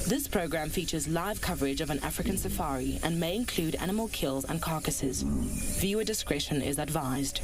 This program features live coverage of an African safari and may include animal kills and carcasses. Viewer discretion is advised.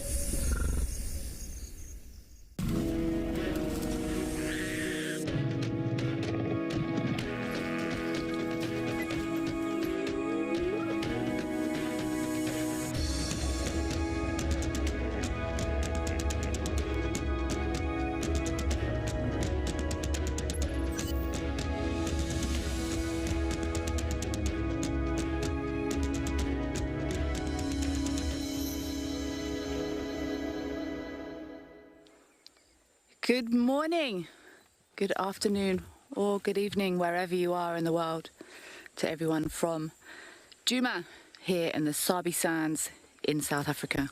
Good morning, good afternoon, or good evening, wherever you are in the world, to everyone from Djuma here in the Sabi Sands in South Africa.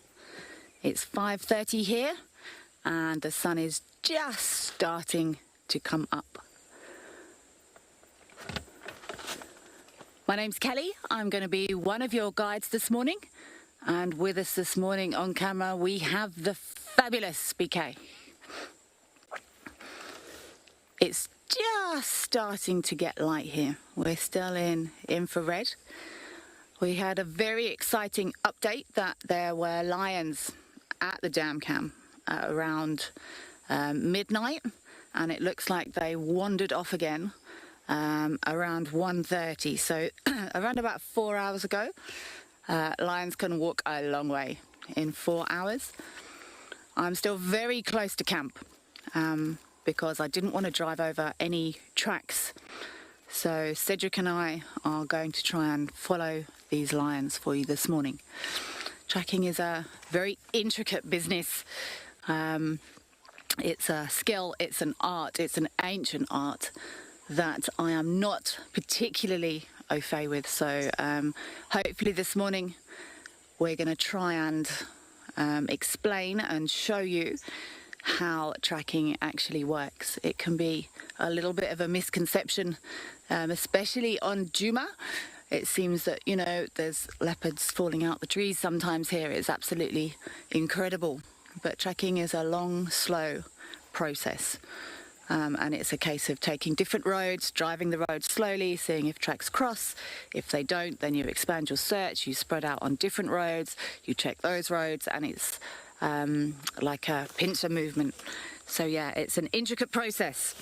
It's 5:30 here and the sun is just starting to come up. My name's Kelly. I'm going to be one of your guides this morning, and with us this morning on camera we have the fabulous BK. It's just starting to get light here. We're still in infrared. We had a very exciting update that there were lions at the dam cam at around midnight, and it looks like they wandered off again around 1:30. So around about 4 hours ago. Lions can walk a long way in 4 hours. I'm still very close to camp. Because I didn't want to drive over any tracks. So Cedric and I are going to try and follow these lions for you this morning. Tracking is a very intricate business. It's a skill, it's an art, it's an ancient art that I am not particularly au fait with. So hopefully this morning we're going to try and explain and show you how tracking actually works. It can be a little bit of a misconception, especially on Djuma. It seems that, you know, there's leopards falling out the trees sometimes here. It's absolutely incredible. But tracking is a long, slow process. And it's a case of taking different roads, driving the road slowly, seeing if tracks cross. If they don't, then you expand your search, you spread out on different roads, you check those roads, and it's like a pincer movement. So yeah, it's an intricate process.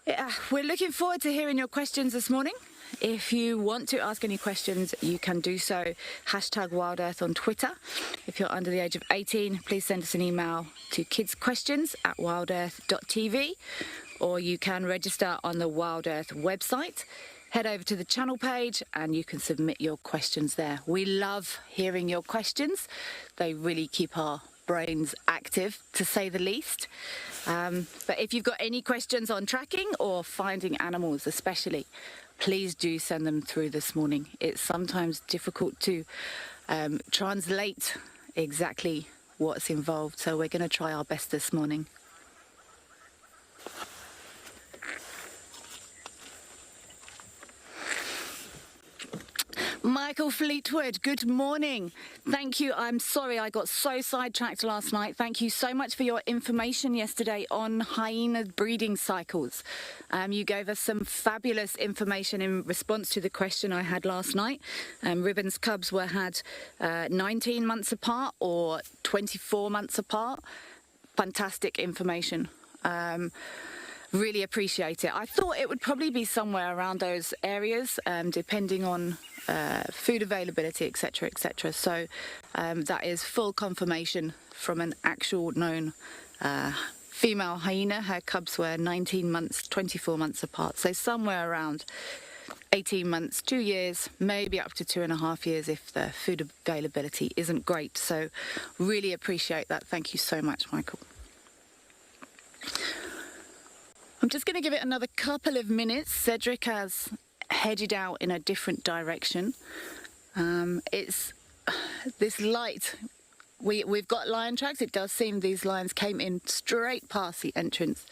Yeah, we're looking forward to hearing your questions this morning. If you want to ask any questions, you can do so. #WildEarth on Twitter. If you're under the age of 18, please send us an email to kidsquestions@wildearth.tv, or you can register on the WildEarth website. Head over to the channel page and you can submit your questions there. We love hearing your questions. They really keep our brains active, to say the least. But if you've got any questions on tracking or finding animals especially, please do send them through this morning. It's sometimes difficult to translate exactly what's involved, so we're going to try our best this morning. Michael Fleetwood, good morning. Thank you. I'm sorry I got so sidetracked last night. Thank you so much for your information yesterday on hyena breeding cycles. You gave us some fabulous information in response to the question I had last night. Ribbon's cubs were had 19 months apart or 24 months apart. Fantastic information. Really appreciate it. I thought it would probably be somewhere around those areas, depending on food availability, etc., etc. So that is full confirmation from an actual known female hyena. Her cubs were 19 months, 24 months apart. So somewhere around 18 months, 2 years, maybe up to 2.5 years if the food availability isn't great. So really appreciate that. Thank you so much, Michael. I'm just going to give it another couple of minutes. Cedric has headed out in a different direction. It's this light. We've got lion tracks. It does seem these lions came in straight past the entrance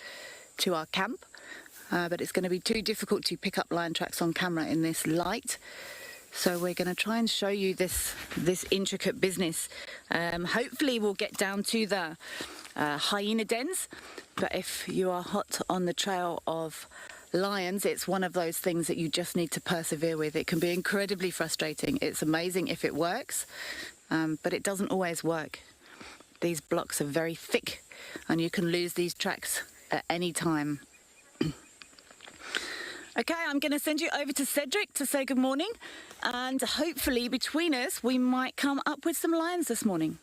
to our camp, but it's going to be too difficult to pick up lion tracks on camera in this light. So we're going to try and show you this intricate business. Hopefully we'll get down to the hyena dens, but if you are hot on the trail of lions, it's one of those things that you just need to persevere with. It can be incredibly frustrating. It's amazing if it works, but it doesn't always work. These blocks are very thick and you can lose these tracks at any time. Okay, I'm going to send you over to Cedric to say good morning, and hopefully between us we might come up with some lions this morning.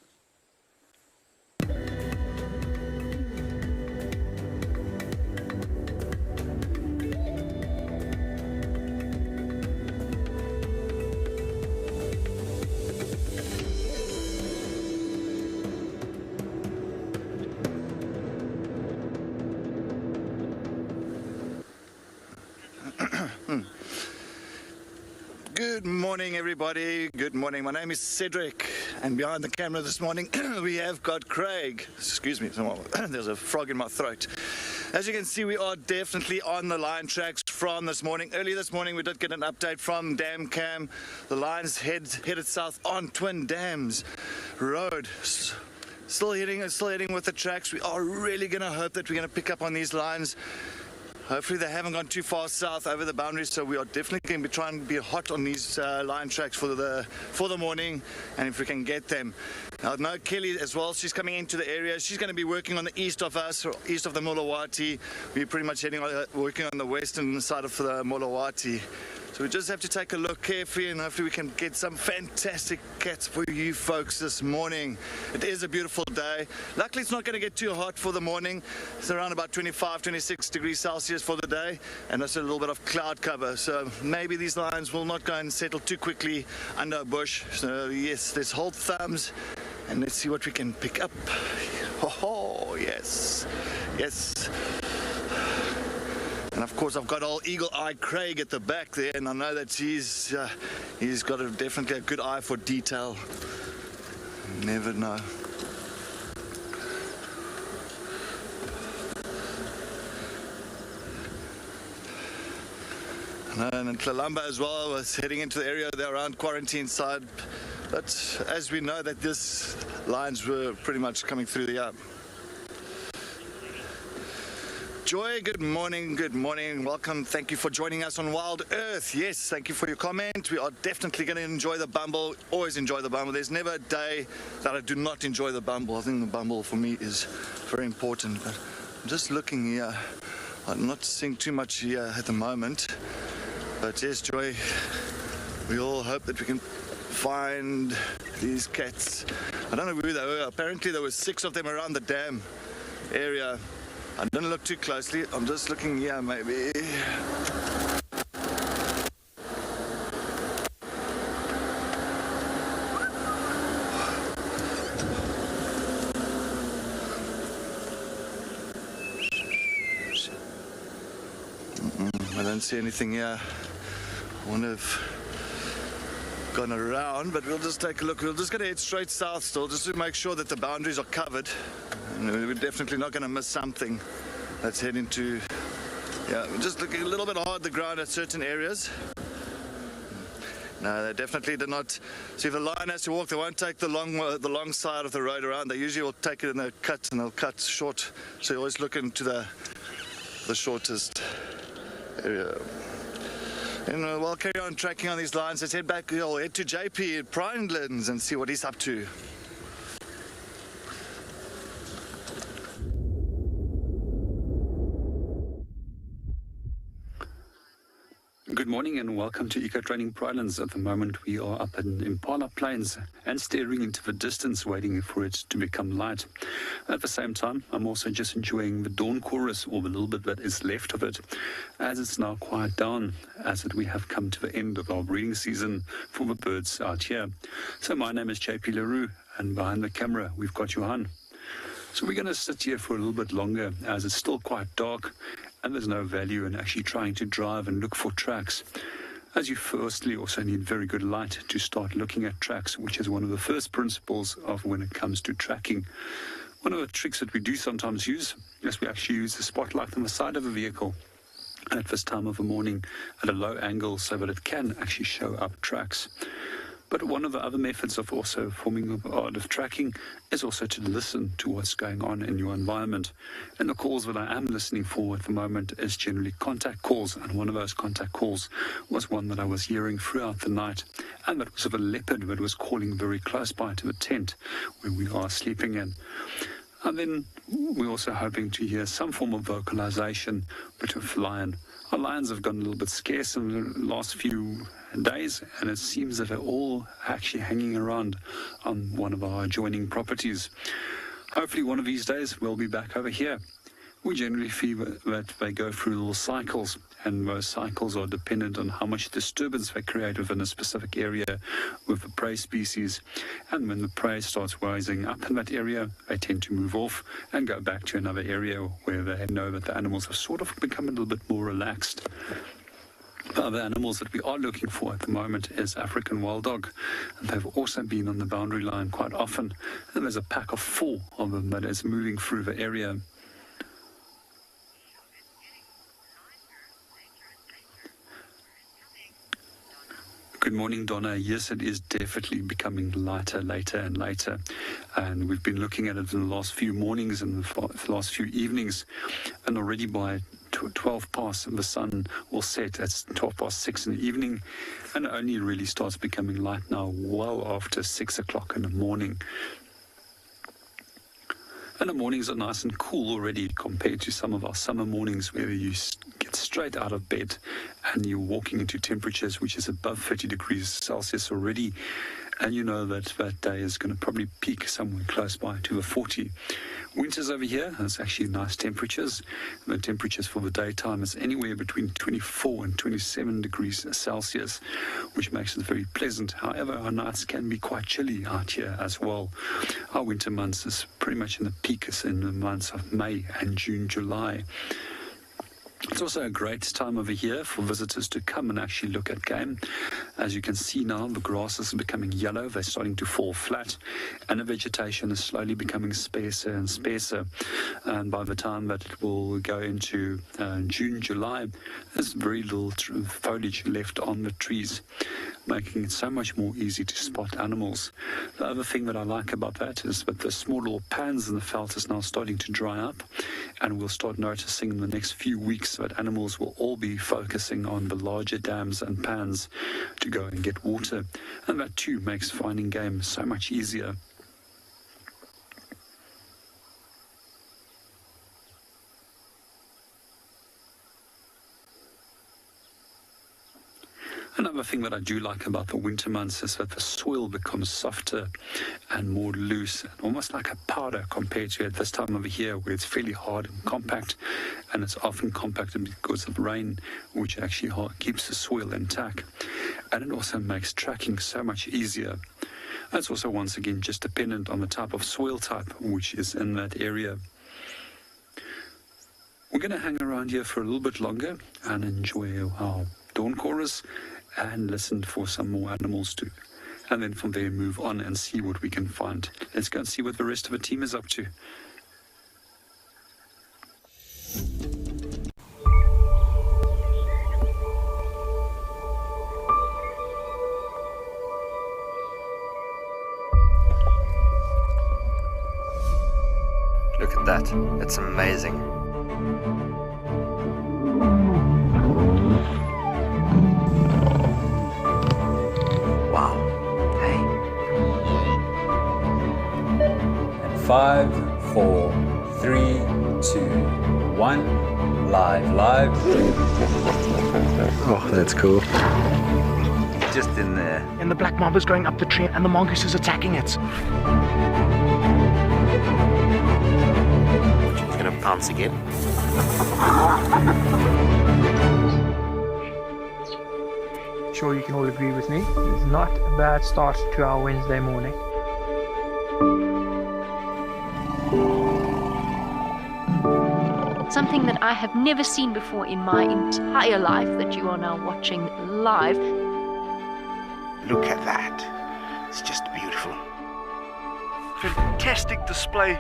Good morning, everybody. Good morning. My name is Cedric, and behind the camera this morning we have got Craig. Excuse me, there's a frog in my throat. As you can see, we are definitely on the lion tracks from this morning. Early this morning, we did get an update from Dam Cam. The lions headed south on Twin Dams Road. Still heading with the tracks. We are really going to hope that we're going to pick up on these lions. Hopefully they haven't gone too far south over the boundaries, so we are definitely going to be trying to be hot on these lion tracks for the morning, and if we can get them. I know Kelly as well, she's coming into the area. She's going to be working on the east of us, or east of the Mulawati. We're pretty much working on the western side of the Mulawati. So we just have to take a look carefully, and hopefully we can get some fantastic cats for you folks this morning. It is a beautiful day. Luckily it's not going to get too hot for the morning. It's around about 25, 26 degrees Celsius for the day, and that's a little bit of cloud cover. So maybe these lions will not go and settle too quickly under a bush. So yes, let's hold thumbs and let's see what we can pick up. Oh, yes, yes. And of course, I've got old eagle-eyed Craig at the back there, and I know that he's got definitely a good eye for detail. You never know. And then Kalamba as well was heading into the area there around quarantine side. But as we know that these lions were pretty much coming through the yard. Joy, good morning, welcome, thank you for joining us on WildEarth. Yes, thank you for your comment. We are definitely going to enjoy the bumble, always enjoy the bumble. There's never a day that I do not enjoy the bumble. I think the bumble for me is very important. But I'm just looking here, I'm not seeing too much here at the moment. But yes, Joy, we all hope that we can find these cats. I don't know who they were. Apparently there were 6 of them around the dam area. I didn't look too closely. I'm just looking here, maybe. I don't see anything here. I wonder if gone around, but we'll just take a look. We're just going to head straight south still, just to make sure that the boundaries are covered. And we're definitely not going to miss something. Let's head into, yeah, we're just looking a little bit hard the ground at certain areas. No, they definitely did not. See, if the lion has to walk, they won't take the long side of the road around. They usually will take it in their cut, and they'll cut short. So you always look into the shortest area. And we'll carry on tracking on these lions. Let's head back, we'll head to JP at Prinelands and see what he's up to. Good morning and welcome to Eco Training Prinelands. At the moment we are up in Impala Plains and staring into the distance waiting for it to become light. At the same time I'm also just enjoying the dawn chorus, or the little bit that is left of it, as it's now quiet down, as we have come to the end of our breeding season for the birds out here. So my name is JP Leroux, and behind the camera we've got Johan. So we're going to sit here for a little bit longer as it's still quite dark and there's no value in actually trying to drive and look for tracks, as you firstly also need very good light to start looking at tracks, which is one of the first principles of when it comes to tracking. One of the tricks that we do sometimes use is we actually use the spotlight on the side of a vehicle at this time of the morning at a low angle so that it can actually show up tracks. But one of the other methods of also forming a part of tracking is also to listen to what's going on in your environment. And the calls that I am listening for at the moment is generally contact calls. And one of those contact calls was one that I was hearing throughout the night. And that was of a leopard that was calling very close by to the tent where we are sleeping in. And then we're also hoping to hear some form of vocalization with lion. Our lions have gotten a little bit scarce in the last few days, and it seems that they're all actually hanging around on one of our adjoining properties. Hopefully one of these days we'll be back over here. We generally feel that they go through little cycles, and those cycles are dependent on how much disturbance they create within a specific area with the prey species. And when the prey starts rising up in that area, they tend to move off and go back to another area where they know that the animals have sort of become a little bit more relaxed. The other animals that we are looking for at the moment is African wild dog, and they've also been on the boundary line quite often, and there's a pack of 4 of them that is moving through the area. Good morning, Donna. Yes, it is definitely becoming lighter, later and later. And we've been looking at it in the last few mornings and the last few evenings. And already by 12 past, the sun will set. It's 12 past 6 in the evening. And it only really starts becoming light now well after 6 o'clock in the morning. And the mornings are nice and cool already compared to some of our summer mornings where you get straight out of bed and you're walking into temperatures which is above 30 degrees Celsius already. And you know that that day is going to probably peak somewhere close by to the 40. Winters over here, it's actually nice temperatures. The temperatures for the daytime is anywhere between 24 and 27 degrees Celsius, which makes it very pleasant. However, our nights can be quite chilly out here as well. Our winter months is pretty much in the peak is in the months of May and June, July. It's also a great time of the year for visitors to come and actually look at game. As you can see now, the grasses are becoming yellow, they're starting to fall flat, and the vegetation is slowly becoming sparser and sparser. And by the time that it will go into June, July, there's very little foliage left on the trees, making it so much more easy to spot animals. The other thing that I like about that is that the small little pans in the veld is now starting to dry up, and we'll start noticing in the next few weeks that animals will all be focusing on the larger dams and pans to go and get water, and that too makes finding game so much easier. Another thing that I do like about the winter months is that the soil becomes softer and more loose, and almost like a powder compared to at this time of the year where it's fairly hard and compact, and it's often compacted because of rain, which actually keeps the soil intact. And it also makes tracking so much easier. That's also once again just dependent on the type of soil type which is in that area. We're going to hang around here for a little bit longer and enjoy our dawn chorus and listen for some more animals too. And then from there move on and see what we can find. Let's go and see what the rest of the team is up to. Look at that, it's amazing. Wow, hey. And 5, 4, 3, 2, 1, live. Oh, that's cool. Just in there. And the black mamba is going up the tree and the mongoose is attacking it. He's gonna pounce again. Sure, you can all agree with me. It's not a bad start to our Wednesday morning. Something that I have never seen before in my entire life that you are now watching live. Look at that. It's just beautiful. Fantastic display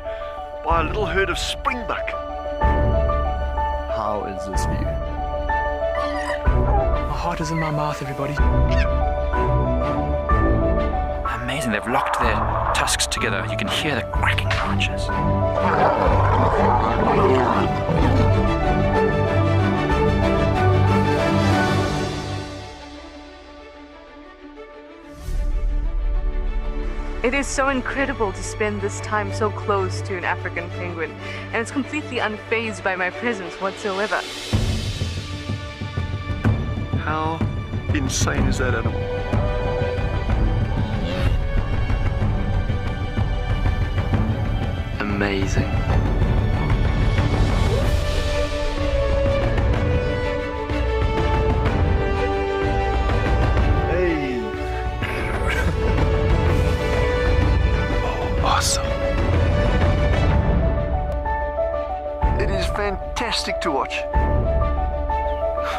by a little herd of springbuck. How is this view? My heart is in my mouth, everybody. amazing. They've locked their tusks together. You can hear the cracking branches. It is so incredible to spend this time so close to an African penguin, and it's completely unfazed by my presence whatsoever. How insane is that animal? Amazing. Hey. Awesome. It is fantastic to watch.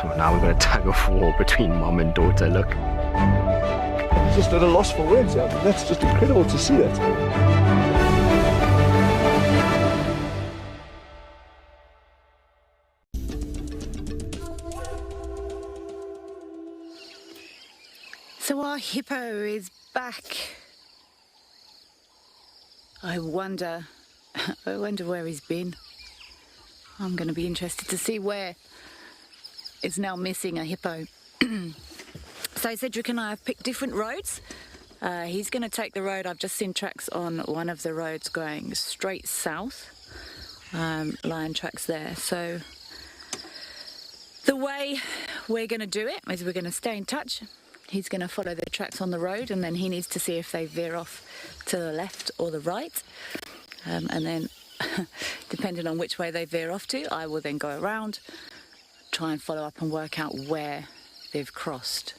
Well, now we've got a tug of war between mom and daughter, look. I'm just at a loss for words. I mean, that's just incredible to see that. So our hippo is back. I wonder where he's been. I'm going to be interested to see where it's now missing a hippo. So Cedric and I have picked different roads. He's going to take the road. I've just seen tracks on one of the roads going straight south. Lion tracks there. So the way we're going to do it is we're going to stay in touch. He's going to follow the tracks on the road, and then he needs to see if they veer off to the left or the right. And then, depending on which way they veer off to, I will then go around, try and follow up and work out where they've crossed.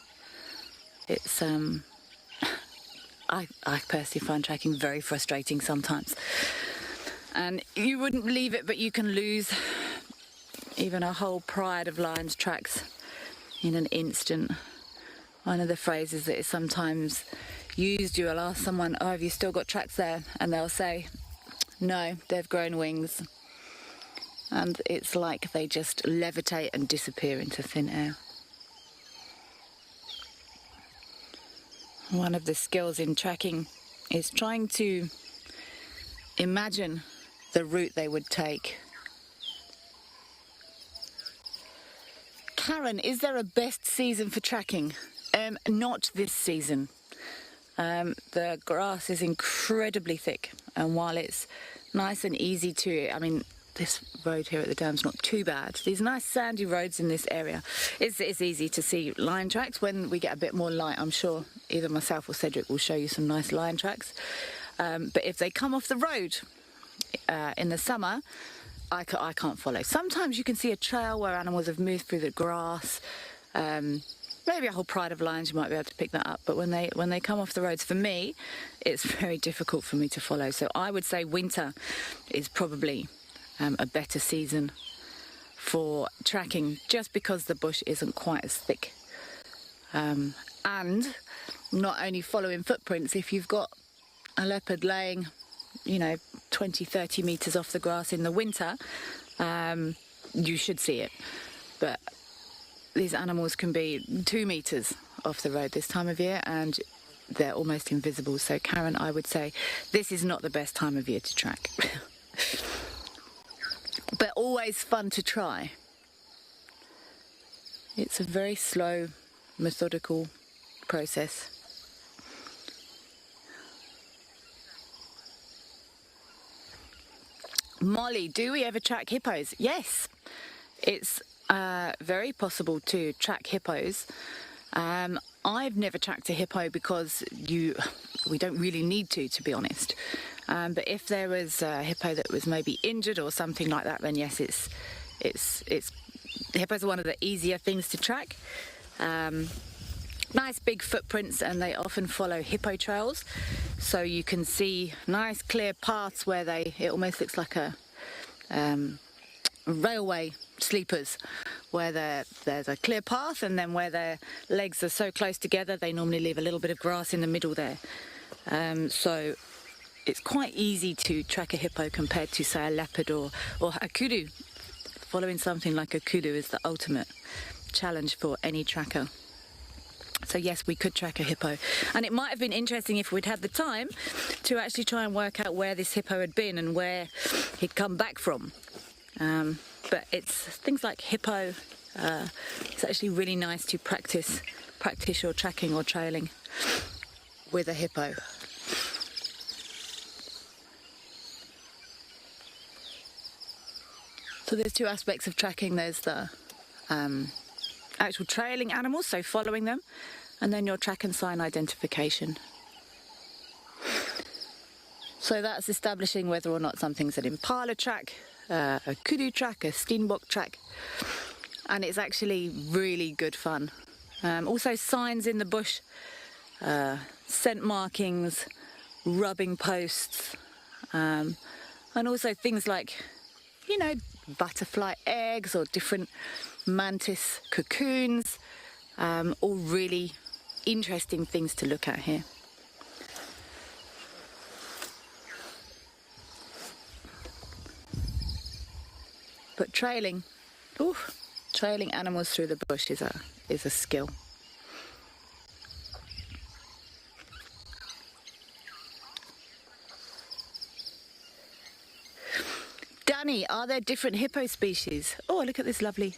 It's, I personally find tracking very frustrating sometimes. And you wouldn't believe it, but you can lose even a whole pride of lions' tracks in an instant. One of the phrases that is sometimes used, you will ask someone, oh, have you still got tracks there? And they'll say, no, they've grown wings. And it's like they just levitate and disappear into thin air. One of the skills in tracking is trying to imagine the route they would take. Karen, is there a best season for tracking? Not this season. The grass is incredibly thick, and while it's nice and easy to, I mean, this road here at the dam's not too bad. These nice sandy roads in this area, it's easy to see lion tracks. When we get a bit more light, I'm sure either myself or Cedric will show you some nice lion tracks. But if they come off the road in the summer, I can't follow. Sometimes you can see a trail where animals have moved through the grass. Maybe a whole pride of lions, you might be able to pick that up. But when they come off the roads, for me, it's very difficult for me to follow. So I would say winter is probably a better season for tracking, just because the bush isn't quite as thick. And not only following footprints, if you've got a leopard laying, 20, 30 metres off the grass in the winter, you should see it. But these animals can be 2 metres off the road this time of year, and they're almost invisible. So Karen, I would say this is not the best time of year to track. But always fun to try. It's a very slow, methodical process. Molly, do we ever track hippos? Yes, it's very possible to track hippos. I've never tracked a hippo because we don't really need to be honest. But if there was a hippo that was maybe injured or something like that, then yes, hippos are one of the easier things to track. Nice big footprints, and they often follow hippo trails, so you can see nice clear paths where it almost looks like a railway sleepers, where there's a clear path, and then where their legs are so close together, they normally leave a little bit of grass in the middle there. So it's quite easy to track a hippo compared to, say, a leopard or a kudu. Following something like a kudu is the ultimate challenge for any tracker. So yes, we could track a hippo. And it might have been interesting if we'd had the time to actually try and work out where this hippo had been and where he'd come back from. But it's things like hippo. It's actually really nice to practice your tracking or trailing with a hippo. So there's two aspects of tracking. There's the actual trailing animals, so following them, and then your track and sign identification. So that's establishing whether or not something's an impala track, a kudu track, a steenbok track, and it's actually really good fun. Also signs in the bush, scent markings, rubbing posts, and also things like, you know, butterfly eggs or different mantis cocoons, all really interesting things to look at here. But trailing animals through the bush is a skill. Danny, are there different hippo species? Oh, look at this lovely...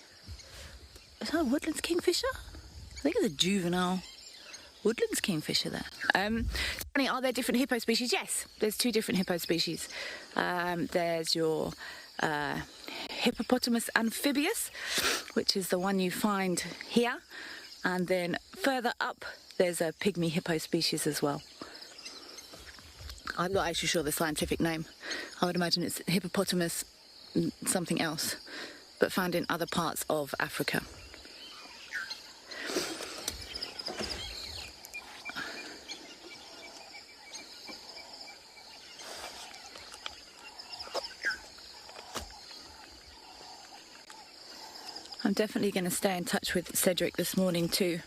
Is that a woodlands kingfisher? I think it's a juvenile woodlands kingfisher there. Danny, are there different hippo species? Yes, there's two different hippo species. There's your hippopotamus amphibius, which is the one you find here. And then further up, there's a pygmy hippo species as well. I'm not actually sure the scientific name. I would imagine it's hippopotamus something else, but found in other parts of Africa. I'm definitely going to stay in touch with Cedric this morning to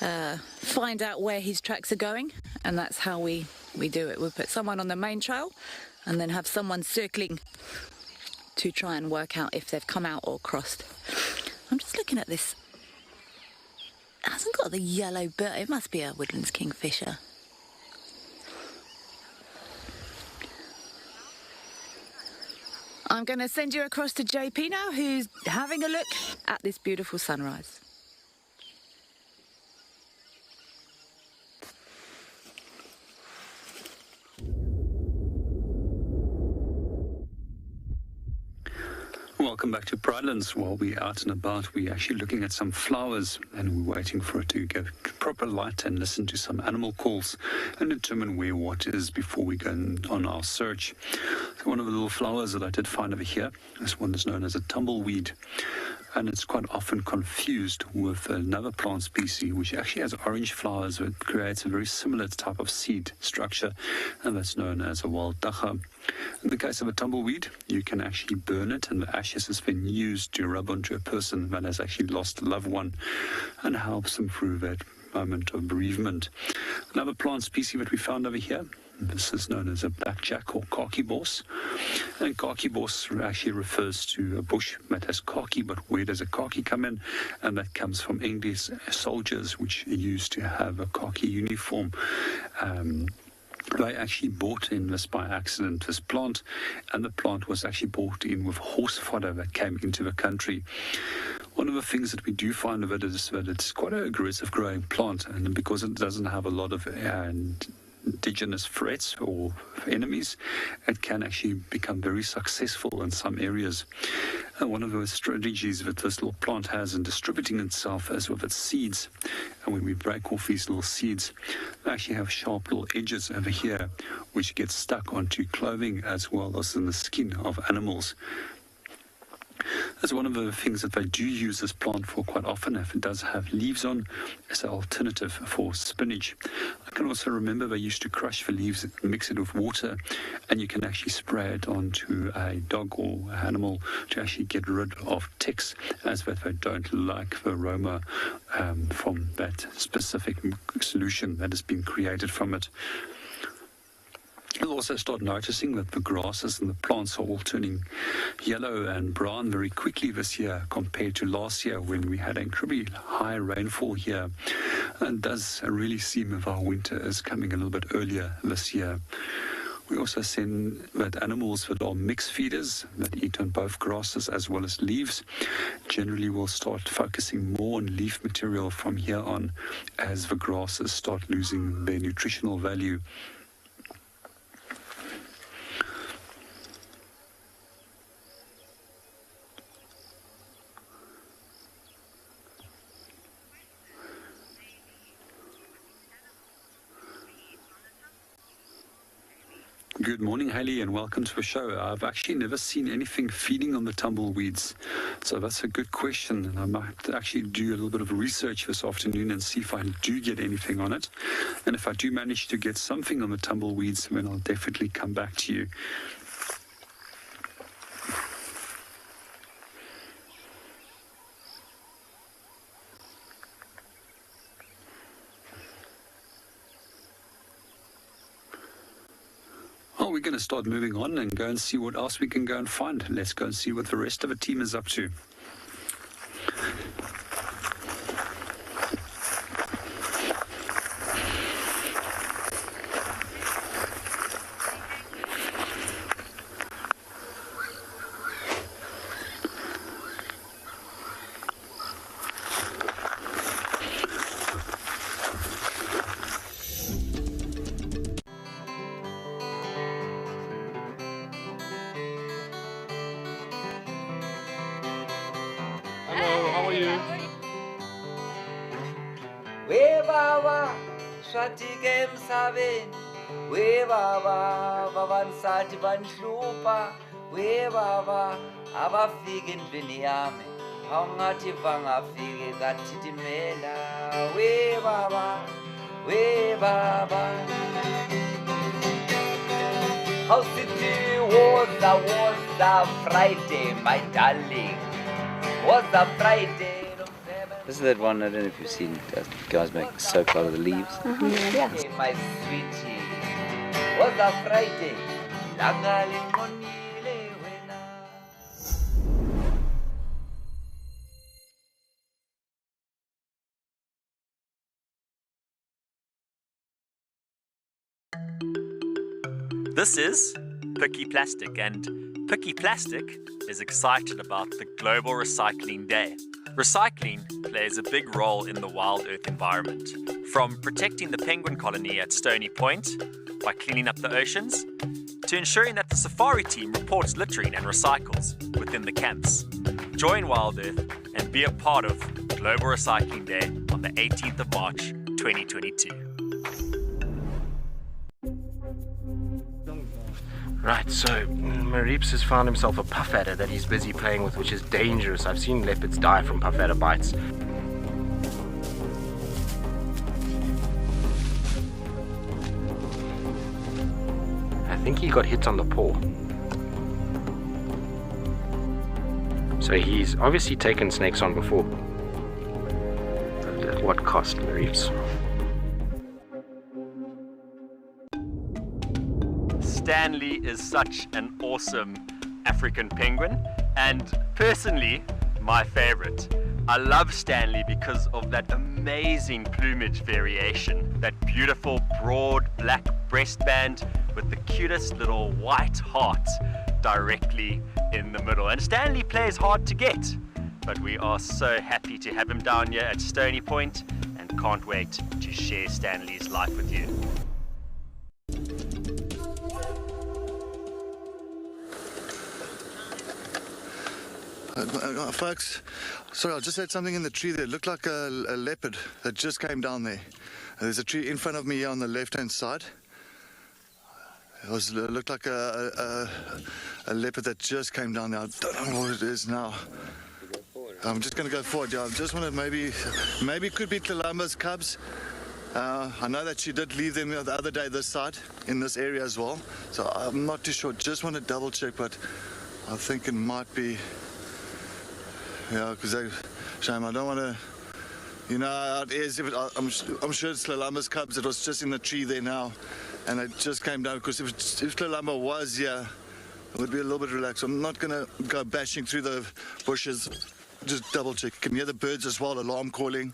find out where his tracks are going, and that's how we do it. We'll put someone on the main trail and then have someone circling to try and work out if they've come out or crossed. I'm just looking at this. It hasn't got the yellow bill. It must be a woodlands kingfisher. I'm going to send you across to JP now, who's having a look at this beautiful sunrise. Welcome back to Pridelands. While we're out and about, we're actually looking at some flowers and we're waiting for it to get proper light and listen to some animal calls and determine where what is before we go on our search. So one of the little flowers that I did find over here, this one is known as a tumbleweed, and it's quite often confused with another plant species which actually has orange flowers, so it creates a very similar type of seed structure, and that's known as a WildEarth. In the case of a tumbleweed, you can actually burn it, and the ashes has been used to rub onto a person that has actually lost a loved one and helps them through that moment of bereavement. Another plant species that we found over here, this is known as a blackjack or khaki boss. And khaki boss actually refers to a bush that has khaki, but where does a khaki come in? And that comes from English soldiers, which used to have a khaki uniform. They actually bought in this by accident, this plant, and the plant was actually bought in with horse fodder that came into the country. One of the things that we do find of it is that it's quite an aggressive growing plant, and because it doesn't have a lot of indigenous threats or enemies, it can actually become very successful in some areas. And one of the strategies that this little plant has in distributing itself is with its seeds. And when we break off these little seeds, they actually have sharp little edges over here, which get stuck onto clothing as well as in the skin of animals. That's one of the things that they do use this plant for quite often, if it does have leaves on, as an alternative for spinach. I can also remember they used to crush the leaves, mix it with water, and you can actually spray it onto a dog or animal to actually get rid of ticks, as that they don't like the aroma from that specific solution that has been created from it. You'll also start noticing that the grasses and the plants are all turning yellow and brown very quickly this year compared to last year when we had incredibly high rainfall here. And it does really seem that our winter is coming a little bit earlier this year. We also see that animals that are mixed feeders, that eat on both grasses as well as leaves, generally will start focusing more on leaf material from here on as the grasses start losing their nutritional value. Good morning, Haley, and welcome to the show. I've actually never seen anything feeding on the tumbleweeds, so that's a good question, and I might actually do a little bit of research this afternoon and see if I do get anything on it. And if I do manage to get something on the tumbleweeds, then I'll definitely come back to you. We're going to start moving on and go and see what else we can go and find. Let's go and see what the rest of the team is up to. We baba vansati vanhlupa we baba abafika endlwini yami awungathi bangafike kathitimela we baba how city was a Friday, my darling, was a Friday. This is that one, I don't know if you've seen guys make soap out of the leaves. Yeah. Hey, my sweetie, was a Friday. This is Picky Plastic, and Picky Plastic is excited about the Global Recycling Day. Recycling plays a big role in the WildEarth environment, from protecting the penguin colony at Stony Point by cleaning up the oceans, to ensuring that the safari team reports littering and recycles within the camps. Join WildEarth and be a part of Global Recycling Day on the 18th of March 2022. Right, so Marips has found himself a puff adder that he's busy playing with, which is dangerous. I've seen leopards die from puff adder bites. I think he got hit on the paw. So he's obviously taken snakes on before. But at what cost, Marips? Stanley is such an awesome African penguin, and personally, my favorite. I love Stanley because of that amazing plumage variation, that beautiful broad black breastband with the cutest little white heart directly in the middle. And Stanley plays hard to get, but we are so happy to have him down here at Stony Point and can't wait to share Stanley's life with you. Folks, sorry, I just had something in the tree there. It looked like a leopard that just came down there. There's a tree in front of me here on the left-hand side. It looked like a leopard that just came down there. I don't know what it is now. I'm just going to go forward. Yeah, I just want to maybe it could be Columba's cubs. I know that she did leave them the other day this side, in this area as well. So I'm not too sure. Just want to double check, but I think it might be. Yeah, because shame, I don't want to, you know how it is. I'm sure it's Lalama's cubs. It was just in the tree there now. and it just came down because if Columba was here, it would be a little bit relaxed. I'm not going to go bashing through the bushes. Just double check. You can hear the birds as well, alarm calling.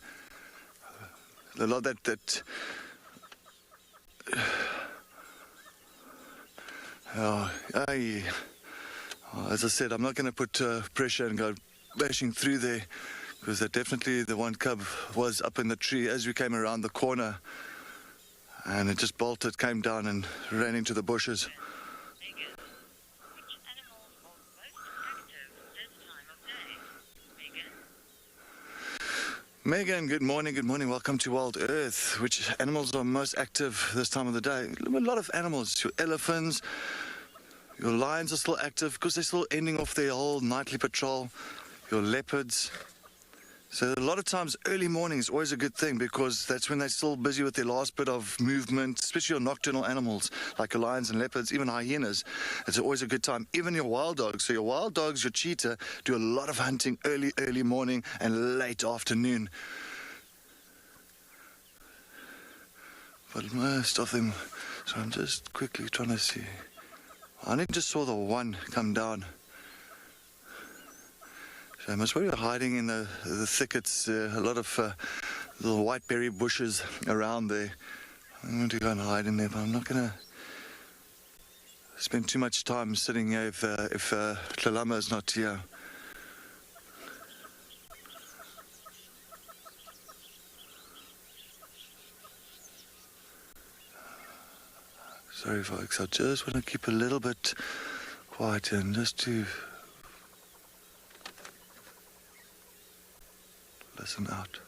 A lot that as I said, I'm not going to put pressure and go bashing through there, because definitely the one cub was up in the tree as we came around the corner, and it just bolted, came down and ran into the bushes. Megan, good morning, welcome to WildEarth. Which animals are most active this time of the day? A lot of animals. Your elephants, your lions are still active because they're still ending off their whole nightly patrol. Your leopards. So a lot of times early morning is always a good thing, because that's when they're still busy with their last bit of movement, especially your nocturnal animals like your lions and leopards, even hyenas. It's always a good time. Even your wild dogs. So your wild dogs, your cheetah, do a lot of hunting early morning and late afternoon. But most of them, so I'm just quickly trying to see. I only just saw the one come down. So most probably hiding in the thickets, a lot of little whiteberry bushes around there. I'm going to go and hide in there, but I'm not going to spend too much time sitting here if Tlalama is not here. Sorry folks, I just want to keep a little bit quiet and just to listen out.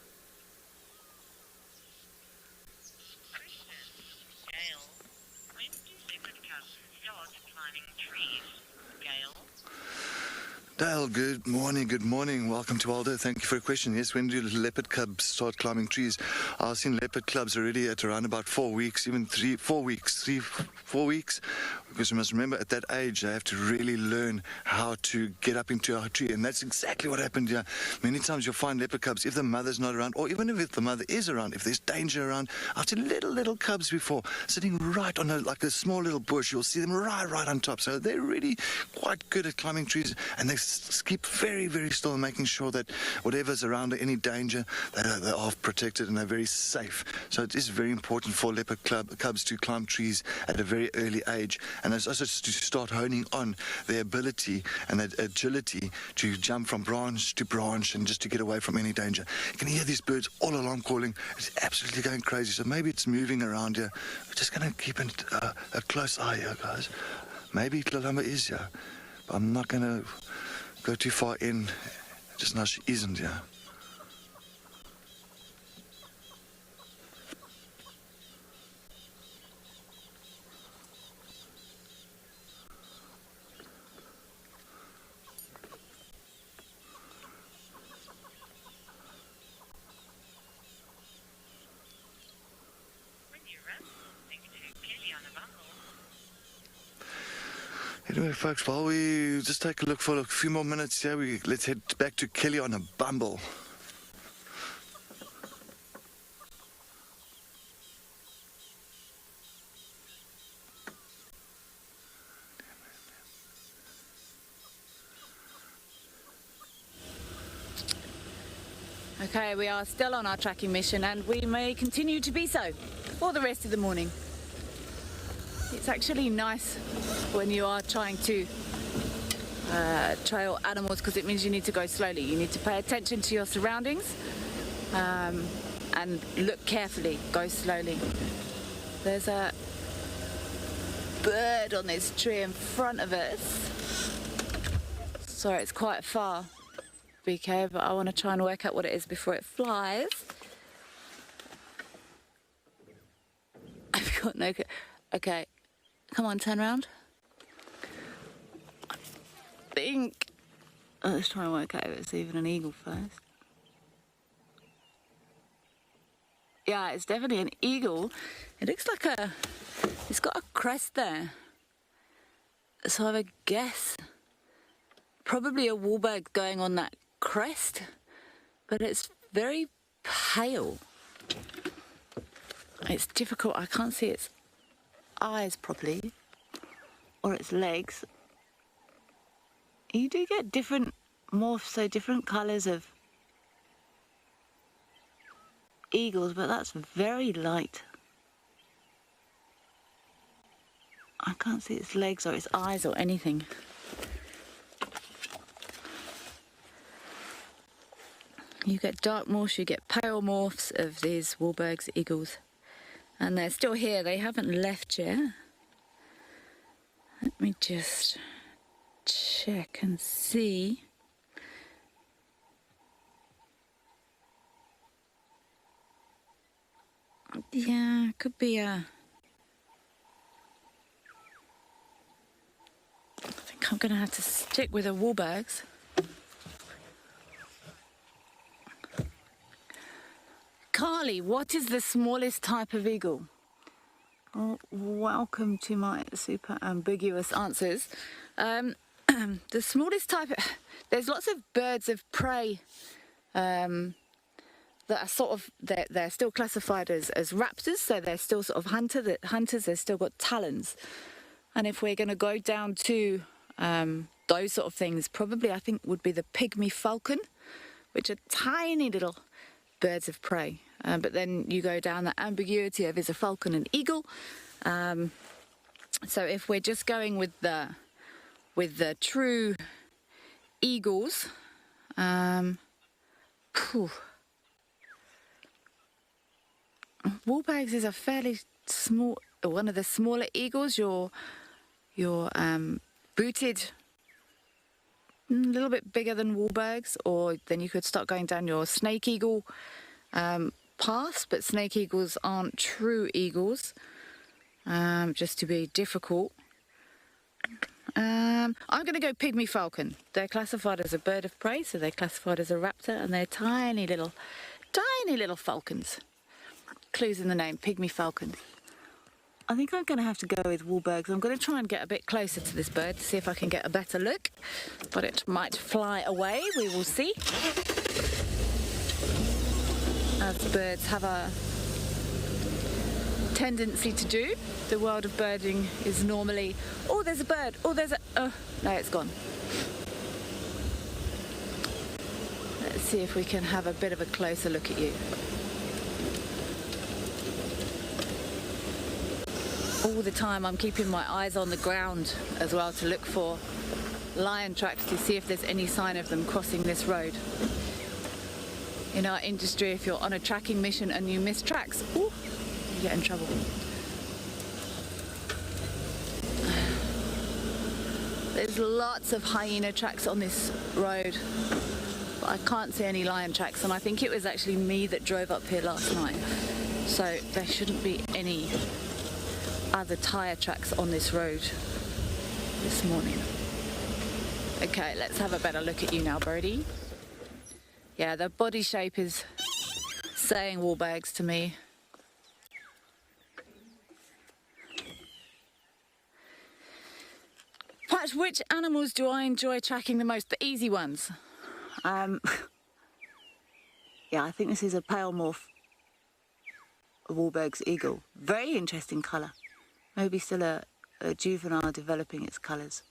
Dale, good morning. Welcome to WildEarth. Thank you for your question. Yes, when do leopard cubs start climbing trees? I've seen leopard cubs already at around about 4 weeks, even 4 weeks. Because you must remember, at that age, they have to really learn how to get up into a tree. And that's exactly what happened here. Many times you'll find leopard cubs, if the mother's not around, or even if the mother is around, if there's danger around, I've seen little cubs before, sitting right on like a small little bush. You'll see them right on top. So they're really quite good at climbing trees, and they keep very still and making sure that whatever's around, any danger, they are protected and they're very safe. So it is very important for leopard cubs to climb trees at a very early age, and also to start honing on their ability and that agility to jump from branch to branch and just to get away from any danger. You can hear these birds all alarm calling. It's absolutely going crazy. So maybe it's moving around here. We're just going to keep a close eye here, guys. Maybe Tlalama is here, but I'm not going to go too far in. Just now she isn't here. Anyway, folks, while we just take a look for a few more minutes here, let's head back to Kelly on a bumble. Okay, we are still on our tracking mission, and we may continue to be so for the rest of the morning. It's actually nice when you are trying to trail animals, because it means you need to go slowly. You need to pay attention to your surroundings and look carefully, go slowly. There's a bird on this tree in front of us. Sorry, it's quite far, BK, but I want to try and work out what it is before it flies. I've got no... Okay. Come on, turn around. I think... let's try and work out if it's even an eagle first. Yeah, it's definitely an eagle. It looks like it's got a crest there. So I would guess probably a warbird going on that crest, but it's very pale. It's difficult. I can't see its eyes properly, or its legs, you do get different morphs, so different colours of eagles, but that's very light. I can't see its legs or its eyes or anything. You get dark morphs, you get pale morphs of these Wahlberg's eagles. And they're still here, they haven't left yet. Let me just check and see. Yeah, could be a... I think I'm going to have to stick with the Wahlbergs. Carly, what is the smallest type of eagle? Oh, welcome to my super ambiguous answers. The smallest type... There's lots of birds of prey that are sort of... They're still classified as raptors, so they're still sort of hunters. They've still got talons. And if we're going to go down to those sort of things, probably I think would be the pygmy falcon, which are tiny little birds of prey. But then you go down the ambiguity of is a falcon an eagle. So if we're just going with the true eagles, Wahlberg's is a fairly small, one of the smaller eagles. Your booted, a little bit bigger than Wahlberg's, or then you could start going down your snake eagle path, but snake eagles aren't true eagles, just to be difficult. I'm going to go pygmy falcon. They're classified as a bird of prey, so they're classified as a raptor, and they're tiny little falcons. Clues in the name, pygmy falcon. I think I'm going to have to go with Wahlberg's. I'm going to try and get a bit closer to this bird to see if I can get a better look, but it might fly away. We will see. As birds have a tendency to do. The world of birding is normally, oh, there's a bird, oh, there's a... Oh, no, it's gone. Let's see if we can have a bit of a closer look at you. All the time I'm keeping my eyes on the ground as well to look for lion tracks to see if there's any sign of them crossing this road. In our industry, if you're on a tracking mission and you miss tracks, ooh, you get in trouble. There's lots of hyena tracks on this road, but I can't see any lion tracks, and I think it was actually me that drove up here last night. So there shouldn't be any other tyre tracks on this road this morning. Okay, let's have a better look at you now, Birdie. Yeah, the body shape is saying Wahlberg's to me. Patch, which animals do I enjoy tracking the most? The easy ones. Yeah, I think this is a pale morph of Wahlberg's eagle. Very interesting colour. Maybe still a juvenile developing its colours.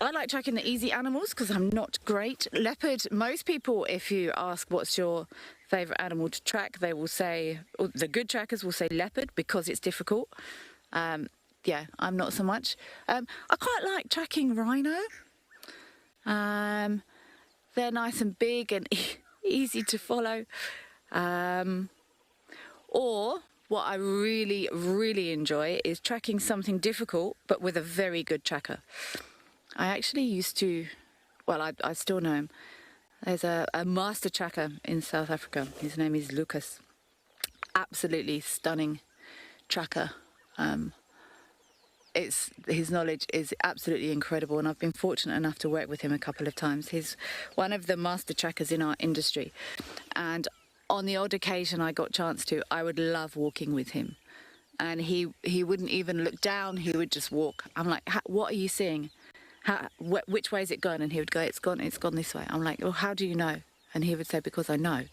I like tracking the easy animals because I'm not great. Leopard, most people, if you ask what's your favourite animal to track, they will say, or the good trackers will say leopard because it's difficult. Yeah, I'm not so much. I quite like tracking rhino. They're nice and big and easy to follow. Or what I really, really enjoy is tracking something difficult but with a very good tracker. I actually used to, well, I still know him. There's a master tracker in South Africa. His name is Lucas. Absolutely stunning tracker. His knowledge is absolutely incredible, and I've been fortunate enough to work with him a couple of times. He's one of the master trackers in our industry, and on the odd occasion I got a chance to, I would love walking with him. And he wouldn't even look down, he would just walk. I'm like, what are you seeing? Which way is it going? And he would go, it's gone this way. I'm like, well, how do you know? And he would say, because I know.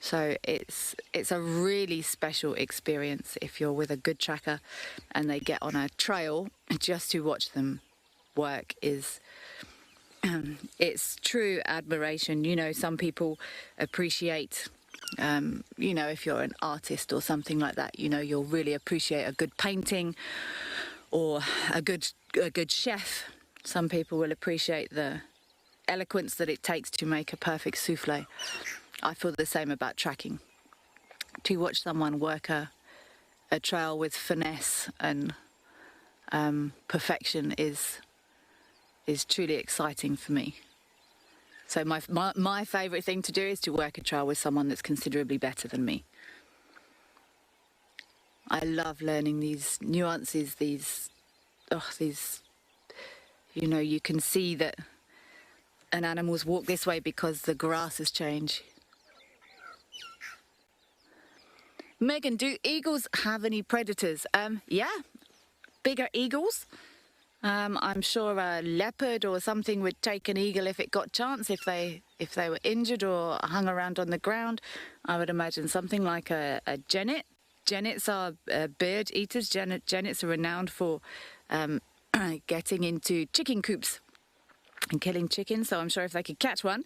So it's a really special experience if you're with a good tracker and they get on a trail. Just to watch them work is it's true admiration. You know, some people appreciate, you know, if you're an artist or something like that, you know, you'll really appreciate a good painting or a good chef. Some people will appreciate the eloquence that it takes to make a perfect souffle. I feel the same about tracking. To watch someone work a trail with finesse and perfection is truly exciting for me. So my favourite thing to do is to work a trail with someone that's considerably better than me. I love learning these nuances, these, you know, you can see that an animal's walked this way because the grass has changed. Megan, do eagles have any predators? Yeah, bigger eagles. I'm sure a leopard or something would take an eagle if it got chance, if they were injured or hung around on the ground. I would imagine something like a genet. Genets are bird eaters. Genets are renowned for getting into chicken coops and killing chickens. So I'm sure if they could catch one,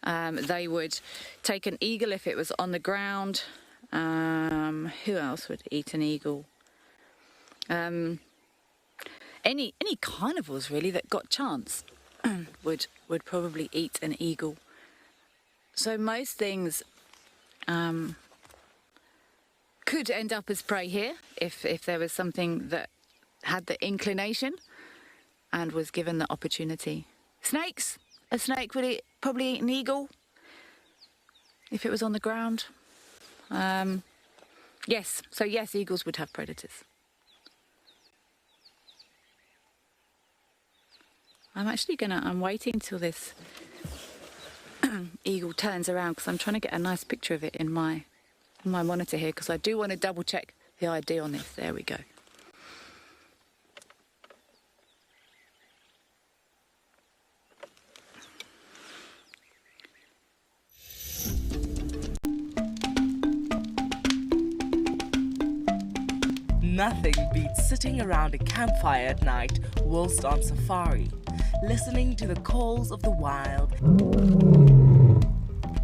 they would take an eagle if it was on the ground. Who else would eat an eagle? Any carnivores really that got chance would probably eat an eagle. So most things could end up as prey here if there was something that had the inclination and was given the opportunity. Snakes, a snake would probably eat an eagle if it was on the ground. Yes, so yes, eagles would have predators. I'm waiting till this eagle turns around because I'm trying to get a nice picture of it in my monitor here because I do want to double check the ID on this. There we go. Nothing beats sitting around a campfire at night whilst on safari, listening to the calls of the wild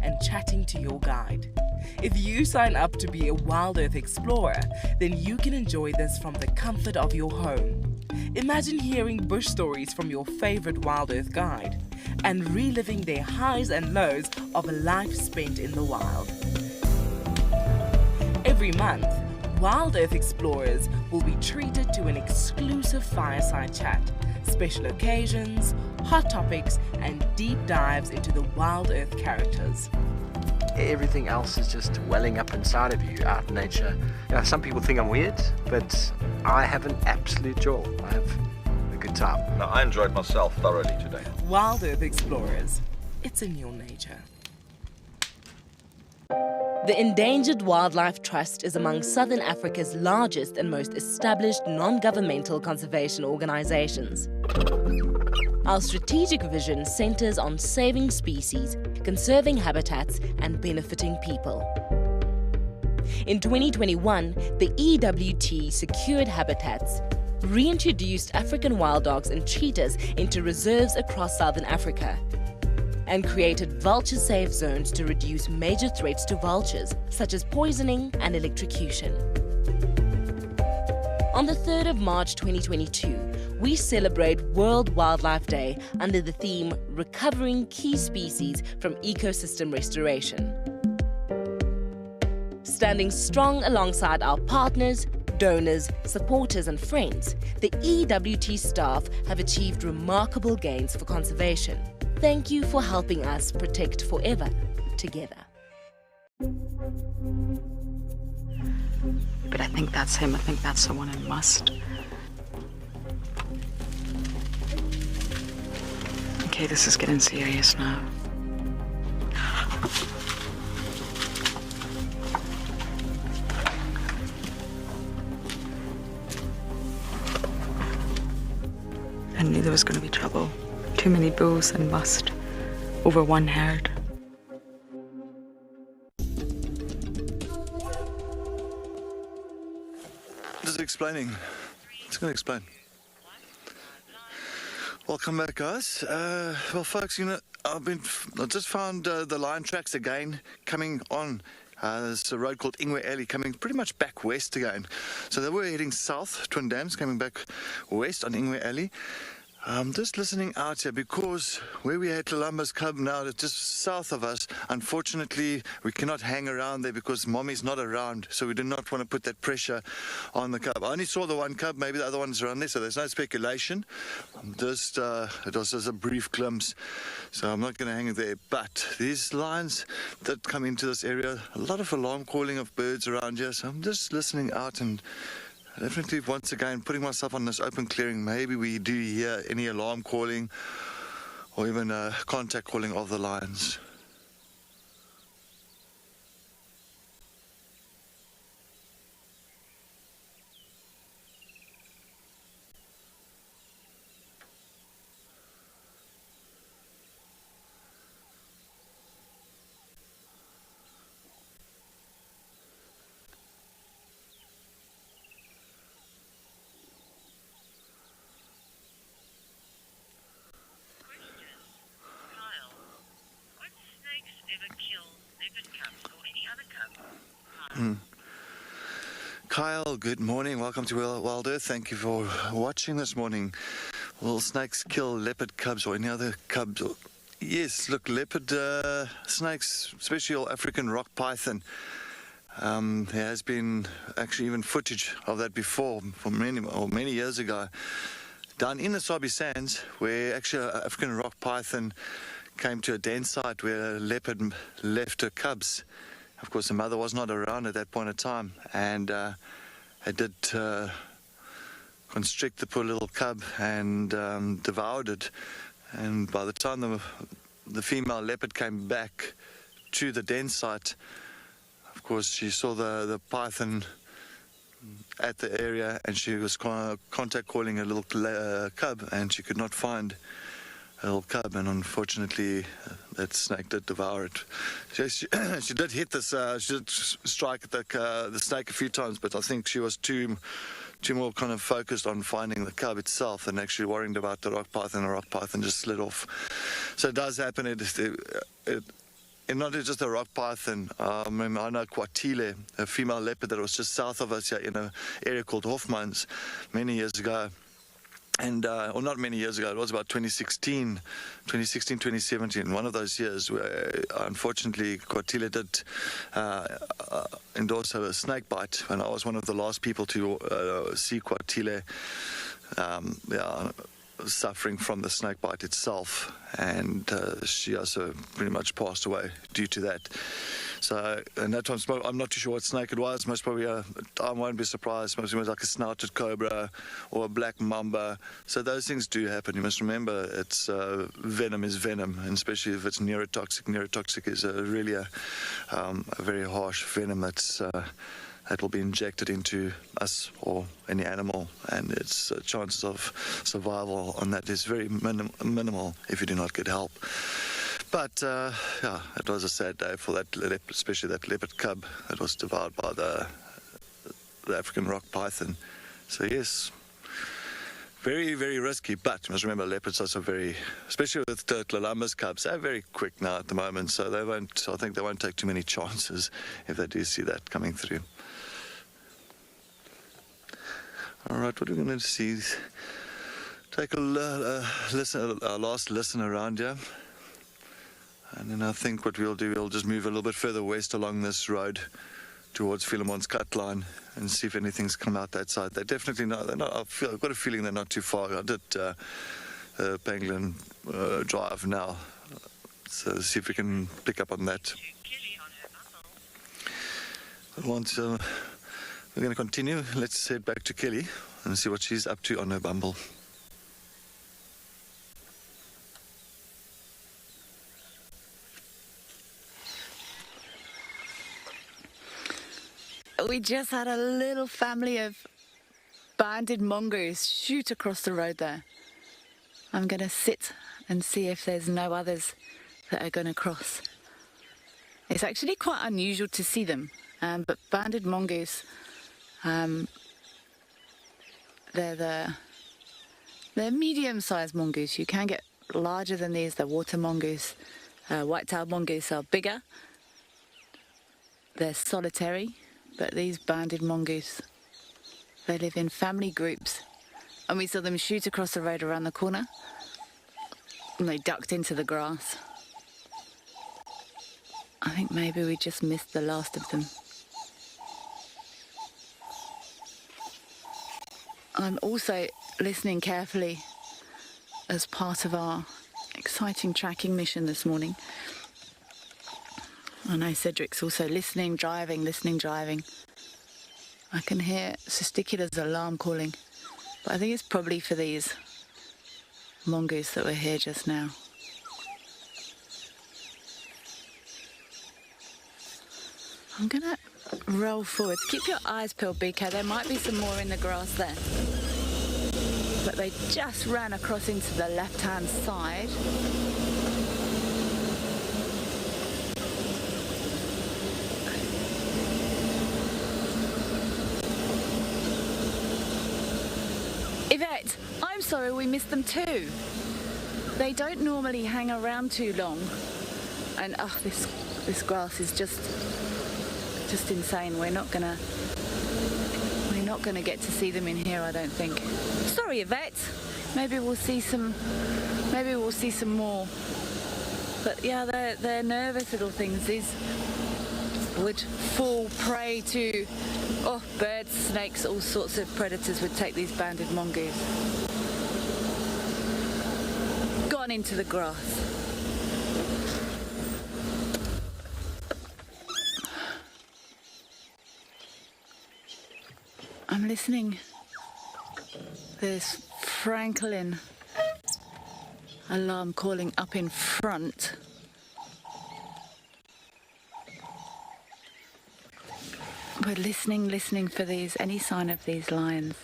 and chatting to your guide. If you sign up to be a WildEarth explorer, then you can enjoy this from the comfort of your home. Imagine hearing bush stories from your favorite WildEarth guide and reliving their highs and lows of a life spent in the wild. Every month, WildEarth explorers will be treated to an exclusive fireside chat, special occasions, hot topics, and deep dives into the WildEarth characters. Everything else is just welling up inside of you out in nature. You know, some people think I'm weird, but I have an absolute joy. I have a good time. No, I enjoyed myself thoroughly today. WildEarth explorers, it's in your nature. The Endangered Wildlife Trust is among Southern Africa's largest and most established non-governmental conservation organizations. Our strategic vision centers on saving species, conserving habitats, and benefiting people. In 2021, the EWT secured habitats, reintroduced African wild dogs and cheetahs into reserves across Southern Africa, and created vulture-safe zones to reduce major threats to vultures, such as poisoning and electrocution. On the 3rd of March 2022, we celebrate World Wildlife Day under the theme Recovering Key Species from Ecosystem Restoration. Standing strong alongside our partners, donors, supporters and friends, the EWT staff have achieved remarkable gains for conservation. Thank you for helping us protect forever together. But I think that's him. I think that's the one in must. Okay, this is getting serious now. I knew there was going to be trouble. Too many bulls and must over one herd. explaining. It's going to explain. Welcome back, guys. Well, folks, you know, I just found the lion tracks again coming on. There's a road called Ingwe Alley coming pretty much back west again. So they were heading south, Twin Dams, coming back west on Ingwe Alley. I'm just listening out here because where we had Columba's cub now, it's just south of us. Unfortunately, we cannot hang around there because mommy's not around, so we do not want to put that pressure on the cub. I only saw the one cub, maybe the other one's around there, so there's no speculation. Just it was just a brief glimpse, so I'm not going to hang it there. But these lions that come into this area, a lot of alarm calling of birds around here, so I'm just listening out and definitely, once again, putting myself on this open clearing. Maybe we do hear any alarm calling or even contact calling of the lions. Kyle, good morning. Welcome to WildEarth. Thank you for watching this morning. Will snakes kill leopard cubs or any other cubs? Yes, look, leopard snakes, especially all African rock python. There has been actually even footage of that before, from many years ago, down in the Sabi Sands, where actually African rock python came to a den site where a leopard left her cubs. Of course, the mother was not around at that point in time, and it did constrict the poor little cub and devoured it. And by the time the female leopard came back to the den site, of course, she saw the python at the area, and she was contact calling a little cub, and she could not find a little cub, and unfortunately that snake did devour it. She did hit this, she did strike at the snake a few times, but I think she was too more kind of focused on finding the cub itself than actually worrying about the rock python. The rock python just slid off. So it does happen. And not just a rock python. I know Kwatile, a female leopard that was just south of us here in an area called Hofmans many years ago. And, or not many years ago, it was about 2016, 2017, one of those years where, unfortunately, Kwatile did endorse a snake bite, and I was one of the last people to see Kwatile suffering from the snake bite itself, and she also pretty much passed away due to that. So, and that time, I'm not too sure what snake it was. Most probably, I won't be surprised. Most probably like a snouted cobra or a black mamba. So those things do happen. You must remember, it's venom is venom, and especially if it's neurotoxic. Neurotoxic is really a very harsh venom that will be injected into us or any animal, and its chances of survival on that is very minimal if you do not get help. But yeah, it was a sad day for that, especially that leopard cub that was devoured by the African rock python. So yes, very, very risky. But you must remember, leopards are also very, especially with the Columba's cubs, they're very quick now at the moment. So they won't. I think they won't take too many chances if they do see that coming through. All right, what are we going to see? Take a listen, our last listen around here. And then I think what we'll do, we'll just move a little bit further west along this road towards Philemon's cut line and see if anything's come out that side. They definitely not. They're not. I've got a feeling they're not too far. I did Pangolin drive now, so see if we can pick up on that. We're going to continue. Let's head back to Kelly and see what she's up to on her bumble. We just had a little family of banded mongoose shoot across the road there. I'm going to sit and see if there's no others that are going to cross. It's actually quite unusual to see them, but banded mongoose they're medium-sized mongoose. You can get larger than these. The water mongoose, white-tailed mongoose are bigger. They're solitary, but these banded mongoose, they live in family groups. And we saw them shoot across the road around the corner, and they ducked into the grass. I think maybe we just missed the last of them. I'm also listening carefully as part of our exciting tracking mission this morning. I know Cedric's also listening, driving. I can hear Sesticula's alarm calling, but I think it's probably for these mongoose that were here just now. I'm gonna roll forward. Keep your eyes peeled, BK. There might be some more in the grass there. But they just ran across into the left-hand side. Yvette, I'm sorry we missed them too. They don't normally hang around too long. And this grass is just insane. We're not gonna get to see them in here, I don't think. Sorry, Yvette. Maybe we'll see some more. But yeah, they're nervous little things. These would fall prey to birds, snakes, all sorts of predators would take these banded mongoose. Gone into the grass. I'm listening. There's Franklin alarm calling up in front. We're listening for any sign of these lions.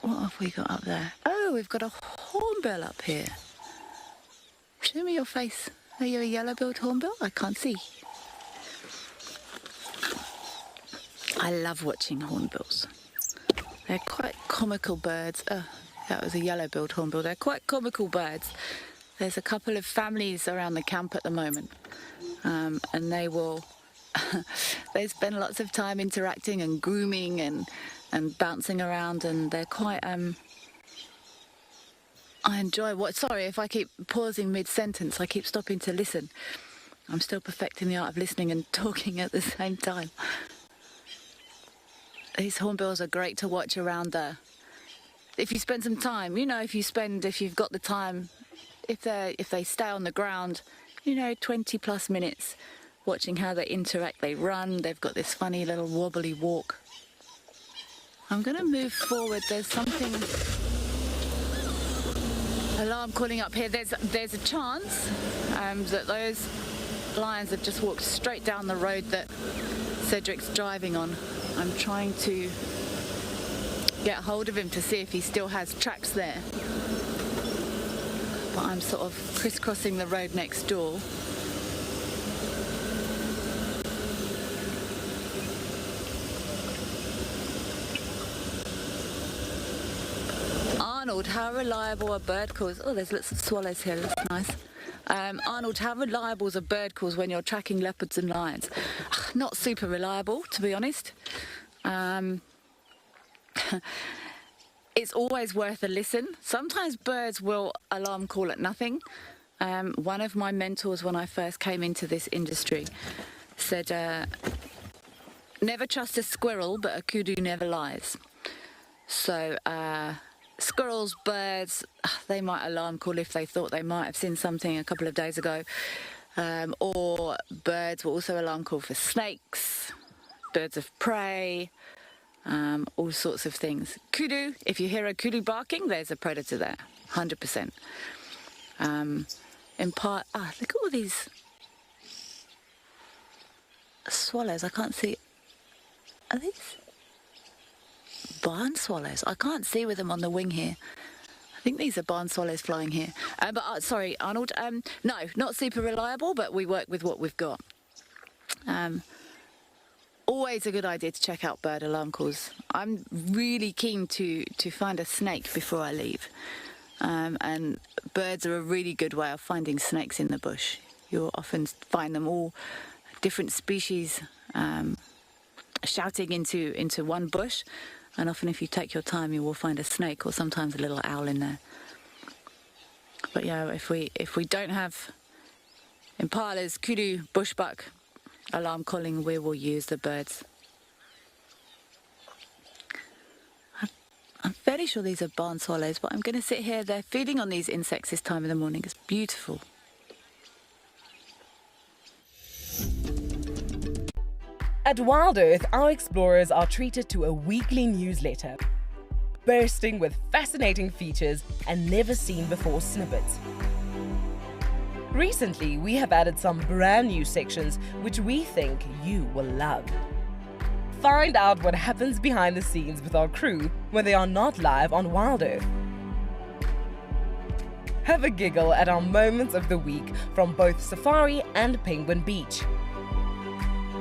What have we got up there? Oh, we've got a hornbill up here. Show me your face. Are you a yellow-billed hornbill? I can't see. I love watching hornbills. They're quite comical birds. Oh, that was a yellow-billed hornbill. They're quite comical birds. There's a couple of families around the camp at the moment, and they spend lots of time interacting and grooming and bouncing around, and they're quite. I enjoy sorry if I keep pausing mid-sentence. I keep stopping to listen. I'm still perfecting the art of listening and talking at the same time. These hornbills are great to watch around there. If you spend some time, if you've got the time, if they stay on the ground, 20 plus minutes watching how they interact, they run, they've got this funny little wobbly walk. I'm going to move forward. There's something, alarm calling up here. There's a chance that those lions have just walked straight down the road that Cedric's driving on. I'm trying to get hold of him to see if he still has tracks there. But I'm sort of crisscrossing the road next door. Arnold, how reliable are bird calls? Oh, there's lots of swallows here, that's nice. Arnold, how reliable is a bird calls when you're tracking leopards and lions? Not super reliable, to be honest. It's always worth a listen. Sometimes birds will alarm call at nothing. One of my mentors when I first came into this industry said, never trust a squirrel, but a kudu never lies. So squirrels, birds, they might alarm call if they thought they might have seen something a couple of days ago. Or birds will also alarm call for snakes, birds of prey, all sorts of things. Kudu, if you hear a kudu barking, there's a predator there, 100%. In part, look at all these swallows. I can't see. Are these barn swallows? I can't see with them on the wing here. I think these are barn swallows flying here. But sorry, Arnold. No, not super reliable, but we work with what we've got. always a good idea to check out bird alarm calls. I'm really keen to find a snake before I leave. And birds are a really good way of finding snakes in the bush. You'll often find them all different species shouting into one bush, and often if you take your time you will find a snake or sometimes a little owl in there. But yeah, if we don't have impalas, kudu, bushbuck alarm calling, we will use the birds. I'm fairly sure these are barn swallows, but I'm going to sit here. They're feeding on these insects this time of the morning. It's beautiful. At WildEarth, our explorers are treated to a weekly newsletter, bursting with fascinating features and never-seen-before snippets. Recently, we have added some brand new sections which we think you will love. Find out what happens behind the scenes with our crew when they are not live on WildEarth. Have a giggle at our moments of the week from both Safari and Penguin Beach.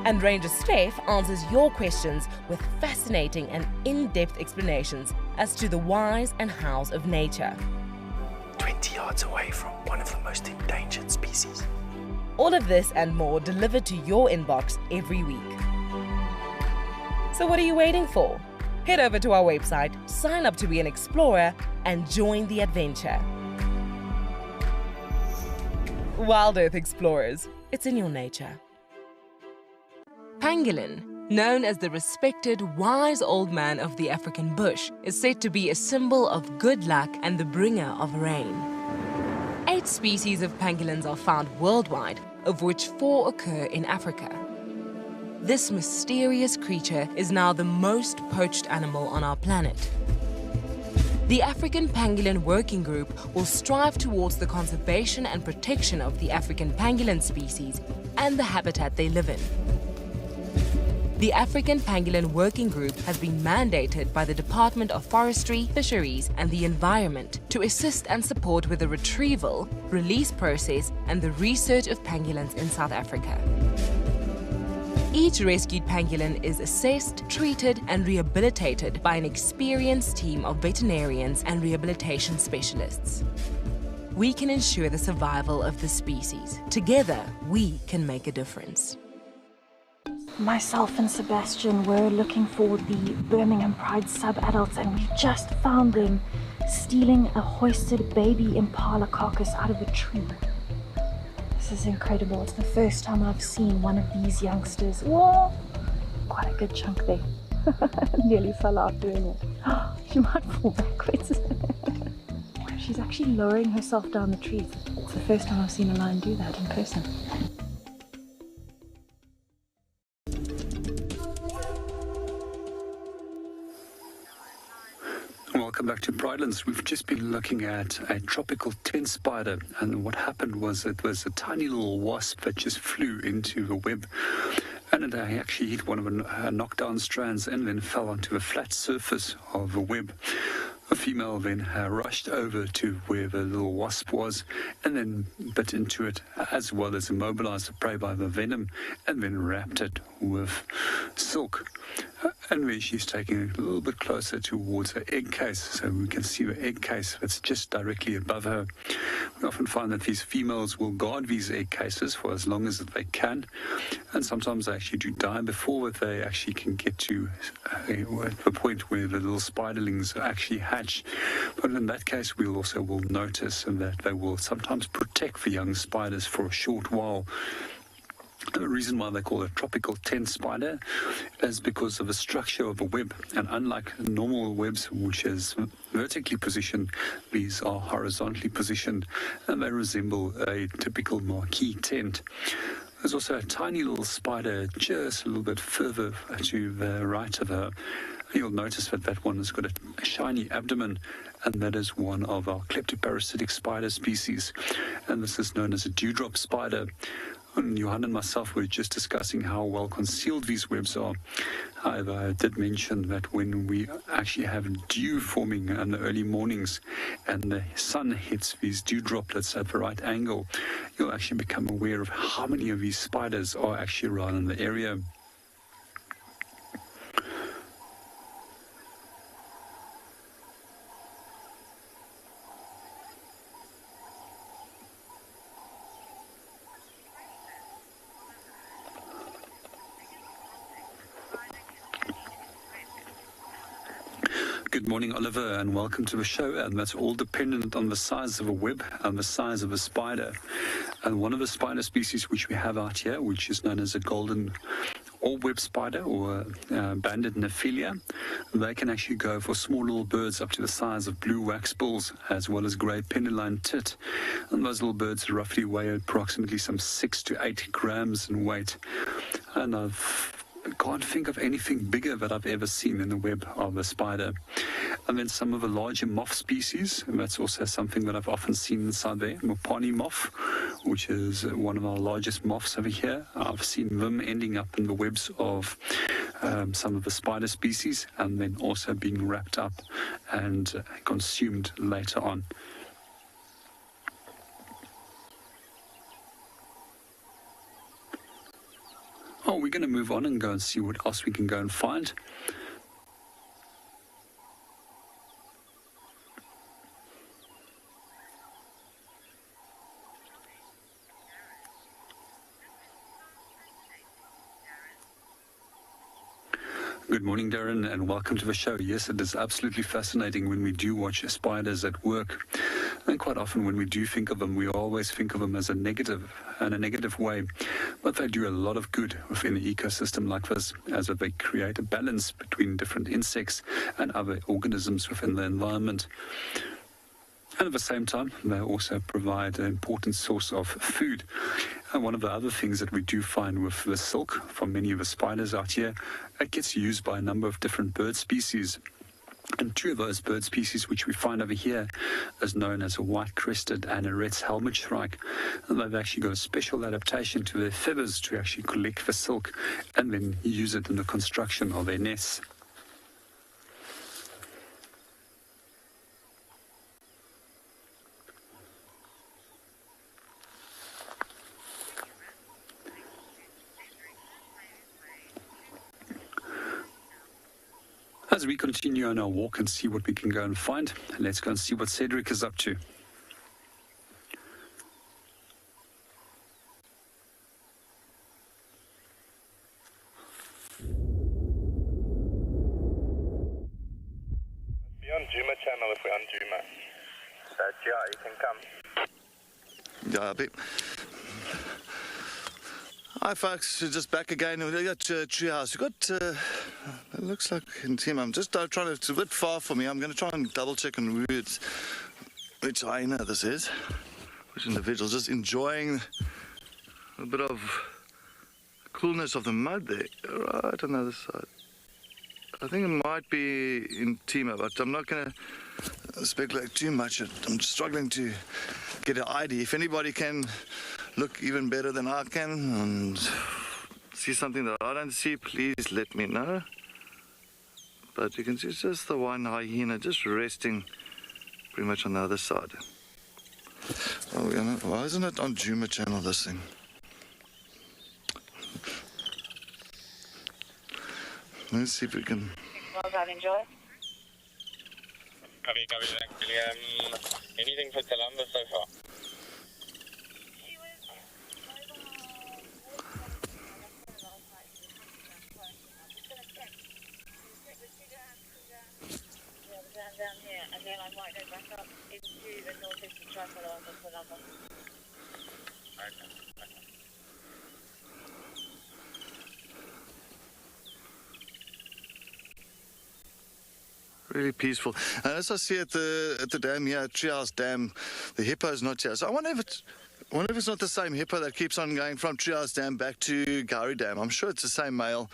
And Ranger Steph answers your questions with fascinating and in-depth explanations as to the whys and hows of nature. 20 yards away from one of the most endangered species. All of this and more delivered to your inbox every week. So what are you waiting for? Head over to our website, sign up to be an explorer, and join the adventure. WildEarth Explorers, it's in your nature. Pangolin, known as the respected wise old man of the African bush, is said to be a symbol of good luck and the bringer of rain. 8 species of pangolins are found worldwide, of which 4 occur in Africa. This mysterious creature is now the most poached animal on our planet. The African Pangolin Working Group will strive towards the conservation and protection of the African pangolin species and the habitat they live in. The African Pangolin Working Group has been mandated by the Department of Forestry, Fisheries and the Environment to assist and support with the retrieval, release process and the research of pangolins in South Africa. Each rescued pangolin is assessed, treated and rehabilitated by an experienced team of veterinarians and rehabilitation specialists. We can ensure the survival of the species. Together, we can make a difference. Myself and Sebastian were looking for the Birmingham Pride sub-adults, and we just found them stealing a hoisted baby impala carcass out of a tree. This is incredible. It's the first time I've seen one of these youngsters. Whoa! Quite a good chunk there. Nearly fell out doing it. She might fall backwards. She's actually lowering herself down the tree. It's the first time I've seen a lion do that in person. Welcome back to Pridelands. We've just been looking at a tropical tent spider, and what happened was it was a tiny little wasp that just flew into the web, and it actually hit one of her knockdown strands and then fell onto the flat surface of the web. The female then rushed over to where the little wasp was and then bit into it, as well as immobilized the prey by the venom and then wrapped it with silk. And where she's taking it a little bit closer towards her egg case, so we can see the egg case that's just directly above her. We often find that these females will guard these egg cases for as long as they can, and sometimes they actually do die before they actually can get to the point where the little spiderlings actually hatch. But in that case, we also will notice that they will sometimes protect the young spiders for a short while. The reason why they call it a tropical tent spider is because of the structure of the web, and unlike normal webs which is vertically positioned, these are horizontally positioned and they resemble a typical marquee tent. There's also a tiny little spider just a little bit further to the right of her. You'll notice that that one has got a shiny abdomen, and that is one of our kleptoparasitic spider species, and this is known as a dewdrop spider. And Johan and myself were just discussing how well concealed these webs are. However, I did mention that when we actually have dew forming in the early mornings and the sun hits these dew droplets at the right angle, you'll actually become aware of how many of these spiders are actually around in the area. Good morning, Oliver, and welcome to the show. And that's all dependent on the size of a web and the size of a spider. And one of the spider species which we have out here, which is known as a golden orb-web spider or banded Nephilia, they can actually go for small little birds up to the size of blue wax bulls, as well as grey penduline tit. And those little birds roughly weigh approximately some 6 to 8 grams in weight. And I can't think of anything bigger that I've ever seen in the web of a spider. And then some of the larger moth species, and that's also something that I've often seen inside there. Mopani moth, which is one of our largest moths over here. I've seen them ending up in the webs of some of the spider species, and then also being wrapped up and consumed later on. Oh, we're going to move on and go and see what else we can go and find. Good morning, Darren, and welcome to the show. Yes, it is absolutely fascinating when we do watch spiders at work. And quite often when we do think of them, we always think of them as a negative, in a negative way. But they do a lot of good within an ecosystem like this, as they create a balance between different insects and other organisms within the environment. And at the same time, they also provide an important source of food. And one of the other things that we do find with the silk from many of the spiders out here, it gets used by a number of different bird species. And two of those bird species which we find over here is known as a white-crested and a red helmet shrike. And they've actually got a special adaptation to their feathers to actually collect the silk and then use it in the construction of their nests. As we continue on our walk and see what we can go and find, let's go and see what Cedric is up to. Be on Djuma channel if we're on Djuma. So yeah, you can come. Yeah, a bit. Hi folks, just back again. We got treehouse. We got, it looks like in team. I'm just trying to, it's a bit far for me. I'm going to try and double check on which hyena this is. Which individual, just enjoying a bit of coolness of the mud there. Right on the other side. I think it might be in Tima, but I'm not going to speculate too much. I'm struggling to get an ID. If anybody can look even better than I can and see something that I don't see, please let me know. But you can see it's just the one hyena just resting pretty much on the other side. Oh, why isn't it on Djuma channel, this thing? Let's see if we can... Enjoy. Anything for Columbus so far? Down here, and then I might go back up into the northeast and try follow up for Columbus. Okay. Really peaceful. And as I see at the dam here, Treehouse Dam, the hippo's not here. So I wonder if it's not the same hippo that keeps on going from Treehouse Dam back to Gowrie Dam. I'm sure it's the same male.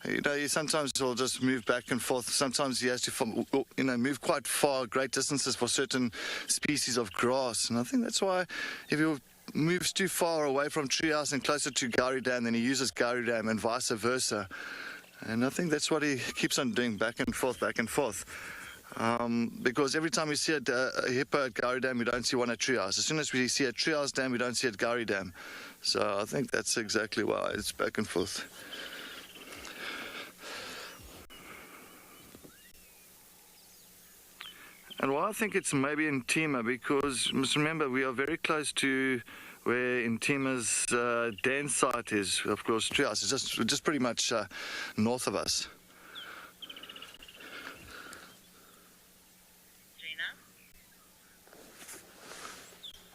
You know, he sometimes will just move back and forth. Sometimes he has to, you know, move quite far, great distances for certain species of grass. And I think that's why if he moves too far away from Treehouse and closer to Gowrie Dam, then he uses Gowrie Dam and vice versa. And I think that's what he keeps on doing, back and forth, back and forth. Because every time we see a hippo at Gowrie Dam, we don't see one at Treehouse. As soon as we see a Treehouse Dam, we don't see it at Gowrie Dam. So I think that's exactly why it's back and forth. And why I think it's maybe in Tima, because must remember we are very close to where Intima's den site is. Of course, Treehouse is just pretty much north of us.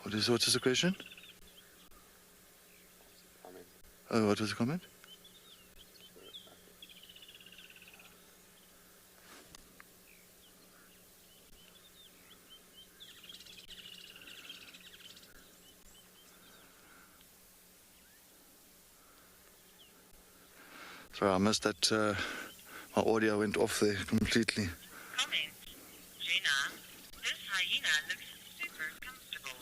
What is the question? Oh, what was the comment? Sorry, I missed that. My audio went off there completely. Comment. Gina, this hyena looks super comfortable.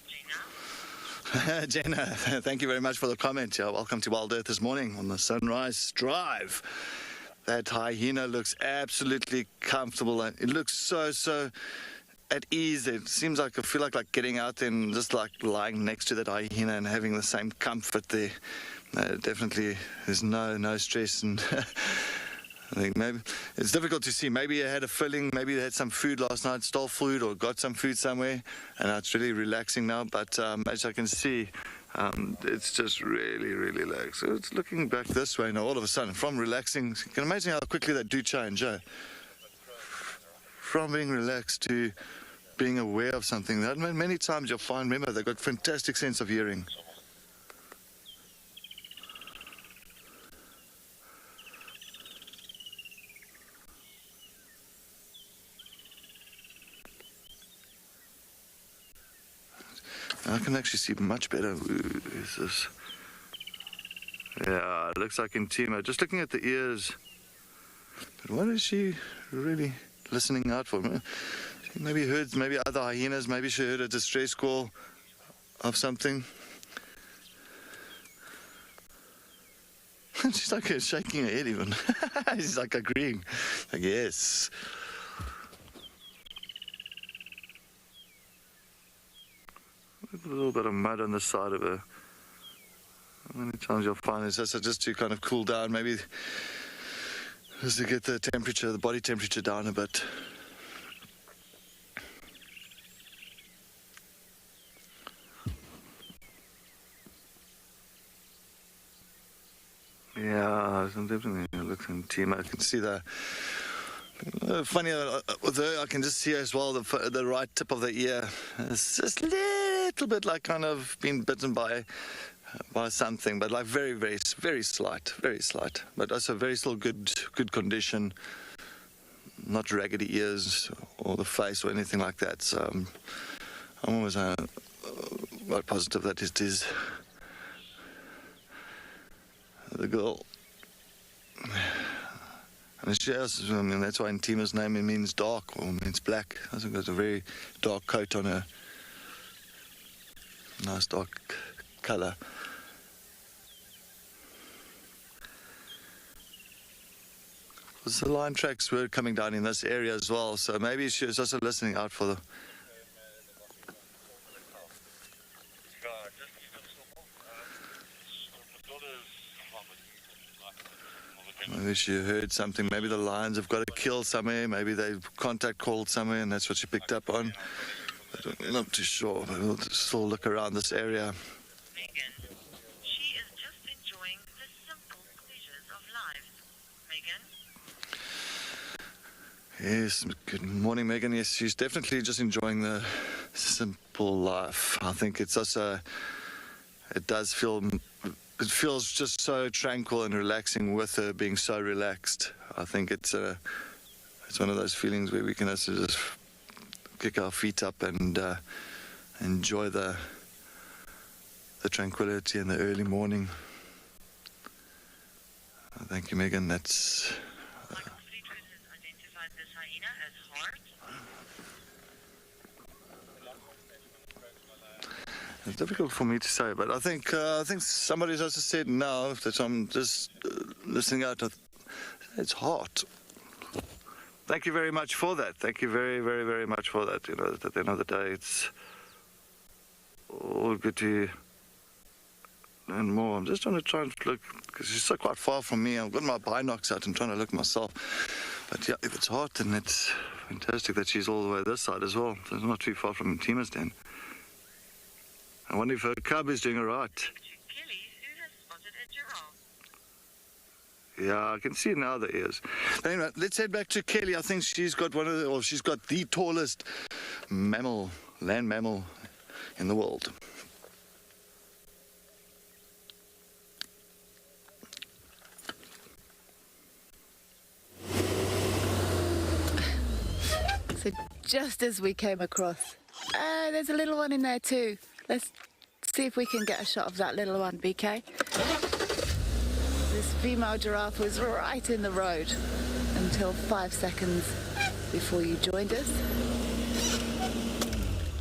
Gina? Jenna, thank you very much for the comment. Yeah, welcome to WildEarth this morning on the Sunrise Drive. That hyena looks absolutely comfortable. It looks so at ease. It seems like I feel like getting out there and just like lying next to that hyena and having the same comfort there. Definitely, there's no stress, and I think maybe it's difficult to see. Maybe it had a filling, maybe they had some food last night, stole food or got some food somewhere, and it's really relaxing now. But as I can see, it's just really relaxed. So it's looking back this way now. All of a sudden, from relaxing, you can imagine how quickly that do change, eh? From being relaxed to being aware of something. That many times you'll find, remember, they've got fantastic sense of hearing. I can actually see much better. Ooh, is this? Yeah, it looks like in Djuma. Just looking at the ears. But what is she really listening out for? She maybe heard other hyenas. Maybe she heard a distress call of something. She's like shaking her head even. She's like agreeing. Like, yes. A little bit of mud on the side of her. Many times you'll find it's just to kind of cool down, maybe just to get the temperature, the body temperature down a bit. Yeah, I'm definitely looking at Djuma. I can see the funny with her, I can just see as well the right tip of the ear. It's just a little bit like kind of being bitten by something, but like very slight, but also very still good condition. Not raggedy ears or the face or anything like that. So I'm always quite positive that it is the girl. And she has, I mean, that's why in Djuma's name it means dark or means black. I think there's a very dark coat on her. Nice dark colour. There's the lion tracks were coming down in this area as well, so maybe she was also listening out for the... Maybe she heard something. Maybe the lions have got to kill somewhere. Maybe they've contact called somewhere, and that's what she picked up on. I'm not too sure, but we'll still look around this area. Megan, she is just enjoying the simple pleasures of life. Megan? Yes, good morning, Megan. Yes, she's definitely just enjoying the simple life. I think it's also, it feels just so tranquil and relaxing with her being so relaxed. I think it's one of those feelings where we can also just kick our feet up and enjoy the tranquility in the early morning. Thank you, Megan. That's... identified this hyena as hard. It's difficult for me to say, but I think somebody's also said now that I'm just listening out. It's hot. Thank you very much for that. Thank you very much for that. You know, at the end of the day, it's all good to learn more. I'm just trying to look, because she's so quite far from me. I've got my binocs out and trying to look myself. But yeah, if it's hot, then it's fantastic that she's all the way this side as well. So it's not too far from Djuma's den. I wonder if her cub is doing all right. Kelly, who has spotted a giraffe? Yeah, I can see now the ears. Anyway, let's head back to Kelly. I think she's got she's got the tallest land mammal in the world. So just as we came across, there's a little one in there too. Let's see if we can get a shot of that little one, BK. This female giraffe was right in the road until 5 seconds before you joined us.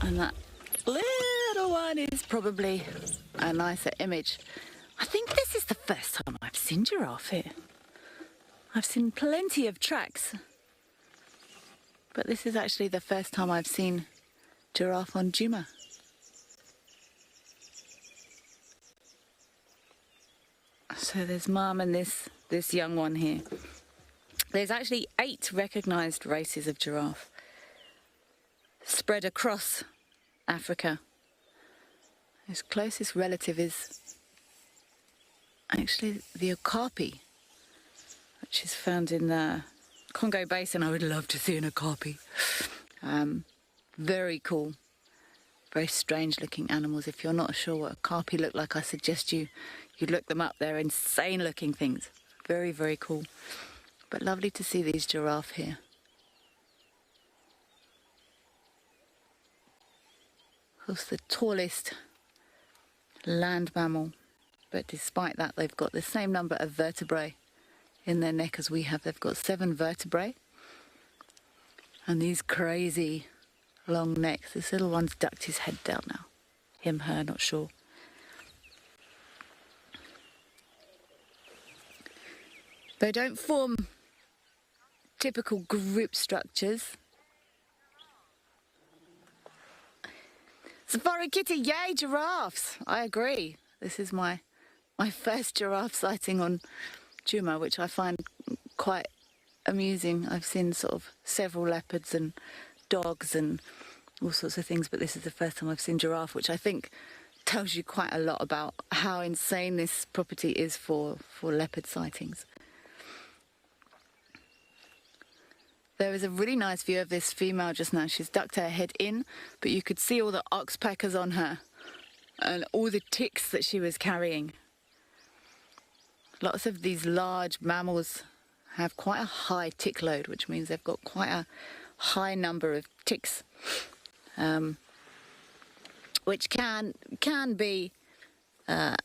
And that little one is probably a nicer image. I think this is the first time I've seen giraffe here. I've seen plenty of tracks, but this is actually the first time I've seen giraffe on Djuma. So there's mum and this young one here. There's actually 8 recognised races of giraffe spread across Africa. His closest relative is actually the okapi, which is found in the Congo Basin. I would love to see an okapi. Very cool, very strange looking animals. If you're not sure what okapi look like, I suggest you look them up. They're insane looking things. Very, very cool. But lovely to see these giraffe here. Of course, the tallest land mammal, but despite that, they've got the same number of vertebrae in their neck as we have. They've got 7 vertebrae. And these crazy long necks. This little one's ducked his head down now. Him, her, not sure. They don't form typical group structures. Safari kitty, yay, giraffes! I agree. This is my first giraffe sighting on Djuma, which I find quite amusing. I've seen sort of several leopards and dogs and all sorts of things, but this is the first time I've seen giraffe, which I think tells you quite a lot about how insane this property is for leopard sightings. There was a really nice view of this female just now. She's ducked her head in, but you could see all the oxpeckers on her and all the ticks that she was carrying. Lots of these large mammals have quite a high tick load, which means they've got quite a high number of ticks, which can be a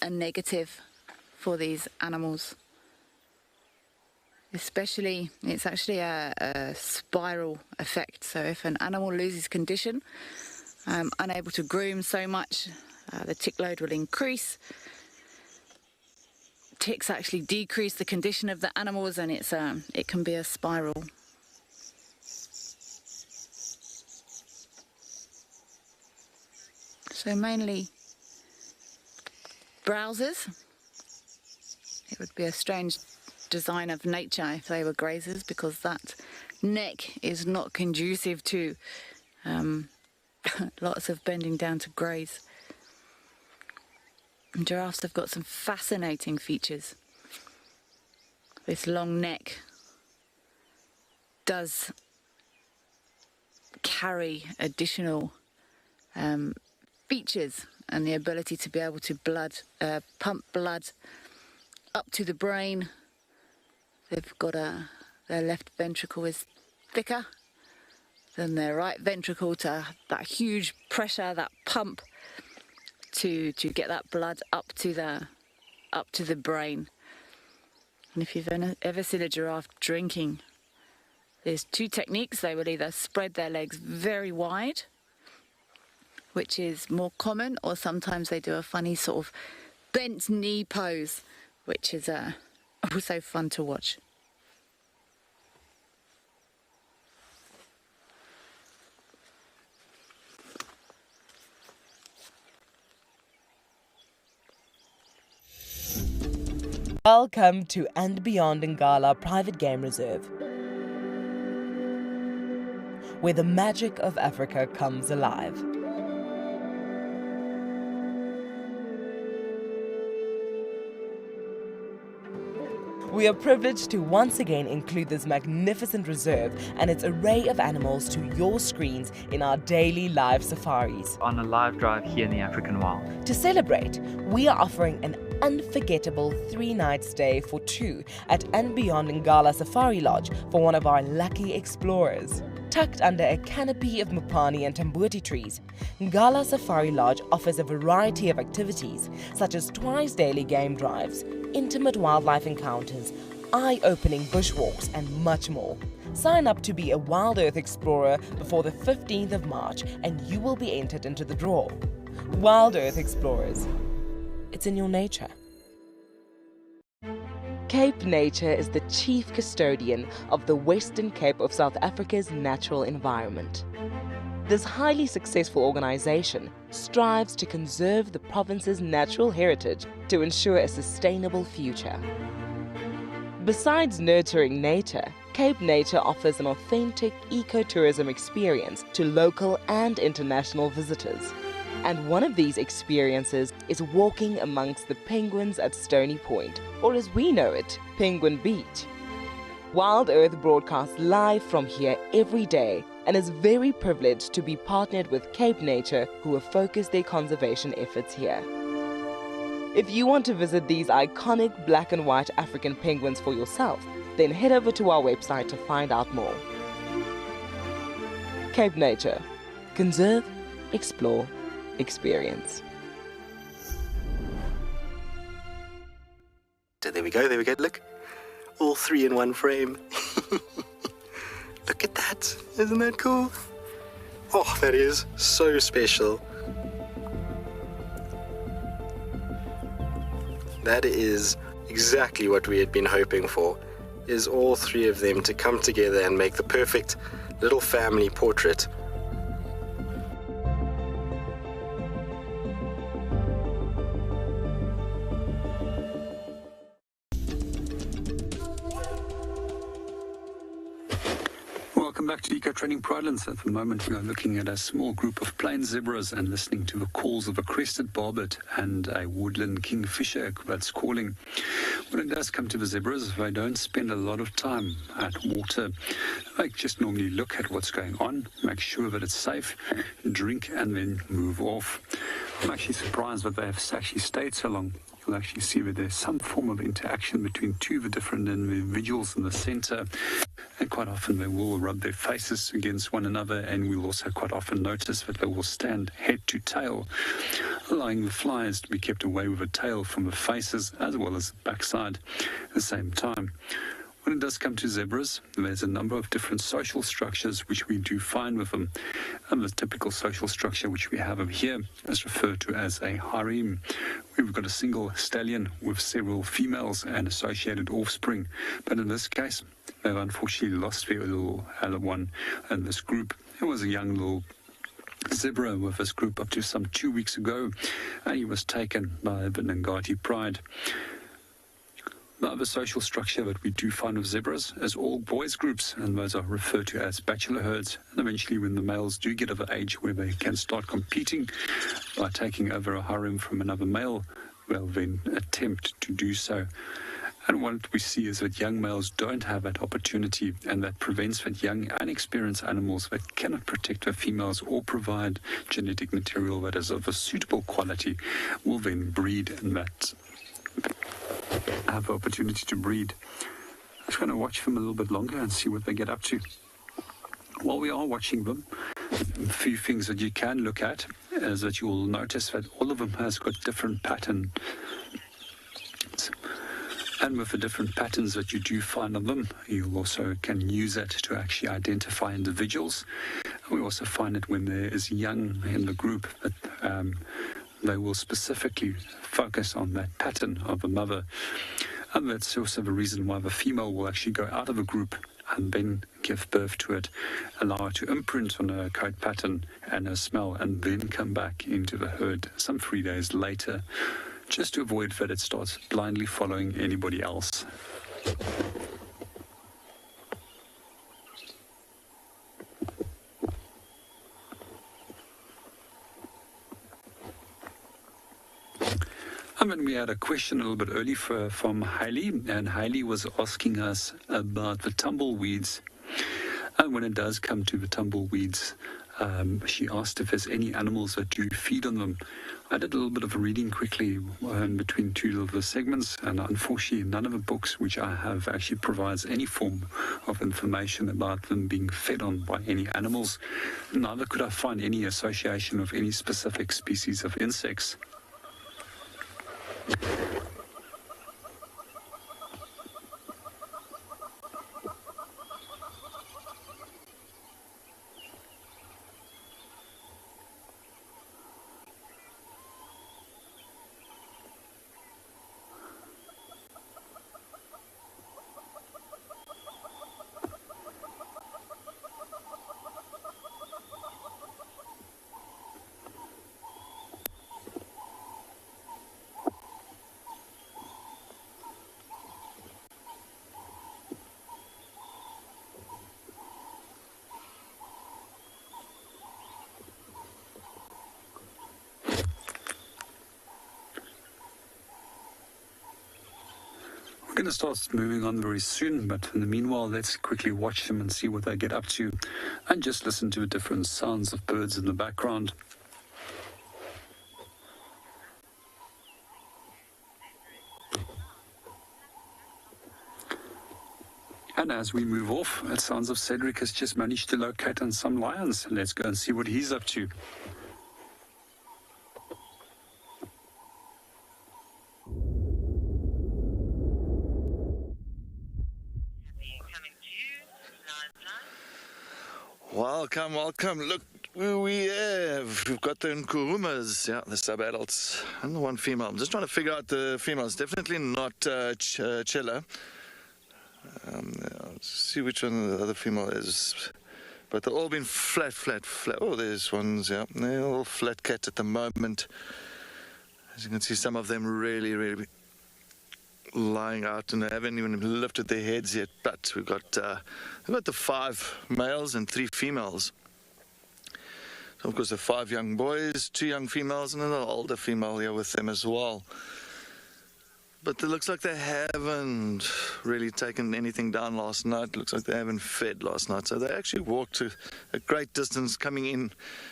negative for these animals. Especially, it's actually a spiral effect. So if an animal loses condition, unable to groom so much, the tick load will increase. Ticks actually decrease the condition of the animals, and it can be a spiral. So mainly browsers. It would be a strange design of nature if they were grazers, because that neck is not conducive to lots of bending down to graze. And giraffes have got some fascinating features. This long neck does carry additional features, and the ability to be able to pump blood up to the brain. They've got their left ventricle is thicker than their right ventricle, to that huge pressure, that pump to get that blood up to the brain. And if you've ever seen a giraffe drinking, there's 2 techniques. They will either spread their legs very wide, which is more common, or sometimes they do a funny sort of bent knee pose, which is also fun to watch. Welcome to And Beyond Ngala Private Game Reserve, where the magic of Africa comes alive. We are privileged to once again include this magnificent reserve and its array of animals to your screens in our daily live safaris. On a live drive here in the African wild. To celebrate, we are offering an unforgettable 3-night stay for 2 at and beyond Ngala Safari Lodge for one of our lucky explorers. Tucked under a canopy of mupani and tambuti trees, Ngala Safari Lodge offers a variety of activities such as twice daily game drives, intimate wildlife encounters, eye-opening bushwalks and much more. Sign up to be a WildEarth explorer before the 15th of March and you will be entered into the draw. WildEarth Explorers. It's in your nature. Cape Nature is the chief custodian of the Western Cape of South Africa's natural environment. This highly successful organization strives to conserve the province's natural heritage to ensure a sustainable future. Besides nurturing nature, Cape Nature offers an authentic ecotourism experience to local and international visitors. And one of these experiences is walking amongst the penguins at Stony Point, or as we know it, Penguin Beach. WildEarth broadcasts live from here every day and is very privileged to be partnered with Cape Nature, who have focused their conservation efforts here. If you want to visit these iconic black and white African penguins for yourself, then head over to our website to find out more. Cape Nature. Conserve, explore, experience. So there we go, look. All 3 in one frame. Look at that, isn't that cool? Oh, that is so special. That is exactly what we had been hoping for, is all 3 of them to come together and make the perfect little family portrait. Welcome back to Eco Training Pridelands. At the moment we are looking at a small group of plain zebras and listening to the calls of a crested barbet and a woodland kingfisher that's calling. When it does come to the zebras, they don't spend a lot of time at water. They just normally look at what's going on, make sure that it's safe, drink and then move off. I'm actually surprised that they have actually stayed so long. You'll actually see that there's some form of interaction between 2 of the different individuals in the center, and quite often they will rub their faces against one another, and we'll also quite often notice that they will stand head to tail, allowing the flies to be kept away with the tail from the faces as well as the backside at the same time. When it does come to zebras, there's a number of different social structures which we do find with them. And the typical social structure which we have over here is referred to as a harem. We've got a single stallion with several females and associated offspring. But in this case, they've unfortunately lost their little one in this group. It was a young little zebra with this group up to some 2 weeks ago, and he was taken by the Ngati Pride. The other social structure that we do find with zebras is all boys groups, and those are referred to as bachelor herds. And eventually when the males do get of an age where they can start competing by taking over a harem from another male, they'll then attempt to do so. And what we see is that young males don't have that opportunity, and that prevents that young, inexperienced animals that cannot protect their females or provide genetic material that is of a suitable quality will then breed, and that have the opportunity to breed. I'm just going to watch them a little bit longer and see what they get up to. While we are watching them, a few things that you can look at is that you will notice that all of them has got different patterns. And with the different patterns that you do find on them, you also can use it to actually identify individuals. We also find it when there is young in the group that they will specifically focus on that pattern of the mother. And that's also the reason why the female will actually go out of a group and then give birth to it, allow it to imprint on her coat pattern and her smell, and then come back into the herd some 3 days later, just to avoid that it starts blindly following anybody else. And then we had a question a little bit early from Hailey, and Hailey was asking us about the tumbleweeds. And when it does come to the tumbleweeds, she asked if there's any animals that do feed on them. I did a little bit of reading quickly between two of the segments, and unfortunately none of the books which I have actually provides any form of information about them being fed on by any animals. Neither could I find any association of any specific species of insects. We're going to start moving on very soon, but in the meanwhile, let's quickly watch them and see what they get up to, and just listen to the different sounds of birds in the background. And as we move off, it sounds as if Cedric has just managed to locate on some lions. Let's go and see what he's up to. Welcome, welcome. Look who we have. We've got the Nkurumas, yeah, the sub-adults, and the one female. I'm just trying to figure out the female. It's definitely not Chella. Let's see which one the other female is. But they've all been flat. Oh, there's ones, yeah. They're all flat cat at the moment. As you can see, some of them really lying out, and they haven't even lifted their heads yet. But we've got the 5 males and 3 females. So of course the 5 young boys, 2 young females, and an older female here with them as well. But it looks like they haven't really taken anything down last night. It looks like they haven't fed last night. So they actually walked to a great distance, coming in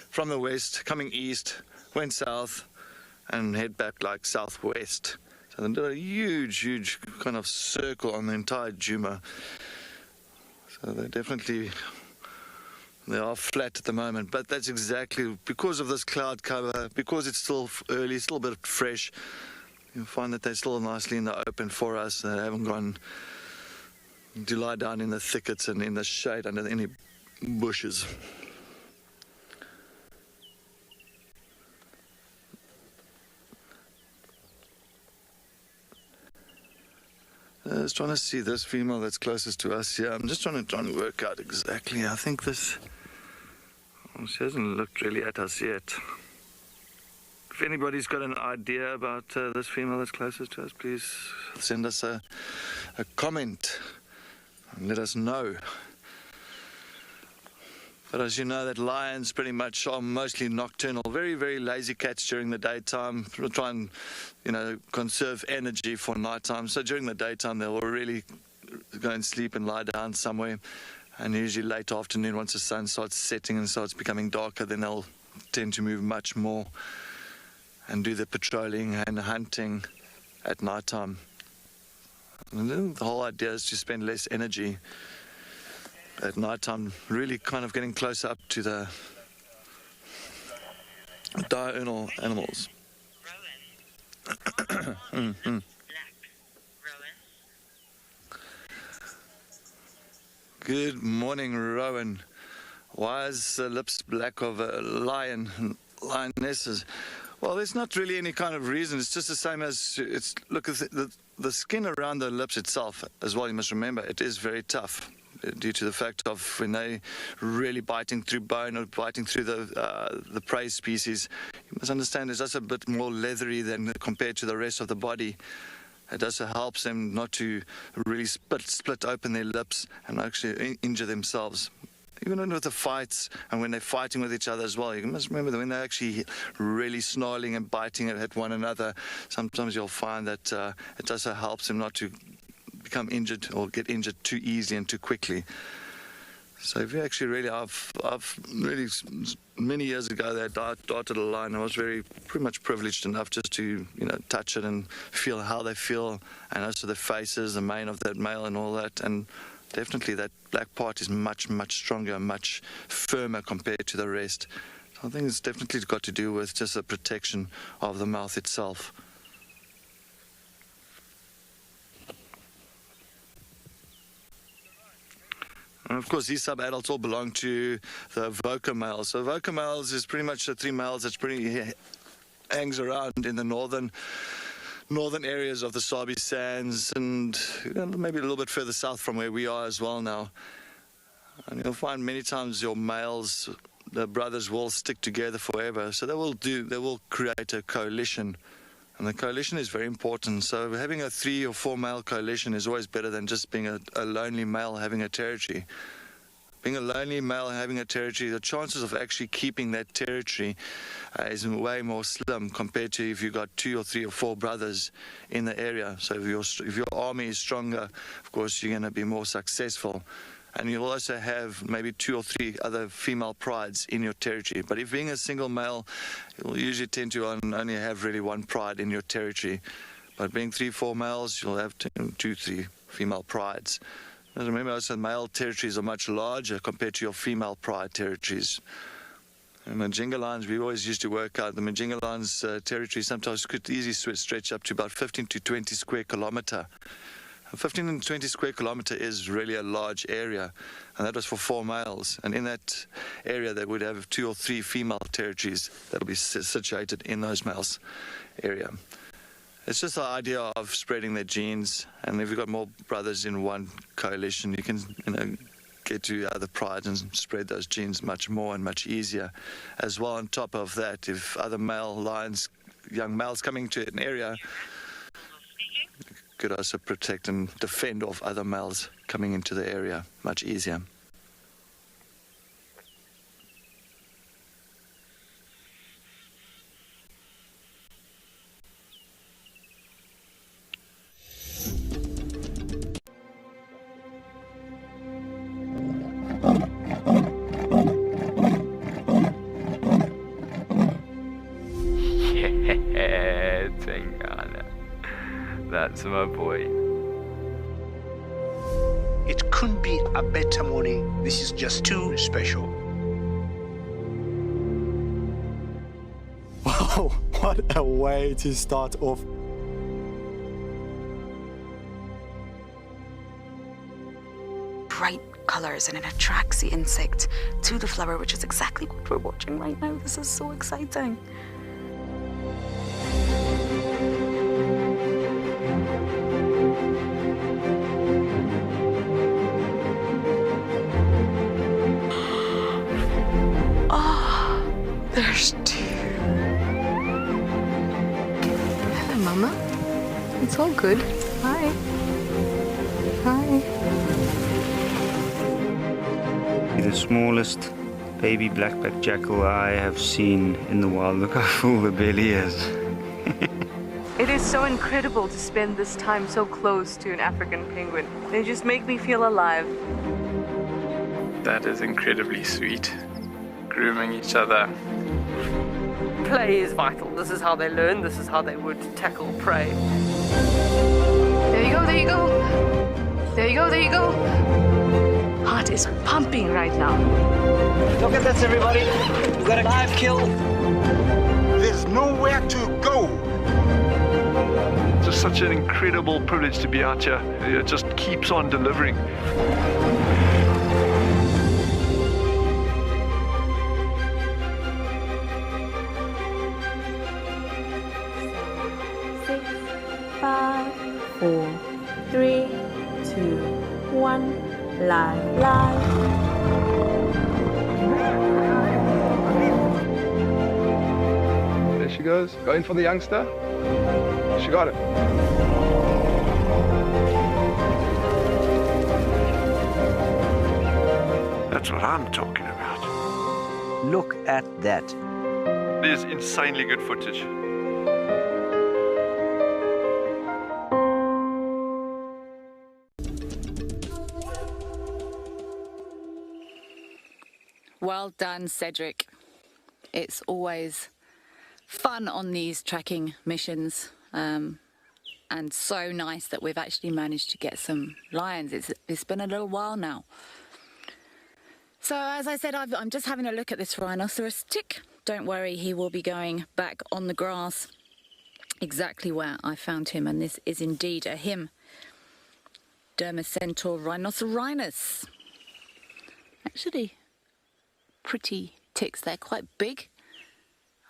from the west, coming east, went south, and head back like southwest. So they did a huge kind of circle on the entire Djuma. So they are flat at the moment, but that's exactly because of this cloud cover, because it's still early, still a bit fresh. You'll find that they're still nicely in the open for us. They haven't gone to lie down in the thickets and in the shade under any bushes. I was trying to see this female that's closest to us here. I'm just trying to work out exactly. I think this... Oh, she hasn't looked really at us yet. If anybody's got an idea about this female that's closest to us, please send us a comment and let us know. But as you know, that lions pretty much are mostly nocturnal, very lazy cats during the daytime. We'll try and, conserve energy for nighttime. So during the daytime, they'll really go and sleep and lie down somewhere. And usually late afternoon, once the sun starts setting and starts becoming darker, then they'll tend to move much more and do the patrolling and hunting at nighttime. And then the whole idea is to spend less energy at nighttime, really kind of getting close up to the diurnal animals. Good morning, Rowan. Why is the lips black of a lionesses? Well, there's not really any kind of reason. It's just the same as look at the skin around the lips itself as well. You must remember it is very tough due to the fact of when they really biting through bone or biting through the prey species. You must understand it's just a bit more leathery than compared to the rest of the body. It also helps them not to really split open their lips and actually injure themselves even with the fights and when they're fighting with each other as well. You must remember that when they're actually really snarling and biting at one another, sometimes you'll find that it also helps them not to become injured or get injured too easily and too quickly. So if you actually really, I've really, many years ago they darted a line. I was pretty much privileged enough just to, touch it and feel how they feel, and also the faces, the mane of that male and all that. And definitely that black part is much, much stronger, much firmer compared to the rest. So I think it's definitely got to do with just the protection of the mouth itself. And of course, these sub-adults all belong to the voca males. So voca males is pretty much the 3 males that's pretty hangs around in the northern areas of the Sabi Sands, and maybe a little bit further south from where we are as well now. And you'll find many times your males, the brothers, will stick together forever. So they will create a coalition. And the coalition is very important. So having a 3 or 4 male coalition is always better than just being a lonely male having a territory. Being a lonely male having a territory, the chances of actually keeping that territory is way more slim compared to if you've got 2 or 3 or 4 brothers in the area. So if your army is stronger, of course, you're going to be more successful. And you'll also have maybe 2 or 3 other female prides in your territory. But if being a single male, you'll usually tend to only have really 1 pride in your territory. But being 3, 4 males, you'll have 2, 3 female prides. And remember, also male territories are much larger compared to your female pride territories. And Majinga lines, we always used to work out the Majinga lines territory sometimes could easily stretch up to about 15 to 20 square kilometer. 15 and 20 square kilometer is really a large area, and that was for 4 males. And in that area, they would have 2 or 3 female territories that will be situated in those males' area. It's just the idea of spreading their genes, and if you've got more brothers in one coalition, you can, get to other prides and spread those genes much more and much easier. As well, on top of that, if other male lions, young males coming to an area, could also protect and defend off other males coming into the area much easier. Yeah, Tingana. That's my boy. It couldn't be a better morning. This is just too special. Wow, what a way to start off. Bright colors, and it attracts the insect to the flower, which is exactly what we're watching right now. This is so exciting. There's 2. Hello, Mama. It's all good. Hi. Hi. The smallest baby black-backed jackal I have seen in the wild. Look how full the belly is. It is so incredible to spend this time so close to an African penguin. They just make me feel alive. That is incredibly sweet. Grooming each other. Play is vital. This is how they learn. This is how they would tackle prey. There you go, there you go. There you go, there you go. Heart is pumping right now. Look at this, everybody. We've got a live kill. There's nowhere to go. It's just such an incredible privilege to be out here. It just keeps on delivering. Live. There she goes, going for the youngster. She got it. That's That's what I'm talking about. Look at that. There's insanely good footage. Well done, Cedric. It's always fun on these tracking missions, and so nice that we've actually managed to get some lions. It's been a little while now. So as I said, I'm just having a look at this rhinoceros tick. Don't worry, he will be going back on the grass exactly where I found him, and this is indeed a him. Dermacentaur rhinoceros. Actually, pretty ticks. They're quite big.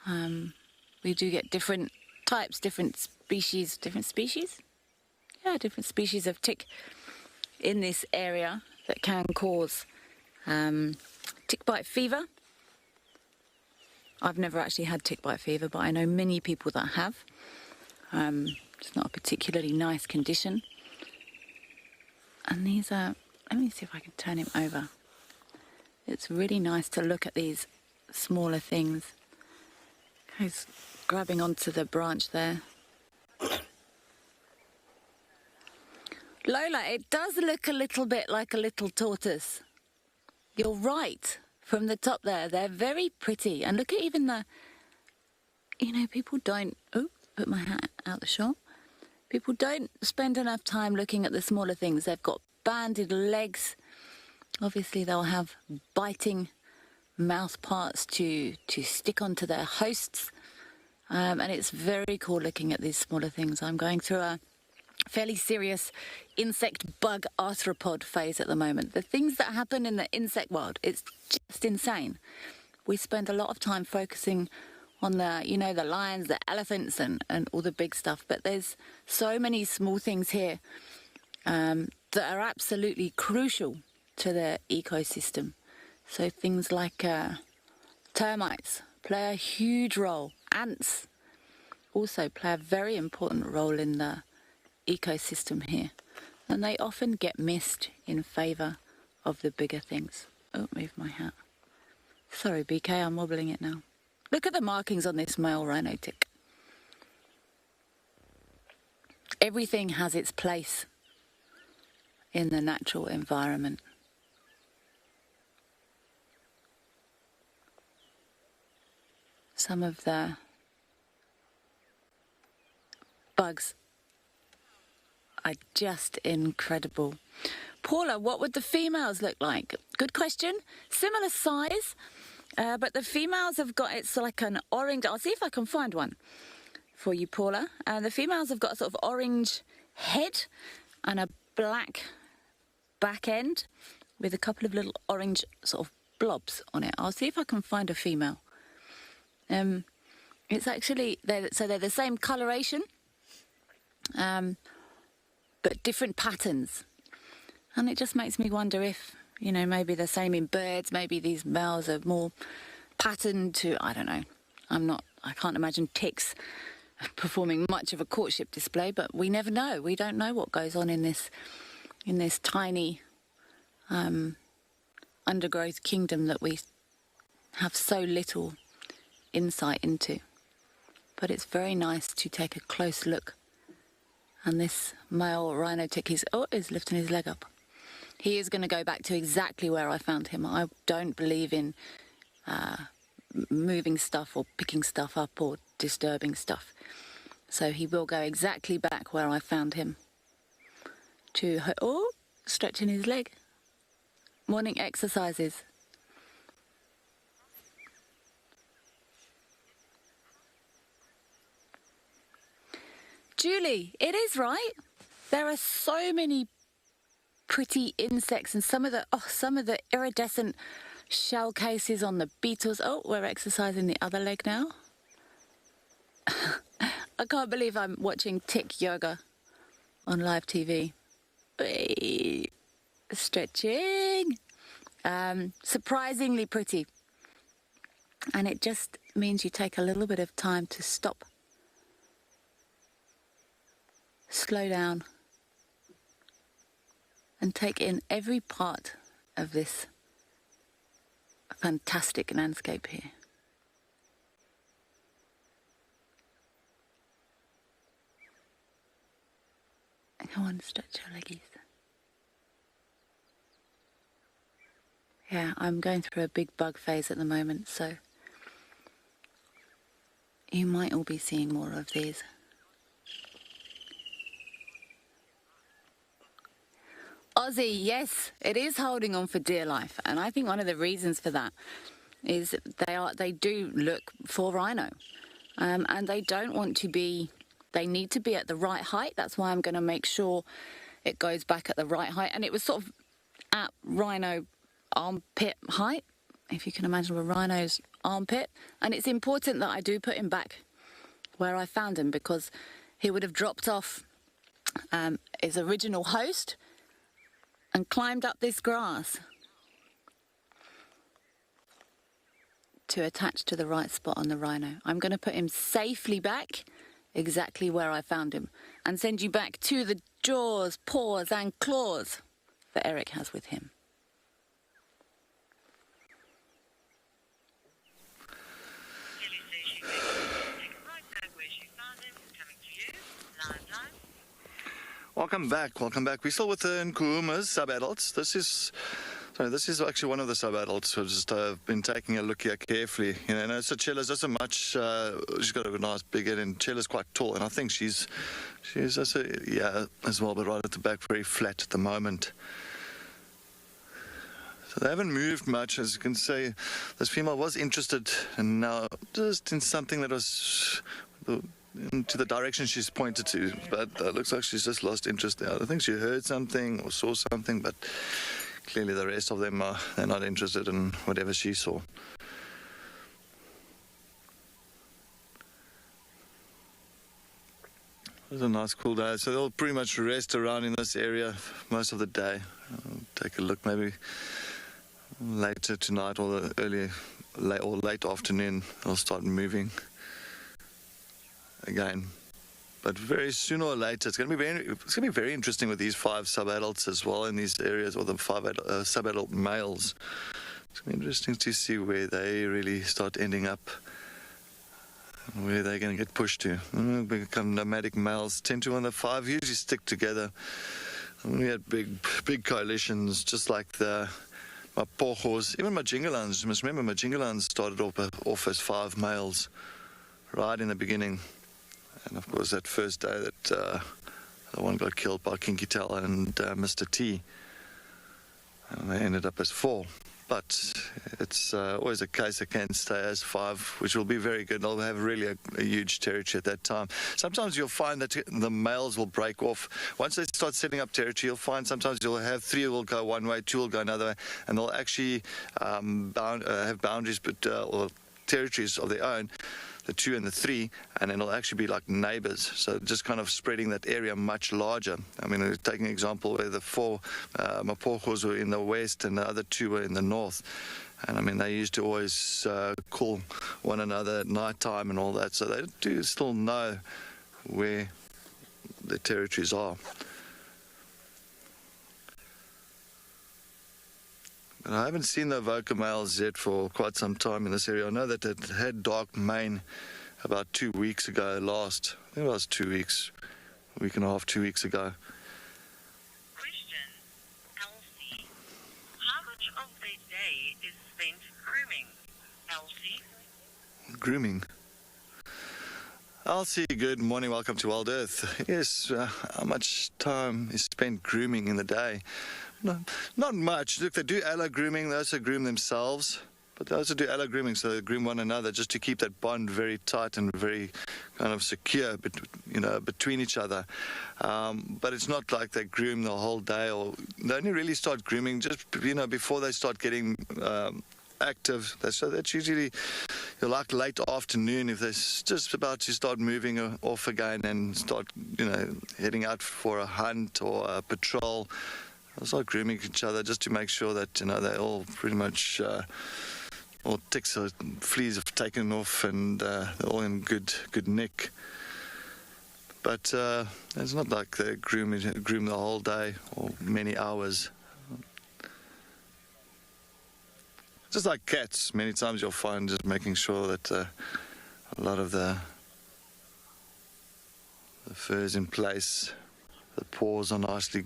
We do get different types, different species of tick in this area that can cause tick bite fever. I've never actually had tick bite fever, but I know many people that have. It's not a particularly nice condition. And these are, let me see if I can turn him over. It's really nice to look at these smaller things. He's grabbing onto the branch there. Lola, it does look a little bit like a little tortoise. You're right. From the top there, they're very pretty. And look at even the, you know, people don't, put my hat out the shop. People don't spend enough time looking at the smaller things. They've got banded legs. Obviously, they'll have biting mouth parts to stick onto their hosts. And it's very cool looking at these smaller things. I'm going through a fairly serious insect bug arthropod phase at the moment. The things that happen in the insect world, it's just insane. We spend a lot of time focusing on the, you know, the lions, the elephants and all the big stuff. But there's so many small things here that are absolutely crucial to the ecosystem. So things like termites play a huge role. Ants also play a very important role in the ecosystem here. And they often get missed in favour of the bigger things. Oh, move my hat. Sorry, BK, I'm wobbling it now. Look at the markings on this male rhino tick. Everything has its place in the natural environment. Some of the bugs are just incredible. Paula, what would the females look like? Good question. Similar size, but the females have got, it's like an orange, I'll see if I can find one for you, Paula. The females have got a sort of orange head and a black back end with a couple of little orange sort of blobs on it. I'll see if I can find a female. It's actually, they're the same coloration, but different patterns. And it just makes me wonder if, you know, maybe the same in birds, maybe these males are more patterned to, I don't know. I can't imagine ticks performing much of a courtship display, but we never know. We don't know what goes on in this tiny undergrowth kingdom that we have so little insight into. But it's very nice to take a close look. And this male rhino tick is lifting his leg up. He is going to go back to exactly where I found him. I don't believe in moving stuff or picking stuff up or disturbing stuff. So he will go exactly back where I found him. Stretching his leg. Morning exercises. Julie, it is right. There are so many pretty insects and some of the iridescent shell cases on the beetles. Oh, we're exercising the other leg now. I can't believe I'm watching tick yoga on live TV. Stretching. Surprisingly pretty. And it just means you take a little bit of time to stop. Slow down and take in every part of this fantastic landscape here. Come on, stretch your leggies. Yeah, I'm going through a big bug phase at the moment, so you might all be seeing more of these. Aussie, yes, it is holding on for dear life, and I think one of the reasons for that is they do look for rhino, and they don't want to be. They need to be at the right height. That's why I'm going to make sure it goes back at the right height. And it was sort of at rhino armpit height, if you can imagine a rhino's armpit. And it's important that I do put him back where I found him, because he would have dropped off his original host and climbed up this grass to attach to the right spot on the rhino. I'm going to put him safely back exactly where I found him, and send you back to the jaws, paws and claws that Eric has with him. Welcome back. We're still with the Nkuhumas sub-adults. This is actually one of the sub-adults who've just been taking a look here carefully. You know, so Chella's not so much, she's got a nice big head, and Chella's quite tall, and I think she's also, yeah, as well, but right at the back, very flat at the moment. So they haven't moved much, as you can see. This female was interested, and now just in something that was into the direction she's pointed to, but it looks like she's just lost interest there. I think she heard something or saw something, but clearly the rest of them they're not interested in whatever she saw. It was a nice cool day, so they'll pretty much rest around in this area most of the day. I'll take a look maybe later tonight or late afternoon. They'll start moving again. But very sooner or later, it's going to be very interesting with these 5 sub-adults as well in these areas, or the 5 sub-adult males. It's going to be interesting to see where they really start ending up, where they're going to get pushed to. Become nomadic males. 10 to 1 to 5 usually stick together. And we had big coalitions, just like the Mapochos, even Majingalans. You must remember, Majingalans started off as 5 males right in the beginning. And of course, that first day that the one got killed by Kinky Tail and Mr. T, and they ended up as 4. But it's always a case they can stay as 5, which will be very good. They'll have really a huge territory at that time. Sometimes you'll find that the males will break off. Once they start setting up territory, you'll find sometimes you'll have 3 will go one way, 2 will go another way, and they'll actually have boundaries or territories of their own, the 2 and the 3, and then it'll actually be like neighbors. So just kind of spreading that area much larger. I mean, taking an example where the 4 Mapochos were in the west and the other 2 were in the north. And I mean, they used to always call one another at night time and all that. So they do still know where the territories are. But I haven't seen the Avoca males yet for quite some time in this area. I know that it had dark mane about 2 weeks ago last. I think it was 2 weeks, a week and a half, 2 weeks ago. Question, Elsie. How much of the day is spent grooming, Elsie? Grooming. Elsie, good morning. Welcome to WildEarth. Yes, how much time is spent grooming in the day? No, not much. Look, they do allo grooming. They also groom themselves, but they also do allo grooming, so they groom one another just to keep that bond very tight and very kind of secure, between each other. But it's not like they groom the whole day, or they only really start grooming just before they start getting active. So that's usually like late afternoon, if they're just about to start moving off again and start heading out for a hunt or a patrol. They'll start grooming each other just to make sure that they all pretty much all ticks or fleas have taken off and they're all in good nick. But it's not like they groom the whole day or many hours. just like cats, many times you'll find just making sure that a lot of the fur is in place, the paws are nicely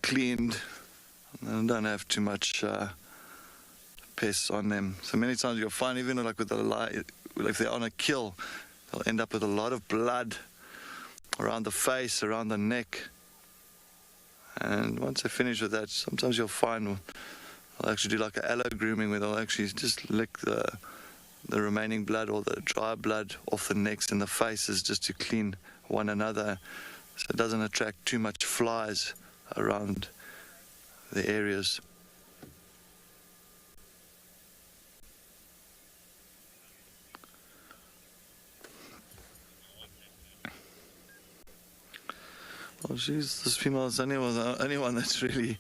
cleaned, and don't have too much pests on them. So many times you'll find, even like with the if they're on a kill, they'll end up with a lot of blood around the face, around the neck. And once they finish with that, sometimes you'll find they'll actually do like an allo grooming, where they'll actually just lick the remaining blood or the dry blood off the necks and the faces, just to clean one another, so it doesn't attract too much flies around the areas. Well, geez, this female is the only one that's really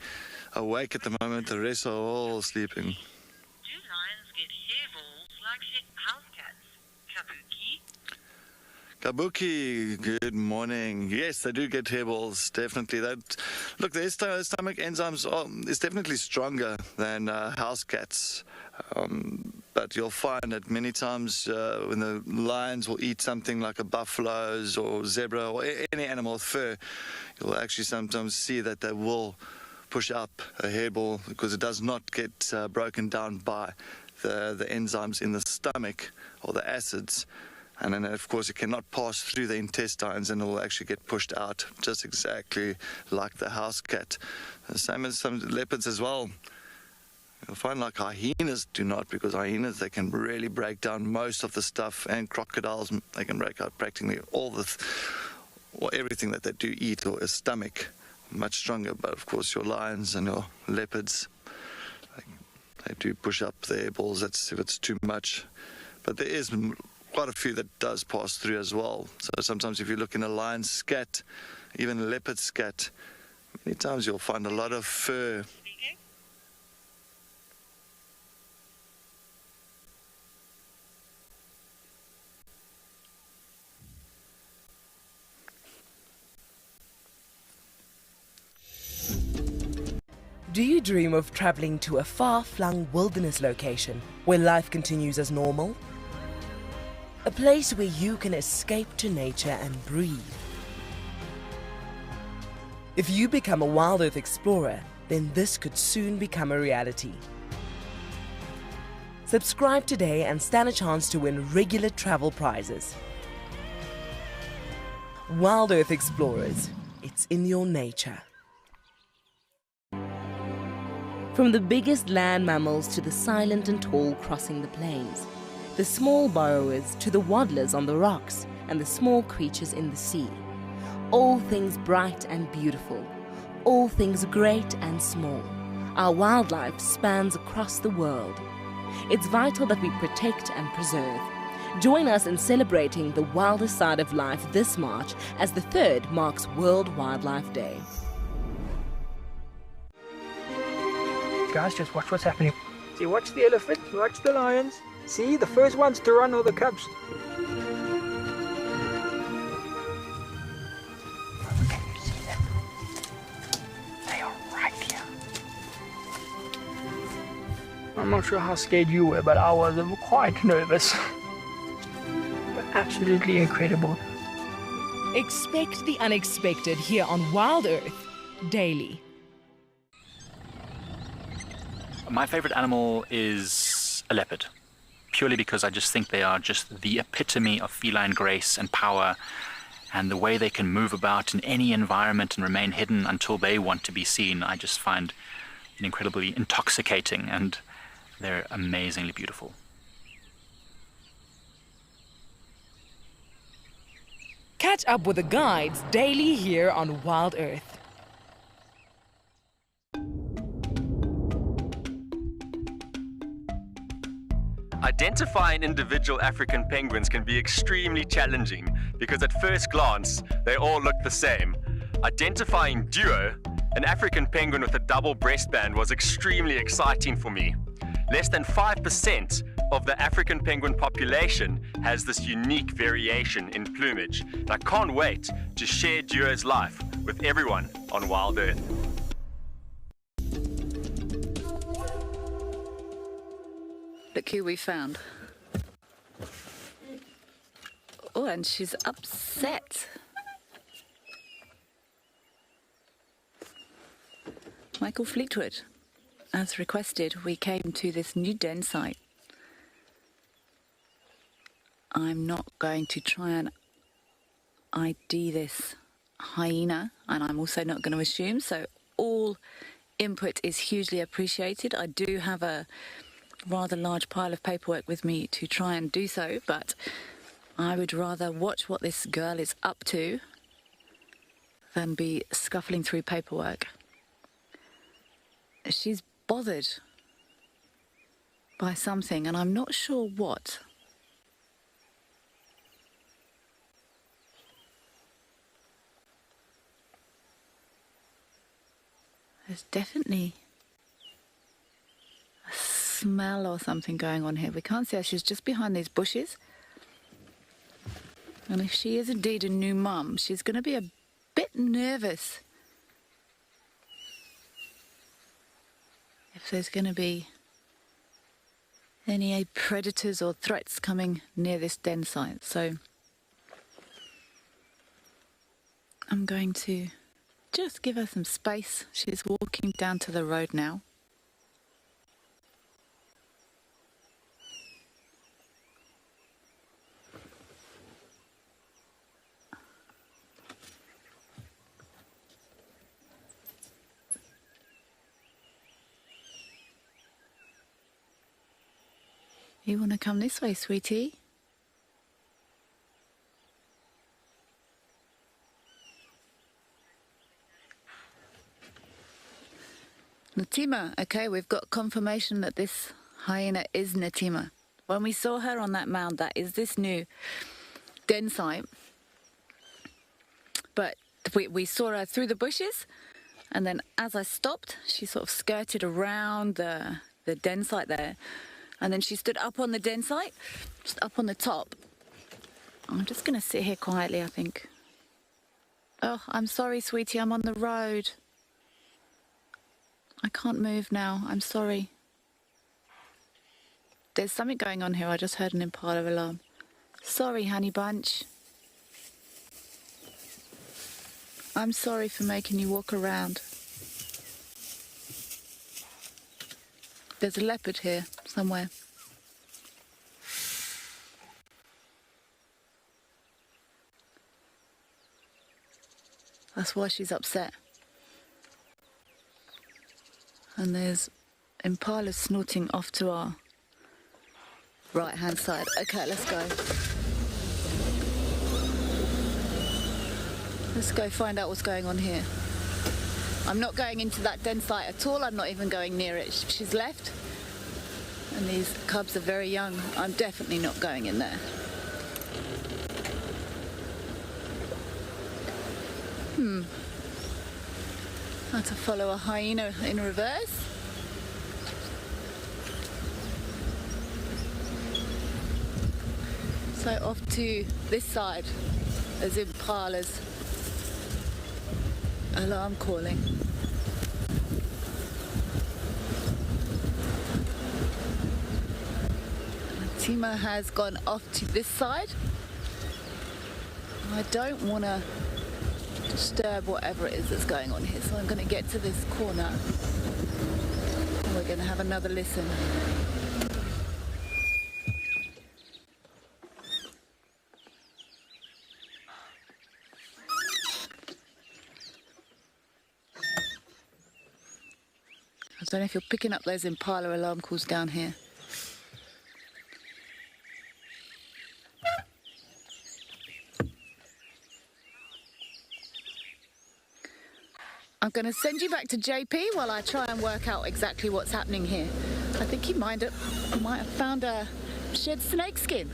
awake at the moment. The rest are all sleeping. Do lions get hairballs like house cats? Kabuki? Kabuki, good morning. Yes, they do get hairballs, definitely. Look, their stomach enzymes is definitely stronger than house cats. But you'll find that many times when the lions will eat something like a buffalo's or zebra or any animal with fur, you'll actually sometimes see that they will push up a hairball, because it does not get broken down by the enzymes in the stomach or the acids. And then, of course, it cannot pass through the intestines, and it will actually get pushed out, just exactly like the house cat. The same as some leopards as well. You'll find like hyenas do not, because hyenas, they can really break down most of the stuff, and crocodiles, they can break out practically all everything that they do eat, or a stomach, much stronger. But of course your lions and your leopards, they do push up their balls, if it's too much. But there is quite a few that does pass through as well. So sometimes if you look in a lion's scat, even a leopard scat, many times you'll find a lot of fur. Do you dream of traveling to a far-flung wilderness location where life continues as normal? A place where you can escape to nature and breathe. If you become a WildEarth explorer, then this could soon become a reality. Subscribe today and stand a chance to win regular travel prizes. WildEarth Explorers, it's in your nature. From the biggest land mammals to the silent and tall crossing the plains, the small burrowers to the waddlers on the rocks and the small creatures in the sea, all things bright and beautiful, all things great and small, our wildlife spans across the world. It's vital that we protect and preserve. Join us in celebrating the wildest side of life this March, as the 3rd marks World Wildlife Day. Guys, just watch what's happening. See, watch the elephants, watch the lions. See, the first ones to run are the cubs. Can you see them? They are right here. I'm not sure how scared you were, but I was quite nervous. But absolutely incredible. Expect the unexpected here on WildEarth daily. My favorite animal is a leopard, purely because I just think they are just the epitome of feline grace and power, and the way they can move about in any environment and remain hidden until they want to be seen, I just find incredibly intoxicating, and they're amazingly beautiful. Catch up with the guides daily here on WildEarth. Identifying individual African penguins can be extremely challenging because at first glance, they all look the same. Identifying Duo, an African penguin with a double breastband, was extremely exciting for me. Less than 5% of the African penguin population has this unique variation in plumage. And I can't wait to share Duo's life with everyone on WildEarth. Look who we found. Oh, and she's upset. Michael Fleetwood, as requested, we came to this new den site. I'm not going to try and ID this hyena, and I'm also not going to assume, so all input is hugely appreciated. I do have a rather large pile of paperwork with me to try and do so, but I would rather watch what this girl is up to than be scuffling through paperwork. She's bothered by something, and I'm not sure what. There's definitely a smell or something going on here. We can't see her. She's just behind these bushes. And if she is indeed a new mum, she's going to be a bit nervous if there's going to be any predators or threats coming near this den site. So I'm going to just give her some space. She's walking down to the road now. You want to come this way, sweetie? Natima, okay, we've got confirmation that this hyena is Natima. When we saw her on that mound, that is this new den site. But we saw her through the bushes, and then as I stopped, she sort of skirted around the den site there. And then she stood up on the den site, just up on the top. I'm just going to sit here quietly, I think. Oh, I'm sorry, sweetie, I'm on the road. I can't move now, I'm sorry. There's something going on here, I just heard an impala alarm. Sorry, honey bunch. I'm sorry for making you walk around. There's a leopard here somewhere. That's why she's upset. And there's impalas snorting off to our right-hand side. Okay, let's go. Let's go find out what's going on here. I'm not going into that den site at all. I'm not even going near it. She's left. And these cubs are very young. I'm definitely not going in there. I have to follow a hyena in reverse. So off to this side, as impalas. Alarm calling. Tima has gone off to this side. I don't want to disturb whatever it is that's going on here, so I'm going to get to this corner and we're going to have another listen. I don't know if you're picking up those impala alarm calls down here. I'm going to send you back to JP while I try and work out exactly what's happening here. I think he might have found a shed snake skin.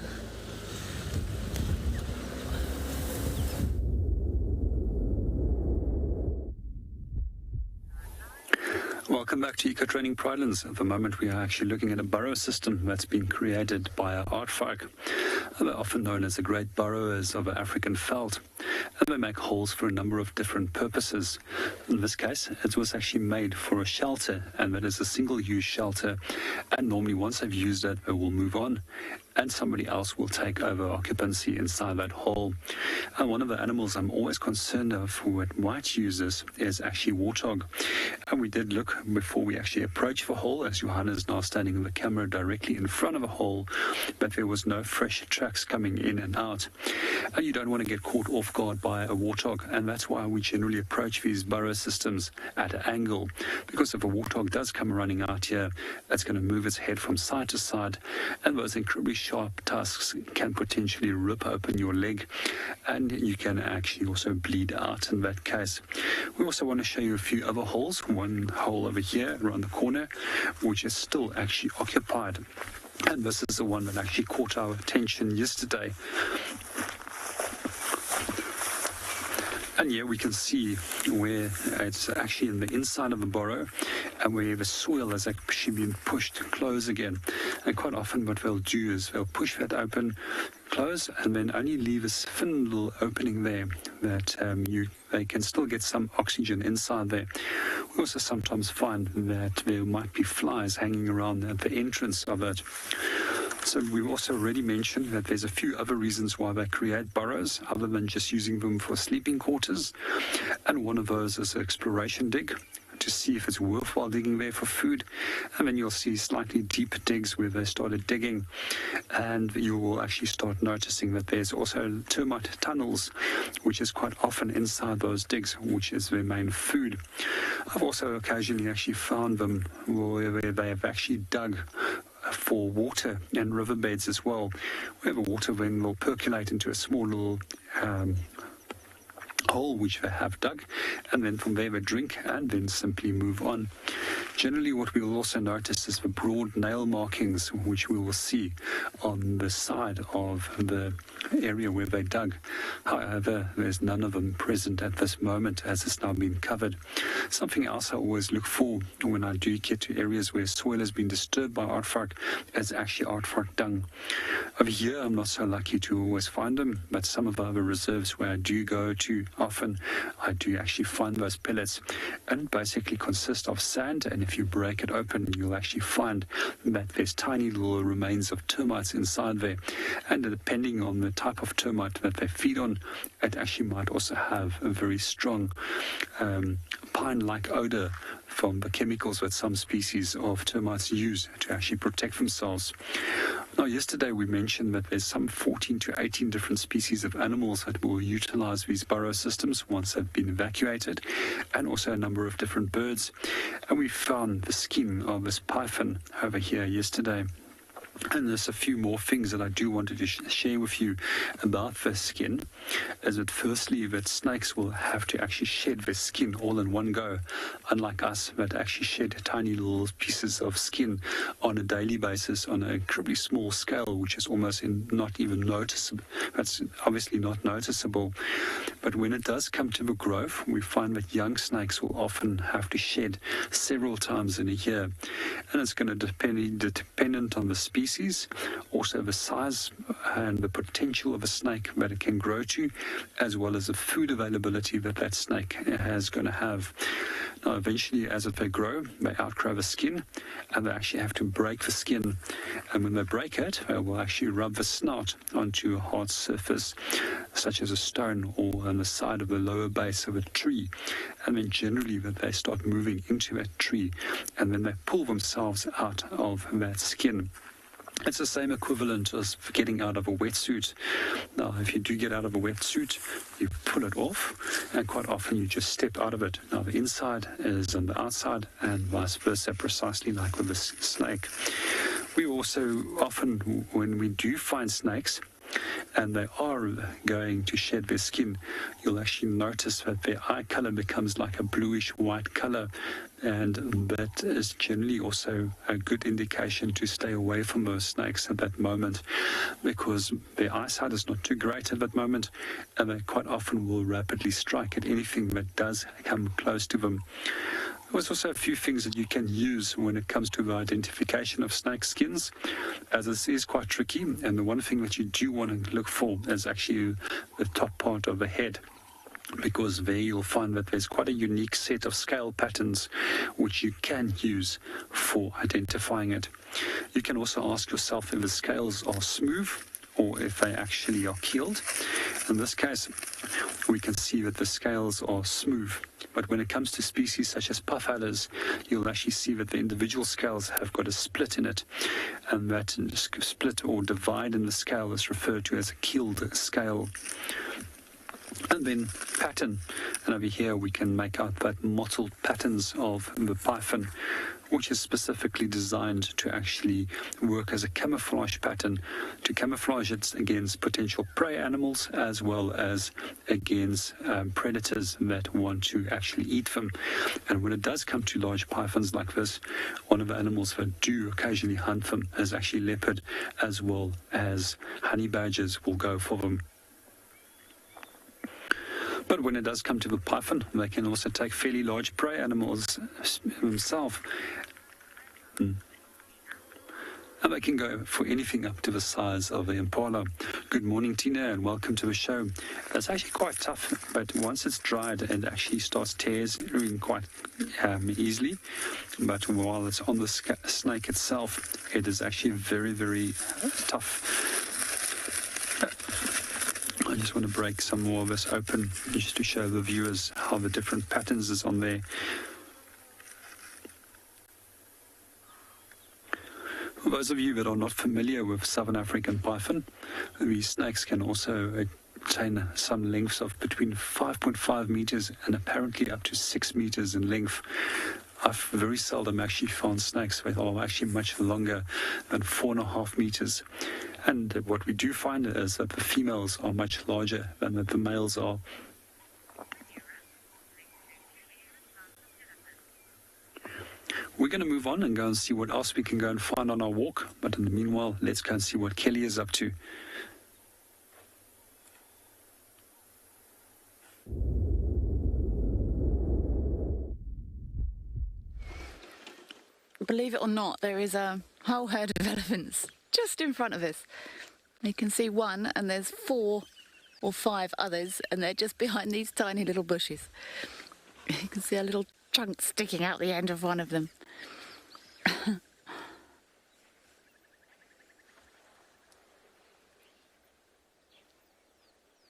Welcome back to Eco Training Pridelands. At the moment, we are actually looking at a burrow system that's been created by our art folk. They're often known as the great burrowers of African veld, and they make holes for a number of different purposes. In this case, it was actually made for a shelter, and that is a single-use shelter. And normally, once they've used it, they will move on, and somebody else will take over occupancy inside that hole. And one of the animals I'm always concerned of what might use this is actually Warthog. And we did look before we actually approached the hole, as Johanna is now standing in the camera directly in front of the hole, but there was no fresh tracks coming in and out. And you don't want to get caught off guard by a Warthog, and that's why we generally approach these burrow systems at an angle, because if a Warthog does come running out here, it's going to move its head from side to side, and those incredibly sharp tusks can potentially rip open your leg, and you can actually also bleed out in that case. We also want to show you a few other holes. One hole over here around the corner, which is still actually occupied, and this is the one that actually caught our attention yesterday. And here we can see where it's actually in the inside of the burrow, and where the soil has actually been pushed close again. And quite often what they'll do is they'll push that open, close, and then only leave a thin little opening there that they can still get some oxygen inside there. We also sometimes find that there might be flies hanging around at the entrance of it. So we've also already mentioned that there's a few other reasons why they create burrows other than just using them for sleeping quarters. And one of those is an exploration dig, to see if it's worthwhile digging there for food. And then you'll see slightly deeper digs where they started digging, and you will actually start noticing that there's also termite tunnels, which is quite often inside those digs, which is their main food. I've also occasionally actually found them where they have actually dug for water and riverbeds as well, where the water then will percolate into a small little hole which they have dug, and then from there they drink and then simply move on. Generally, what we will also notice is the broad nail markings which we will see on the side of the area where they dug. However, there's none of them present at this moment, as it's now been covered. Something else I always look for when I do get to areas where soil has been disturbed by aardvark is actually aardvark dung. Over here, I'm not so lucky to always find them, but some of the other reserves where I do go to often, I do actually find those pellets, and it basically consists of sand, and if you break it open, you'll actually find that there's tiny little remains of termites inside there, and depending on the type of termite that they feed on, it actually might also have a very strong pine-like odor from the chemicals that some species of termites use to actually protect themselves. Now, yesterday we mentioned that there's some 14 to 18 different species of animals that will utilize these burrow systems once they've been evacuated, and also a number of different birds. And we found the skin of this python over here yesterday. And there's a few more things that I do want to share with you about the skin. Is that firstly, that snakes will have to actually shed their skin all in one go, unlike us that actually shed tiny little pieces of skin on a daily basis on a incredibly small scale, which is almost not even noticeable. That's obviously not noticeable. But when it does come to the growth, we find that young snakes will often have to shed several times in a year. And it's going to be dependent on the species, also the size and the potential of a snake that it can grow to, as well as the food availability that that snake is going to have. Now, eventually, as they grow, they outgrow the skin, and they actually have to break the skin. And when they break it, they will actually rub the snout onto a hard surface, such as a stone or on the side of the lower base of a tree. And then generally that they start moving into that tree, and then they pull themselves out of that skin. It's the same equivalent as getting out of a wetsuit. Now, if you do get out of a wetsuit, you pull it off, and quite often you just step out of it. Now, the inside is on the outside, and vice versa, precisely like with the snake. We also often, when we do find snakes, and they are going to shed their skin, you'll actually notice that their eye color becomes like a bluish white color, and that is generally also a good indication to stay away from those snakes at that moment, because their eyesight is not too great at that moment, and they quite often will rapidly strike at anything that does come close to them. There's also a few things that you can use when it comes to the identification of snake skins, as this is quite tricky. And the one thing that you do want to look for is actually the top part of the head, because there you'll find that there's quite a unique set of scale patterns which you can use for identifying it. You can also ask yourself if the scales are smooth or if they actually are keeled. In this case, we can see that the scales are smooth. But when it comes to species such as puff adders, you'll actually see that the individual scales have got a split in it. And that split or divide in the scale is referred to as a keeled scale. And then pattern. And over here we can make out that mottled patterns of the python, which is specifically designed to actually work as a camouflage pattern, to camouflage it against potential prey animals as well as against predators that want to actually eat them. And when it does come to large pythons like this, one of the animals that do occasionally hunt them is actually leopard, as well as honey badgers will go for them. But when it does come to the python, they can also take fairly large prey animals themselves. And they can go for anything up to the size of the impala. Good morning, Tina, and welcome to the show. It's actually quite tough, but once it's dried, it actually starts tearing quite easily. But while it's on the snake itself, it is actually very, very tough. I just want to break some more of this open just to show the viewers how the different patterns is on there. For those of you that are not familiar with Southern African python, these snakes can also attain some lengths of between 5.5 meters and apparently up to 6 meters in length. I've very seldom actually found snakes that are actually much longer than 4.5 meters. And what we do find is that the females are much larger than that the males are. We're going to move on and go and see what else we can go and find on our walk. But in the meanwhile, let's go and see what Kelly is up to. Believe it or not, there is a whole herd of elephants just in front of us. You can see one, and there's 4 or 5 others, and they're just behind these tiny little bushes. You can see a little trunk sticking out the end of one of them.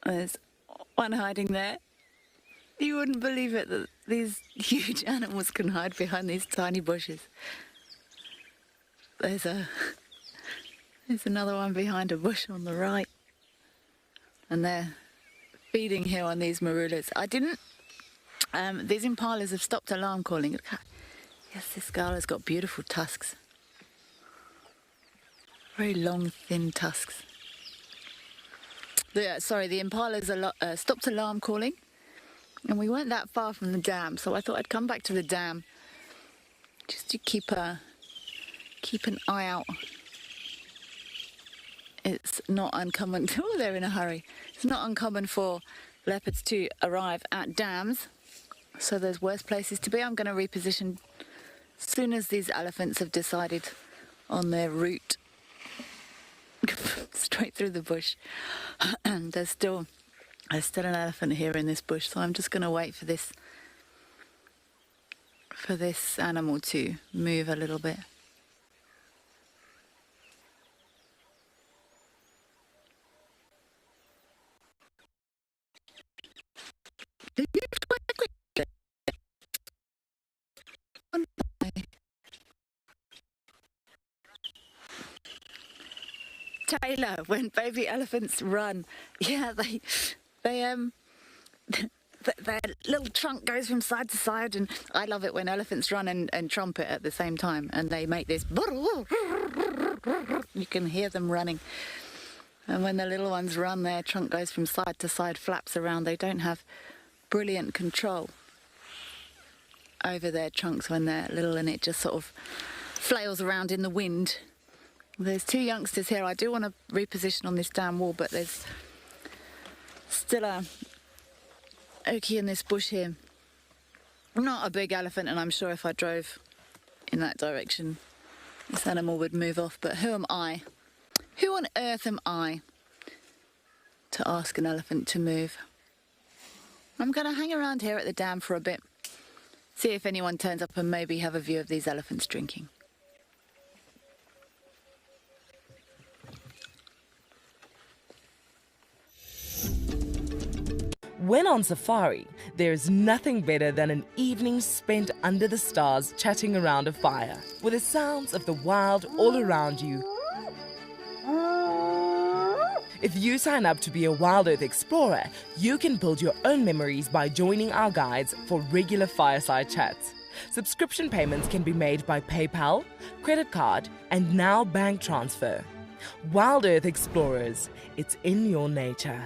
There's one hiding there. You wouldn't believe it that these huge animals can hide behind these tiny bushes. There's another one behind a bush on the right. And they're feeding here on these marulas. These impalas have stopped alarm calling. Yes, this girl has got beautiful tusks. Very long, thin tusks. The impalas stopped alarm calling. And we weren't that far from the dam, so I thought I'd come back to the dam just to keep an eye out. It's not uncommon. Oh, they're in a hurry. It's not uncommon for leopards to arrive at dams, so there's worse places to be. I'm going to reposition as soon as these elephants have decided on their route straight through the bush. And there's still an elephant here in this bush, so I'm just going to wait for this animal to move a little bit. Taylor, when baby elephants run, yeah, their little trunk goes from side to side, and I love it when elephants run and trumpet at the same time, and they make this, you can hear them running. And when the little ones run, their trunk goes from side to side, flaps around. They don't have brilliant control over their trunks when they're little, and it just sort of flails around in the wind. There's 2 youngsters here. I do want to reposition on this dam wall, but there's still a oakie in this bush here. not a big elephant, and I'm sure if I drove in that direction, this animal would move off. But who am I? Who on earth am I to ask an elephant to move? I'm going to hang around here at the dam for a bit, see if anyone turns up and maybe have a view of these elephants drinking. When on safari, there's nothing better than an evening spent under the stars chatting around a fire, with the sounds of the wild all around you. If you sign up to be a WildEarth explorer, you can build your own memories by joining our guides for regular fireside chats. Subscription payments can be made by PayPal, credit card, and now bank transfer. WildEarth Explorers, it's in your nature.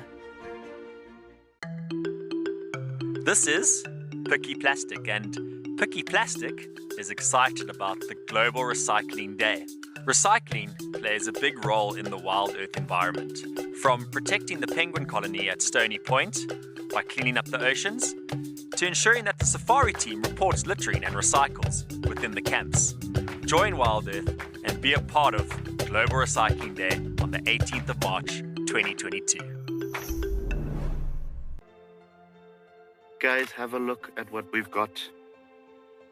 This is Picky Plastic, and Picky Plastic is excited about the Global Recycling Day. Recycling plays a big role in the WildEarth environment, from protecting the penguin colony at Stony Point by cleaning up the oceans, to ensuring that the safari team reports littering and recycles within the camps. Join WildEarth and be a part of Global Recycling Day on the 18th of March, 2022. Guys, have a look at what we've got.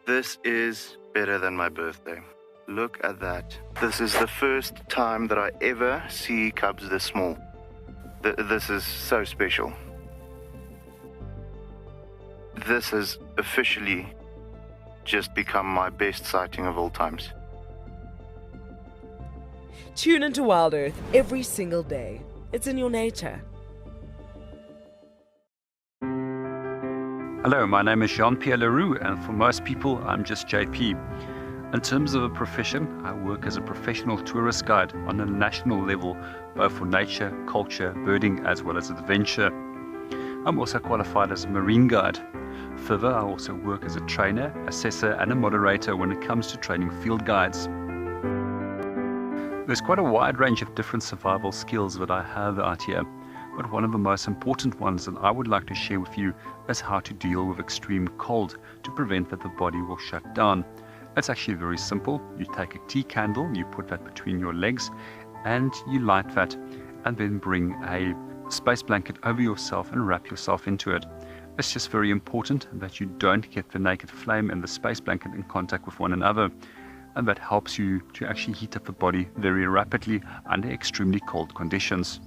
This is better than my birthday. Look at that. This is the first time that I ever see cubs this small. This is so special. This has officially just become my best sighting of all times. Tune into WildEarth every single day. It's in your nature. Hello, my name is Jean-Pierre Leroux, and for most people, I'm just JP. In terms of a profession, I work as a professional tourist guide on a national level, both for nature, culture, birding, as well as adventure. I'm also qualified as a marine guide. Further, I also work as a trainer, assessor, and a moderator when it comes to training field guides. There's quite a wide range of different survival skills that I have out here, but one of the most important ones that I would like to share with you is how to deal with extreme cold to prevent that the body will shut down. It's actually very simple. You take a tea candle, you put that between your legs, and you light that, and then bring a space blanket over yourself and wrap yourself into it. It's just very important that you don't get the naked flame and the space blanket in contact with one another, and that helps you to actually heat up the body very rapidly under extremely cold conditions.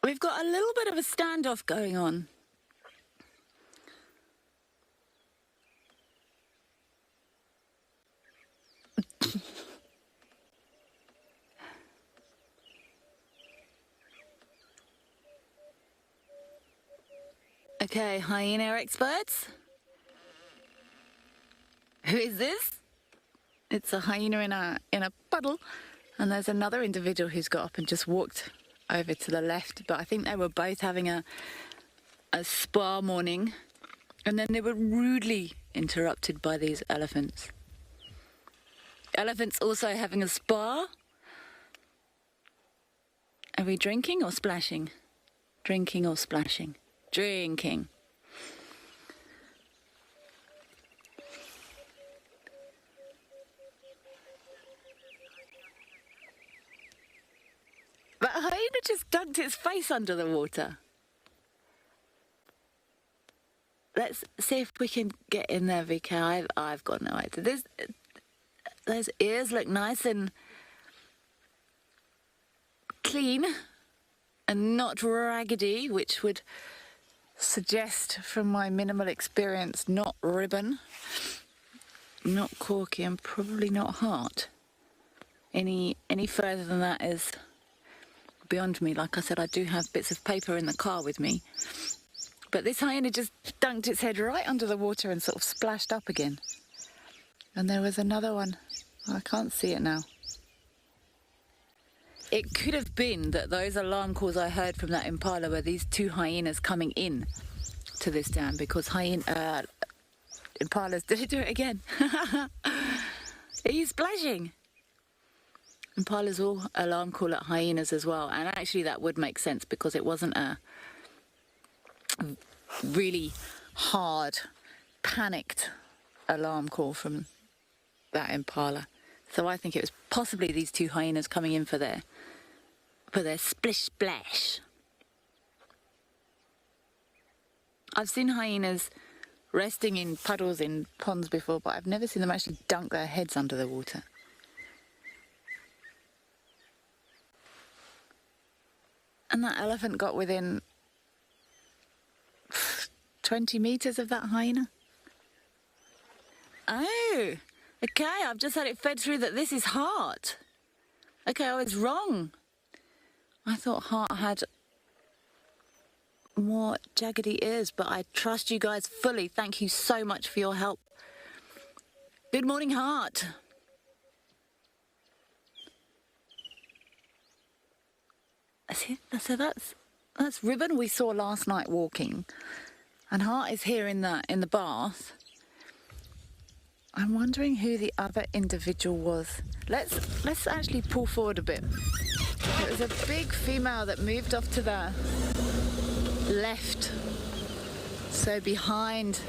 We've got a little bit of a standoff going on. Okay, hyena experts. Who is this? It's a hyena in a puddle, and there's another individual who's got up and just walked over to the left, but I think they were both having a spa morning, and then they were rudely interrupted by these elephants. Elephants also having a spa. Are we drinking or splashing? Drinking or splashing? Drinking. But hyena just dunked its face under the water. Let's see if we can get in there, VK. I've got no idea. Those ears look nice and clean and not raggedy, which would suggest from my minimal experience not ribbon, not corky, and probably not heart. Any further than that is beyond me. Like I said, I do have bits of paper in the car with me, but this hyena just dunked its head right under the water and sort of splashed up again. And there was another one. I can't see it now. It could have been that those alarm calls I heard from that impala were these two hyenas coming in to this dam, because impalas, did it do it again? Are you splashing? Impalas will alarm call at hyenas as well, and actually that would make sense because it wasn't a really hard, panicked alarm call from that impala. So I think it was possibly these two hyenas coming in for their splish splash. I've seen hyenas resting in puddles in ponds before, but I've never seen them actually dunk their heads under the water. And that elephant got within 20 meters of that hyena. Oh, okay, I've just had it fed through that this is heart. Okay, I was wrong. I thought heart had more jaggedy ears, but I trust you guys fully. Thank you so much for your help. Good morning, heart. So that's Ribbon we saw last night walking, and Heart is here in the bath. I'm wondering who the other individual was. Let's actually pull forward a bit. It was a big female that moved off to the left, so behind.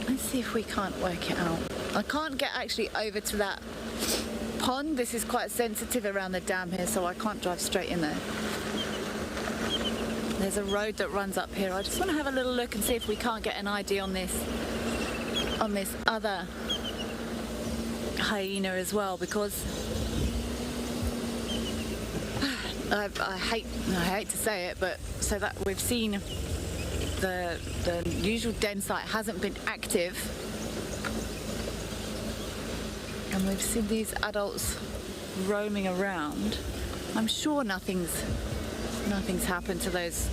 Let's see if we can't work it out. I can't get actually over to that pond. This is quite sensitive around the dam here, so I can't drive straight in there. There's a road that runs up here. I just want to have a little look and see if we can't get an ID on this other hyena as well, because I hate to say it, but so that we've seen the usual den site hasn't been active, and we've seen these adults roaming around. I'm sure nothing's happened to those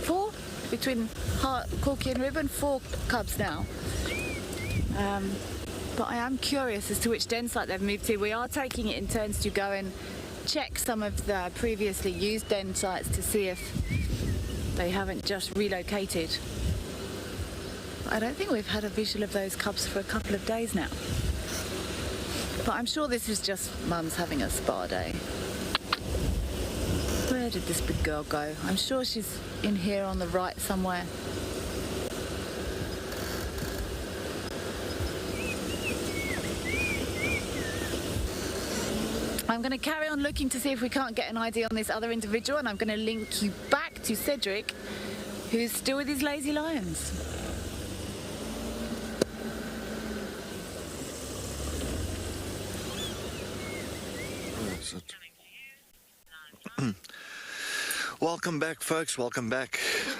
four between Corky and Ribbon, 4 cubs now. But I am curious as to which den site they've moved to. We are taking it in turns to go and check some of the previously used den sites to see if they haven't just relocated. I don't think we've had a visual of those cubs for a couple of days now. But I'm sure this is just Mum's having a spa day. Where did this big girl go? I'm sure she's in here on the right somewhere. I'm going to carry on looking to see if we can't get an ID on this other individual, and I'm going to link you back to Cedric, who's still with his lazy lions. Welcome back, folks. Welcome back.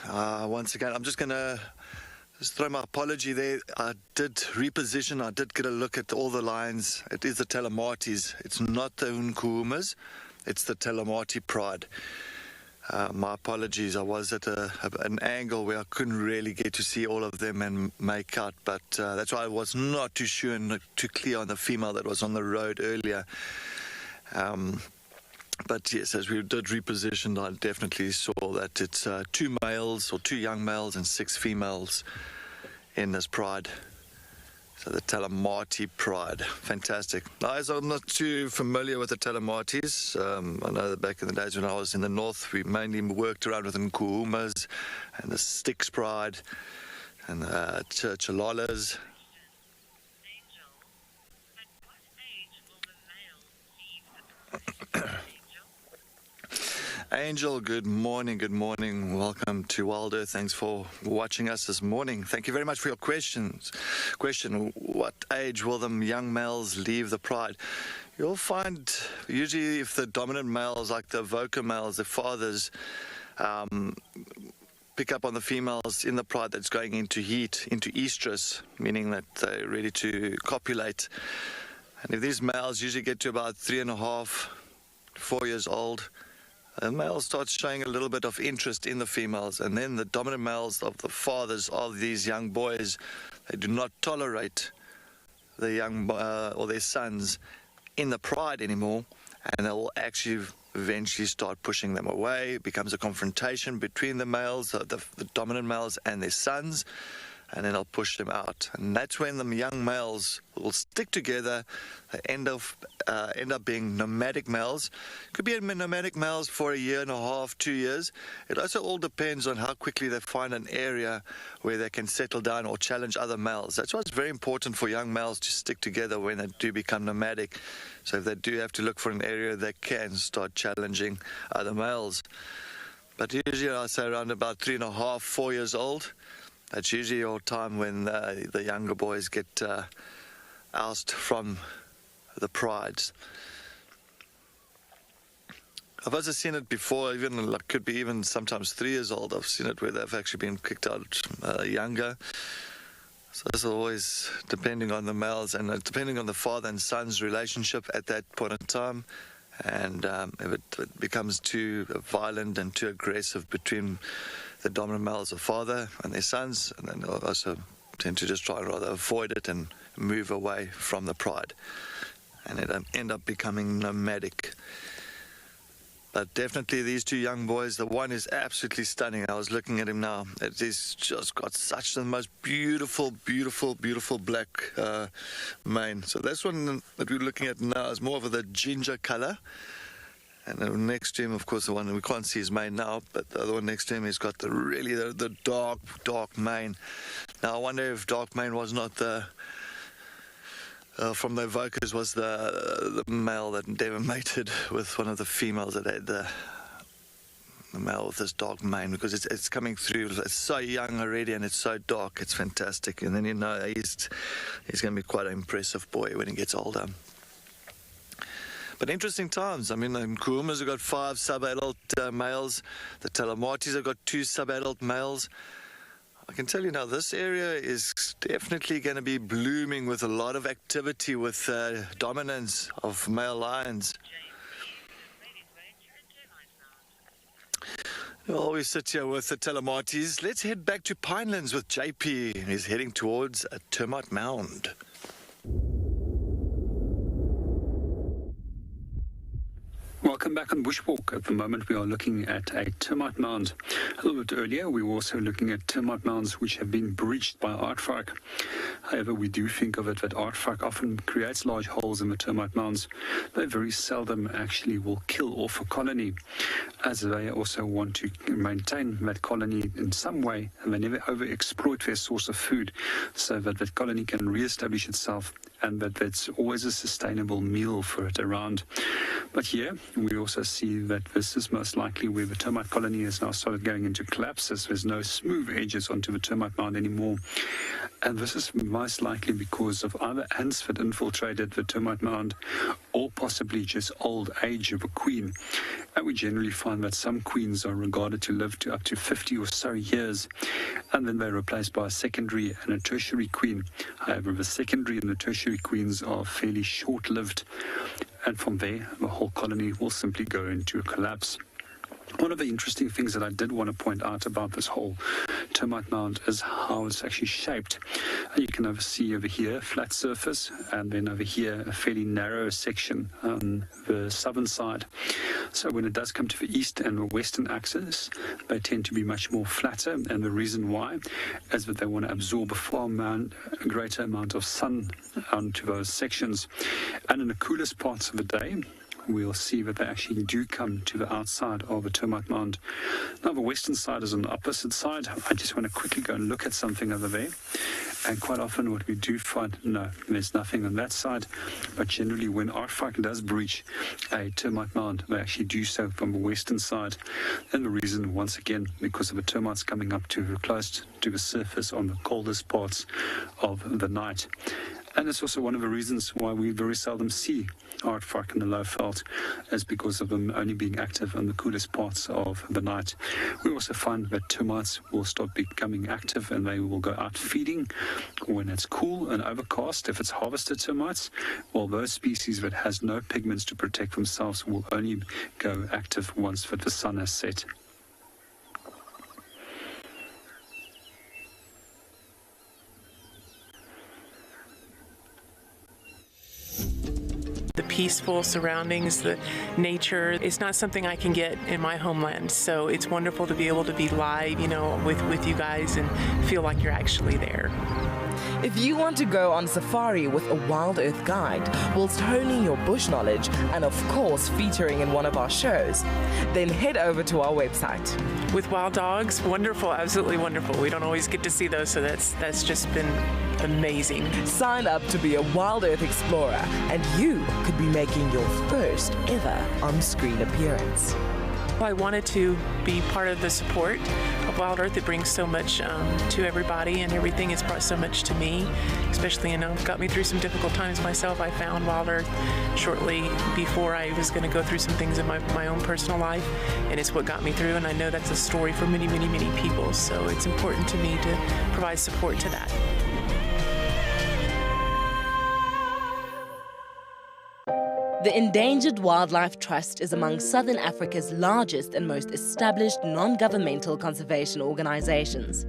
Once again, I'm just going to throw my apology there. I did reposition. I did get a look at all the lines. It is the Telematis. It's not the Nkuhumas. It's the Telemati Pride. My apologies. I was at an angle where I couldn't really get to see all of them and make out, but that's why I was not too sure and not too clear on the female that was on the road earlier. But yes, as we did reposition, I definitely saw that it's 2 males or 2 young males and 6 females in this pride. So the Telemati Pride, fantastic. Guys, I'm not too familiar with the Telematis. I know that back in the days when I was in the north, we mainly worked around with the Nkuhumas and the Styx Pride and the Chalalas. Angel, good morning, welcome to WildEarth. Thanks for watching us this morning. Thank you very much for your question, what age will the young males leave the pride? You'll find usually if the dominant males, like the voca males, the fathers, pick up on the females in the pride that's going into heat, into estrus, meaning that they're ready to copulate. And if these males usually get to about 3.5, 4 years old, the male starts showing a little bit of interest in the females, and then the dominant males of the fathers of these young boys, they do not tolerate the young or their sons in the pride anymore, and they will actually eventually start pushing them away. It becomes a confrontation between the males, the dominant males and their sons, and then they'll push them out. And that's when the young males will stick together. They end up being nomadic males. Could be nomadic males for 1.5 years, 2 years. It also all depends on how quickly they find an area where they can settle down or challenge other males. That's why it's very important for young males to stick together when they do become nomadic. So if they do have to look for an area, they can start challenging other males. But usually I say around about 3.5, 4 years old. That's usually your time when the younger boys get ousted from the prides. I've also seen it before, even like, could be even sometimes 3 years old. I've seen it where they've actually been kicked out younger. So it's always depending on the males and depending on the father and son's relationship at that point in time. And if it becomes too violent and too aggressive between the dominant males, the father and their sons, and then they'll also tend to just try and rather avoid it and move away from the pride. And it end up becoming nomadic. But definitely these two young boys, the one is absolutely stunning. I was looking at him now. He's just got such the most beautiful, beautiful, beautiful black mane. So this one that we're looking at now is more of the ginger color. And the next to him, of course, the one we can't see his mane now, but the other one next to him, he's got the dark mane. Now I wonder if dark mane was not the from the evokers was the male that never mated with one of the females that had the male with this dark mane, because it's coming through. It's so young already and it's so dark. It's fantastic. And then you know he's going to be quite an impressive boy when he gets older. But interesting times. I mean, the Kuhumas have got 5 sub-adult males. The Telematis have got 2 sub-adult males. I can tell you now, this area is definitely going to be blooming with a lot of activity with dominance of male lions. Well, we sit here with the Telematis. Let's head back to Pinelands with JP. He's heading towards a termite mound. Welcome back on Bushwalk. At the moment we are looking at a termite mound. A little bit earlier we were also looking at termite mounds which have been breached by aardvark. However, we do think of it that aardvark often creates large holes in the termite mounds. They very seldom actually will kill off a colony, as they also want to maintain that colony in some way, and they never overexploit their source of food, so that that colony can re-establish itself and that there's always a sustainable meal for it around. But here we also see that this is most likely where the termite colony has now started going into collapses. There's no smooth edges onto the termite mound anymore. And this is most likely because of either ants that infiltrated the termite mound or possibly just old age of a queen. And we generally find that some queens are regarded to live to up to 50 or so years, and then they're replaced by a secondary and a tertiary queen. However, the secondary and the tertiary queens are fairly short-lived, and from there the whole colony will simply go into a collapse. One of the interesting things that I did want to point out about this whole termite mound is how it's actually shaped. And you can see over here flat surface, and then over here a fairly narrow section on the southern side. So when it does come to the east and the western axis, they tend to be much more flatter, and the reason why is that they want to absorb a greater amount of sun onto those sections. And in the coolest parts of the day, we'll see that they actually do come to the outside of the termite mound. Now the western side is on the opposite side. I just want to quickly go and look at something over there. And quite often what we do find, no, there's nothing on that side. But generally when aardvark does breach a termite mound, they actually do so from the western side. And the reason, once again, because of the termites coming up close to the surface on the coldest parts of the night. And it's also one of the reasons why we very seldom see aardvark in the low veld, is because of them only being active in the coolest parts of the night. We also find that termites will start becoming active and they will go out feeding when it's cool and overcast. If it's harvested termites, well, those species that has no pigments to protect themselves will only go active once that the sun has set. The peaceful surroundings, the nature. It's not something I can get in my homeland, so it's wonderful to be able to be live, with you guys and feel like you're actually there. If you want to go on safari with a WildEarth guide, whilst honing your bush knowledge and of course featuring in one of our shows, then head over to our website. With wild dogs, wonderful, absolutely wonderful. We don't always get to see those, so that's just been amazing. Sign up to be a WildEarth explorer and you could be making your first ever on-screen appearance. I wanted to be part of the support of WildEarth. It brings so much to everybody, and everything has brought so much to me, especially, got me through some difficult times myself. I found WildEarth shortly before I was going to go through some things in my own personal life, and it's what got me through, and I know that's a story for many, many, many people, so it's important to me to provide support to that. The Endangered Wildlife Trust is among Southern Africa's largest and most established non-governmental conservation organizations.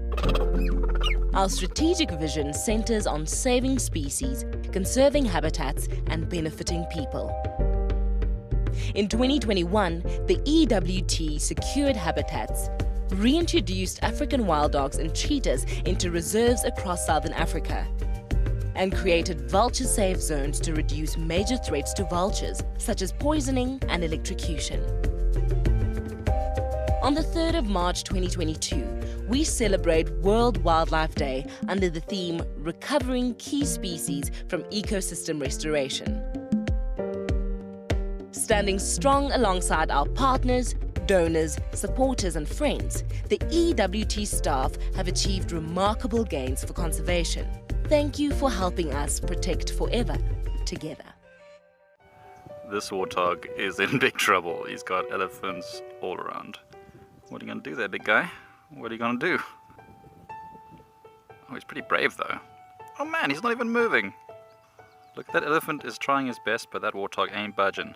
Our strategic vision centers on saving species, conserving habitats, and benefiting people. In 2021, the EWT secured habitats, reintroduced African wild dogs and cheetahs into reserves across Southern Africa, and created vulture-safe zones to reduce major threats to vultures, such as poisoning and electrocution. On the 3rd of March 2022, we celebrate World Wildlife Day under the theme Recovering Key Species from Ecosystem Restoration. Standing strong alongside our partners, donors, supporters and friends, the EWT staff have achieved remarkable gains for conservation. Thank you for helping us protect forever together. This warthog is in big trouble. He's got elephants all around. What are you going to do there, big guy? What are you going to do? Oh, he's pretty brave though. Oh man, he's not even moving. Look, that elephant is trying his best, but that warthog ain't budging.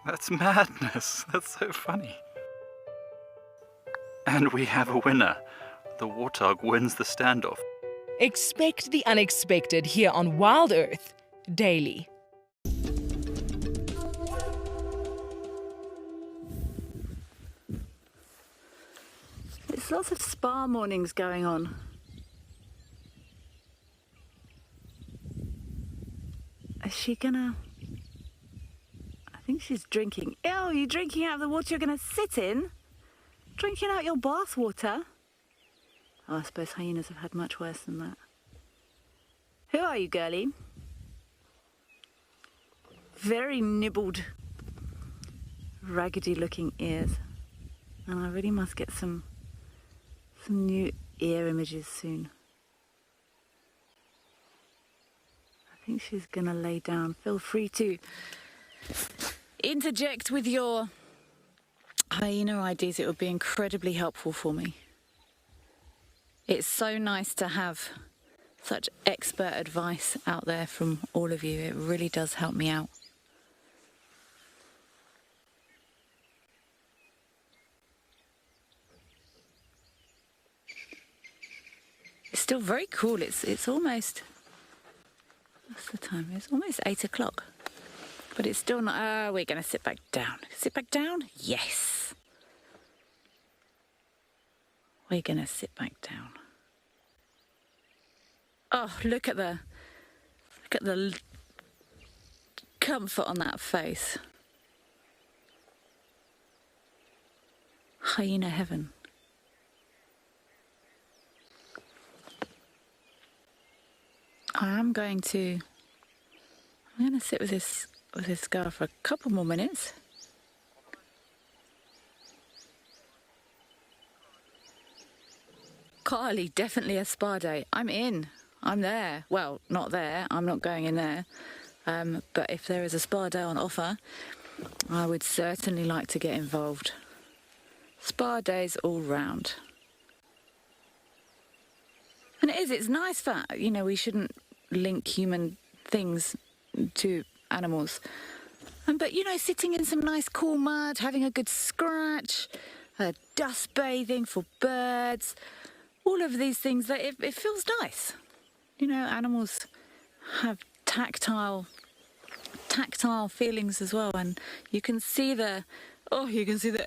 That's madness. That's so funny. And we have a winner. The warthog wins the standoff. Expect the unexpected here on WildEarth daily. There's lots of spa mornings going on. Is she gonna... I think she's drinking. Ew, you're drinking out of the water you're gonna sit in? Drinking out your bath water? Oh, I suppose hyenas have had much worse than that. Who are you, girlie? Very nibbled, raggedy looking ears. And I really must get some new ear images soon. I think she's gonna lay down. Feel free to interject with your hyena ideas. It would be incredibly helpful for me. It's so nice to have such expert advice out there from all of you. It really does help me out. It's still very cool. It's almost... What's the time? It's almost 8 o'clock. But it's still not... we're going to sit back down. Sit back down? Yes. We're going to sit back down. Oh, look at the comfort on that face. Hyena heaven. I'm going to sit with this girl for a couple more minutes. Carly, definitely a spa day. I'm in. I'm there. Well, not there. I'm not going in there. But if there is a spa day on offer, I would certainly like to get involved. Spa days all round. And it's nice for, we shouldn't link human things to animals. But, sitting in some nice cool mud, having a good scratch, dust bathing for birds, all of these things, that it feels nice. Animals have tactile tactile feelings as well, and you can see the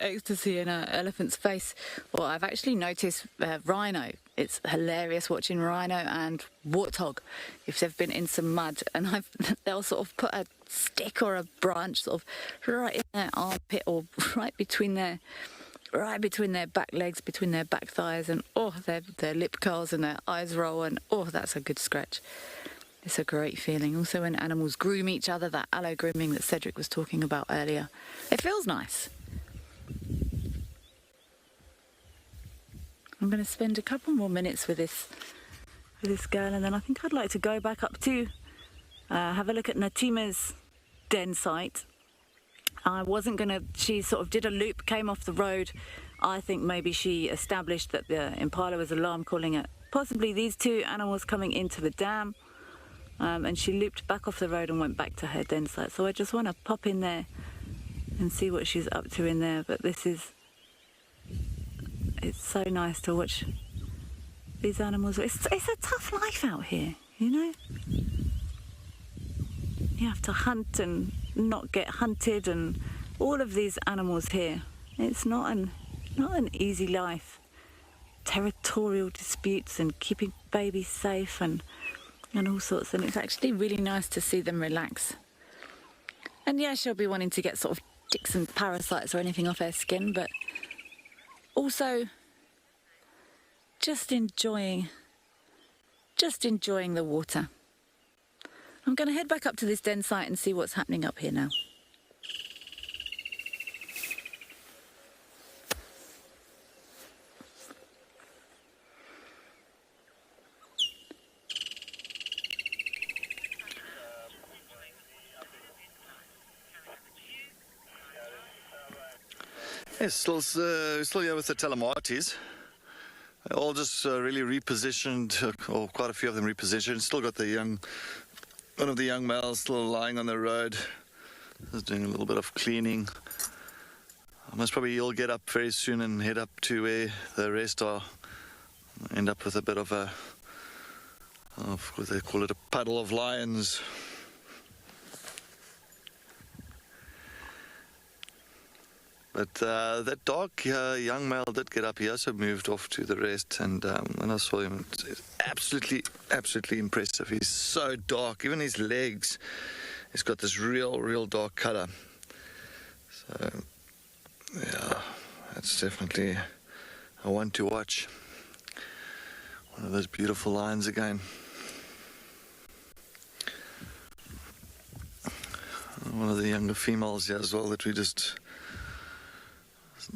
ecstasy in an elephant's face. Or I've actually noticed Rhino. It's hilarious watching Rhino and Warthog if they've been in some mud, and they'll sort of put a stick or a branch sort of right in their armpit or right between their back legs, between their back thighs, and their lip curls and their eyes roll, and that's a good scratch. It's a great feeling. Also when animals groom each other, that allo grooming that Cedric was talking about earlier. It feels nice. I'm going to spend a couple more minutes with this girl, and then I think I'd like to go back up to have a look at Natima's den site. I wasn't going to... She sort of did a loop, came off the road. I think maybe she established that the impala was alarm calling at possibly these two animals coming into the dam. And she looped back off the road and went back to her den site. So I just want to pop in there and see what she's up to in there. But it's so nice to watch these animals. It's a tough life out here, you know? You have to hunt and not get hunted, and all of these animals here. It's not an easy life. Territorial disputes and keeping babies safe and all sorts, and it's actually really nice to see them relax. And yeah, she'll be wanting to get sort of ticks and parasites or anything off her skin, but also just enjoying the water. I'm going to head back up to this den site and see what's happening up here now. Yes, still here with the Telematis. They're all just really repositioned, or quite a few of them repositioned. Still got one of the young males still lying on the road. Just doing a little bit of cleaning. Most probably he'll get up very soon and head up to where the rest are. End up with a bit of what they call it, a puddle of lions. But that dark young male did get up. He also moved off to the rest, and when I saw him, it's absolutely impressive. He's so dark. Even his legs, he's got this real dark color. So, yeah, that's definitely a one to watch. One of those beautiful lions again. One of the younger females here as well that we just...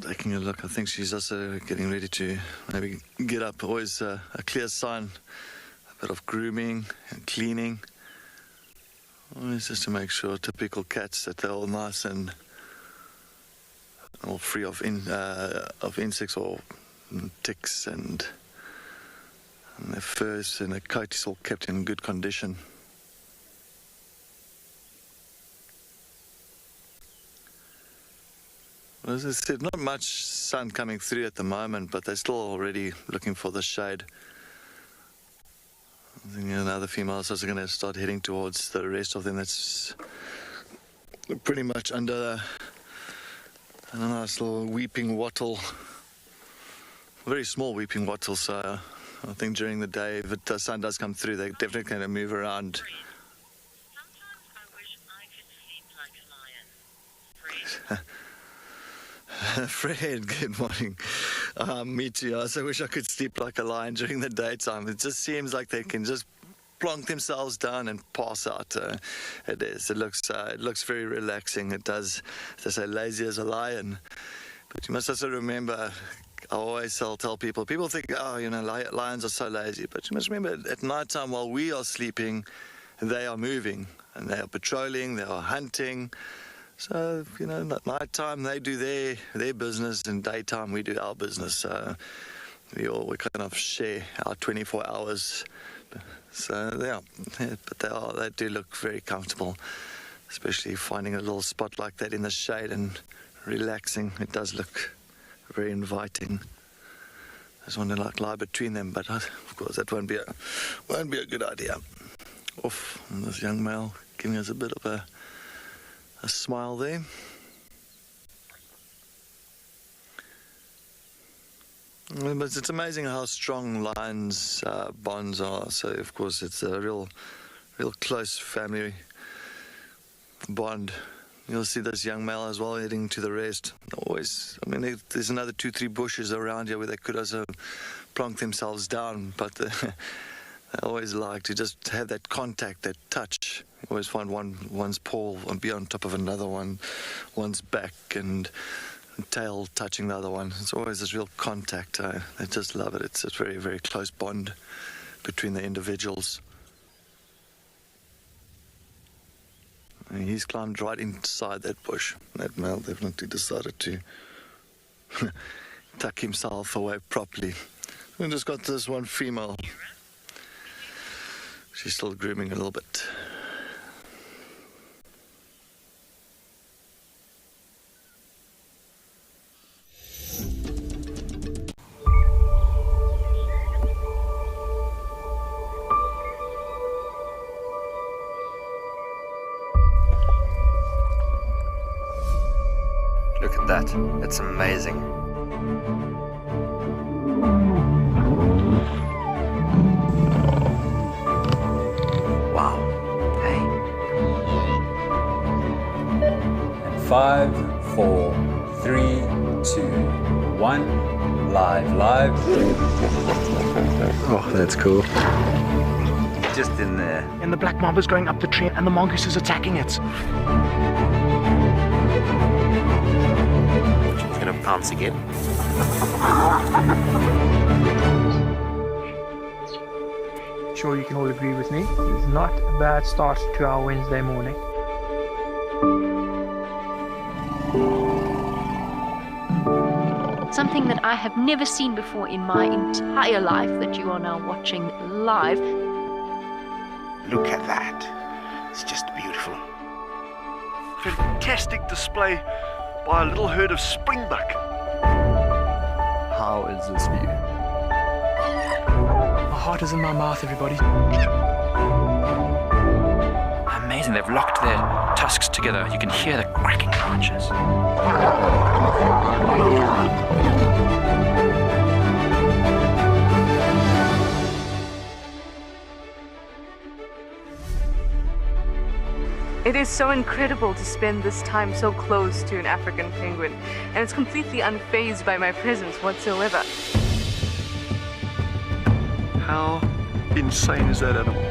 taking a look. I think she's also getting ready to maybe get up. Always a clear sign, a bit of grooming and cleaning. Always just to make sure, typical cats, that they're all nice and all free of insects or ticks, and their furs and their coat is all kept in good condition. As I said, not much sun coming through at the moment, but they're still already looking for the shade. I think another female is also going to start heading towards the rest of them. That's pretty much under a nice little weeping wattle, very small weeping wattle. So I think during the day, if the sun does come through, they're definitely going to move around. Fred, good morning. Me too. I also wish I could sleep like a lion during the daytime. It just seems like they can just plonk themselves down and pass out. It is. It looks very relaxing. It does. As I say, lazy as a lion. But you must also remember, I always tell people think, lions are so lazy. But you must remember, at night time while we are sleeping, they are moving and they are patrolling, they are hunting. So, at night time they do their business, and daytime we do our business. So we kind of share our 24 hours. So yeah, but they do look very comfortable, especially finding a little spot like that in the shade and relaxing. It does look very inviting. I just want to lie between them, but of course that won't be a good idea. Off, and this young male giving us a bit of a a smile there. But it's amazing how strong lions' bonds are. So of course it's a real close family bond. You'll see this young male as well heading to the rest. Always, I mean, there's another 2-3 bushes around here where they could also plonk themselves down, but they always like to just have that contact, that touch. You always find one's paw and be on top of another one, one's back and tail touching the other one. It's always this real contact. I just love it. It's a very, very close bond between the individuals. And he's climbed right inside that bush. That male definitely decided to tuck himself away properly. We just got this one female. She's still grooming a little bit. Look at that. It's amazing. Wow. Hey. And 5, 4, 3, 2, 1. Live. Oh, that's cool. Just in there. And the black mamba's going up the tree and the mongoose is attacking it. She's gonna pounce again. Sure, you can all agree with me. It's not a bad start to our Wednesday morning. Something that I have never seen before in my entire life that you are now watching live. Look at that. It's just beautiful. Fantastic display by a little herd of springbuck. How is this view? My heart is in my mouth, everybody. Amazing, they've locked their tusks together. You can hear the cracking branches. It is so incredible to spend this time so close to an African penguin, and it's completely unfazed by my presence whatsoever. How insane is that animal?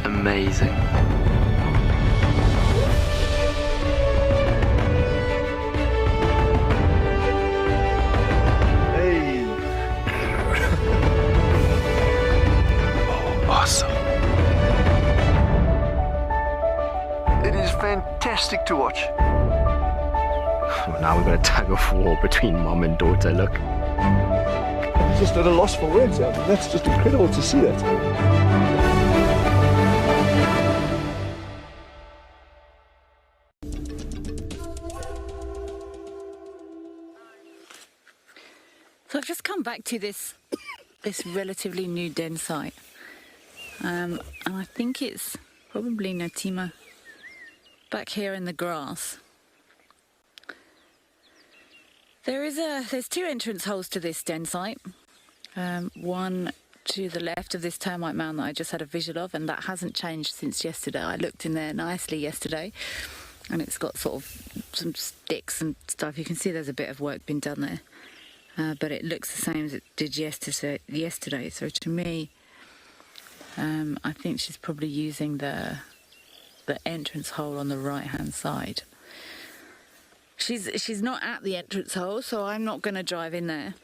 Amazing. Hey. Awesome. It is fantastic to watch. Well, now we've got a tug of war between mom and daughter, look. I'm just at a loss for words. That's just incredible to see that. So I've just come back to this relatively new den site, and I think it's probably Natima back here in the grass. There's 2 entrance holes to this den site. One to the left of this termite mound that I just had a visual of, and that hasn't changed since yesterday. I looked in there nicely yesterday, and it's got sort of some sticks and stuff. You can see there's a bit of work been done there. But it looks the same as it did yesterday. So to me, I think she's probably using the entrance hole on the right-hand side. She's not at the entrance hole, so I'm not going to drive in there.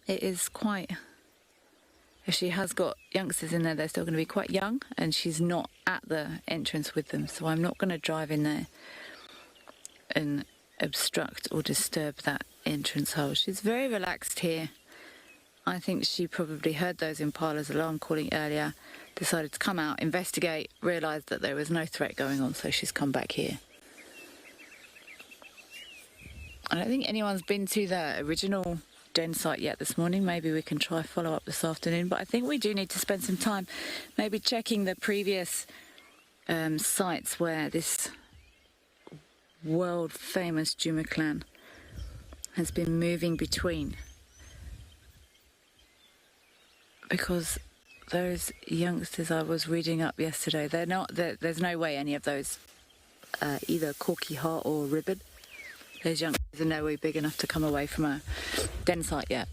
It is quite... If she has got youngsters in there, they're still going to be quite young, and she's not at the entrance with them, so I'm not going to drive in there and obstruct or disturb that entrance hole. She's very relaxed here. I think she probably heard those impalas alarm calling earlier, decided to come out, investigate, realised that there was no threat going on, so she's come back here. I don't think anyone's been to the original den site yet this morning. Maybe we can try follow up this afternoon, but I think we do need to spend some time maybe checking the previous sites where this world famous Djuma clan has been moving between, because those youngsters I was reading up yesterday, there's no way any of those either corky heart or ribbon, those youngsters are nowhere big enough to come away from a den site yet.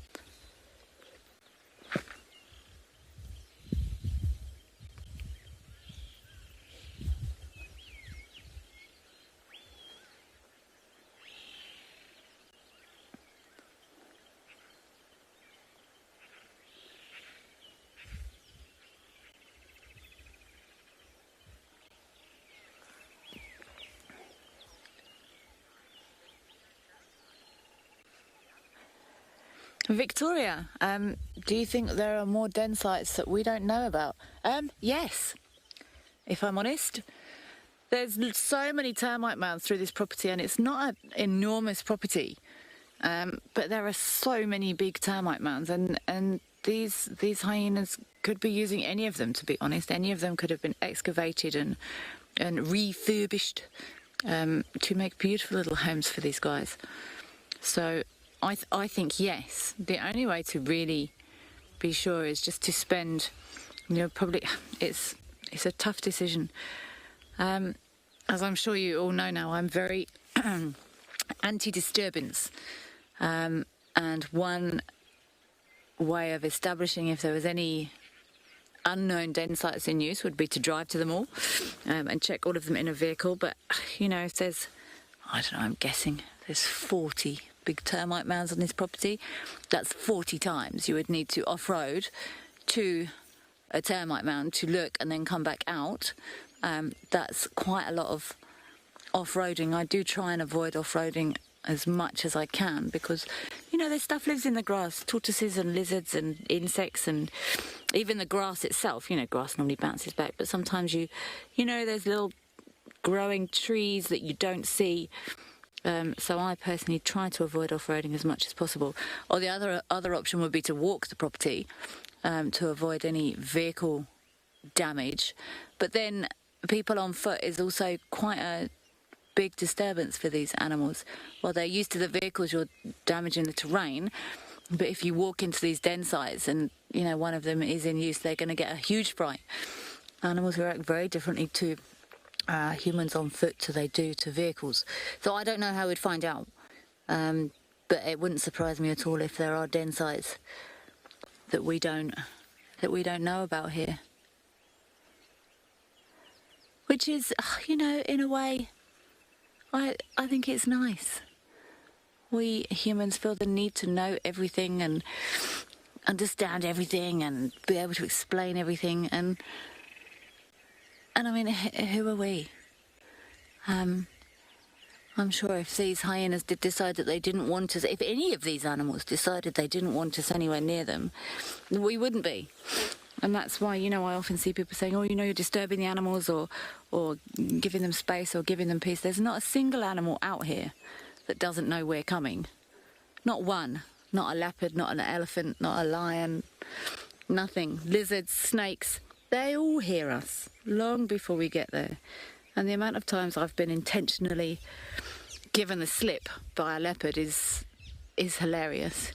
Victoria, do you think there are more den sites that we don't know about? Yes, if I'm honest. There's so many termite mounds through this property, and it's not an enormous property, but there are so many big termite mounds, and these hyenas could be using any of them, to be honest. Any of them could have been excavated and refurbished to make beautiful little homes for these guys. So I think yes. The only way to really be sure is just to spend, probably it's a tough decision. As I'm sure you all know now, I'm very anti-disturbance, and one way of establishing if there was any unknown den sites in use would be to drive to them all and check all of them in a vehicle. But if there's, I don't know, I'm guessing there's 40 big termite mounds on this property, that's 40 times you would need to off-road to a termite mound to look and then come back out. That's quite a lot of off-roading. I do try and avoid off-roading as much as I can because, this stuff lives in the grass, tortoises and lizards and insects, and even the grass itself. Grass normally bounces back, but sometimes there's little growing trees that you don't see. So I personally try to avoid off-roading as much as possible. Or the other option would be to walk the property to avoid any vehicle damage. But then people on foot is also quite a big disturbance for these animals. While they're used to the vehicles, you're damaging the terrain. But if you walk into these den sites and, one of them is in use, they're going to get a huge fright. Animals react very differently to humans on foot to they do to vehicles. So I don't know how we'd find out, but it wouldn't surprise me at all if there are den sites that we don't know about here. Which is, in a way, I think it's nice. We humans feel the need to know everything and understand everything and be able to explain everything, and I mean, who are we? I'm sure if these hyenas did decide that they didn't want us, if any of these animals decided they didn't want us anywhere near them, we wouldn't be. And that's why, I often see people saying, oh, you're disturbing the animals or giving them space or giving them peace. There's not a single animal out here that doesn't know we're coming. Not one. Not a leopard, not an elephant, not a lion, nothing. Lizards, snakes, they all hear us long before we get there. And the amount of times I've been intentionally given the slip by a leopard is hilarious.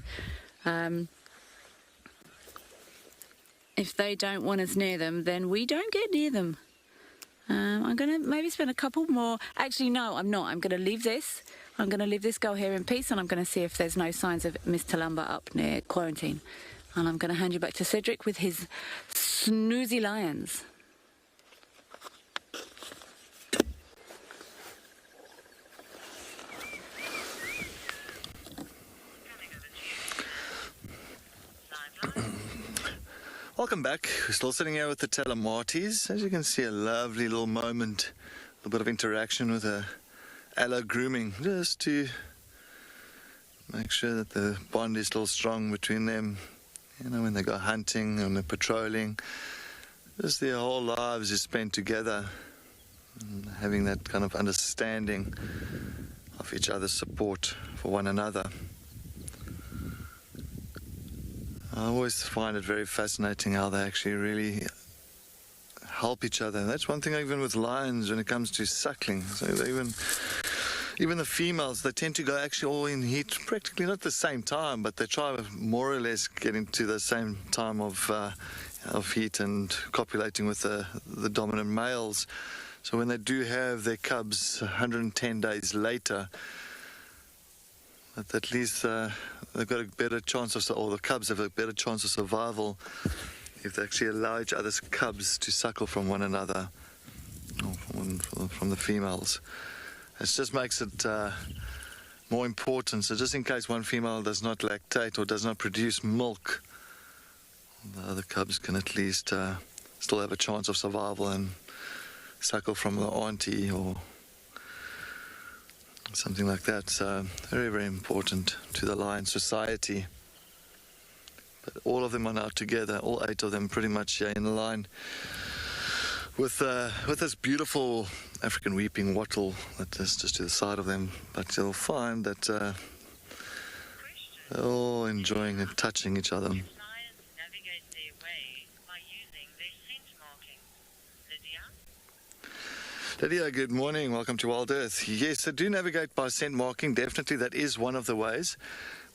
If they don't want us near them, then we don't get near them. I'm going to maybe spend a couple more. Actually, no, I'm not. I'm going to leave this. I'm going to leave this girl here in peace, and I'm going to see if there's no signs of Miss Talamba up near quarantine. And I'm going to hand you back to Cedric with his snoozy lions. Welcome back. We're still sitting here with the Telematis. As you can see, a lovely little moment, a little bit of interaction with a aloe grooming, just to make sure that the bond is still strong between them. When they go hunting and they're patrolling, just their whole lives is spent together, and having that kind of understanding of each other's support for one another. I always find it very fascinating how they actually really help each other. And that's one thing even with lions when it comes to suckling. So they even the females, they tend to go actually all in heat, practically not at the same time, but they try more or less getting to the same time of heat and copulating with the dominant males. So when they do have their cubs 110 days later, at least they've got a better chance of, or the cubs have a better chance of survival if they actually allow each other's cubs to suckle from one another, or from the females. It just makes it more important. So just in case one female does not lactate or does not produce milk, the other cubs can at least still have a chance of survival and suckle from the auntie or something like that. So very, very important to the lion society. But all of them are now together, all 8 of them pretty much in line with this beautiful African weeping wattle that is just to the side of them. But you'll find that they're all enjoying and touching each other. Lydia, good morning. Welcome to WildEarth. Yes, they do navigate by scent marking. Definitely, that is one of the ways.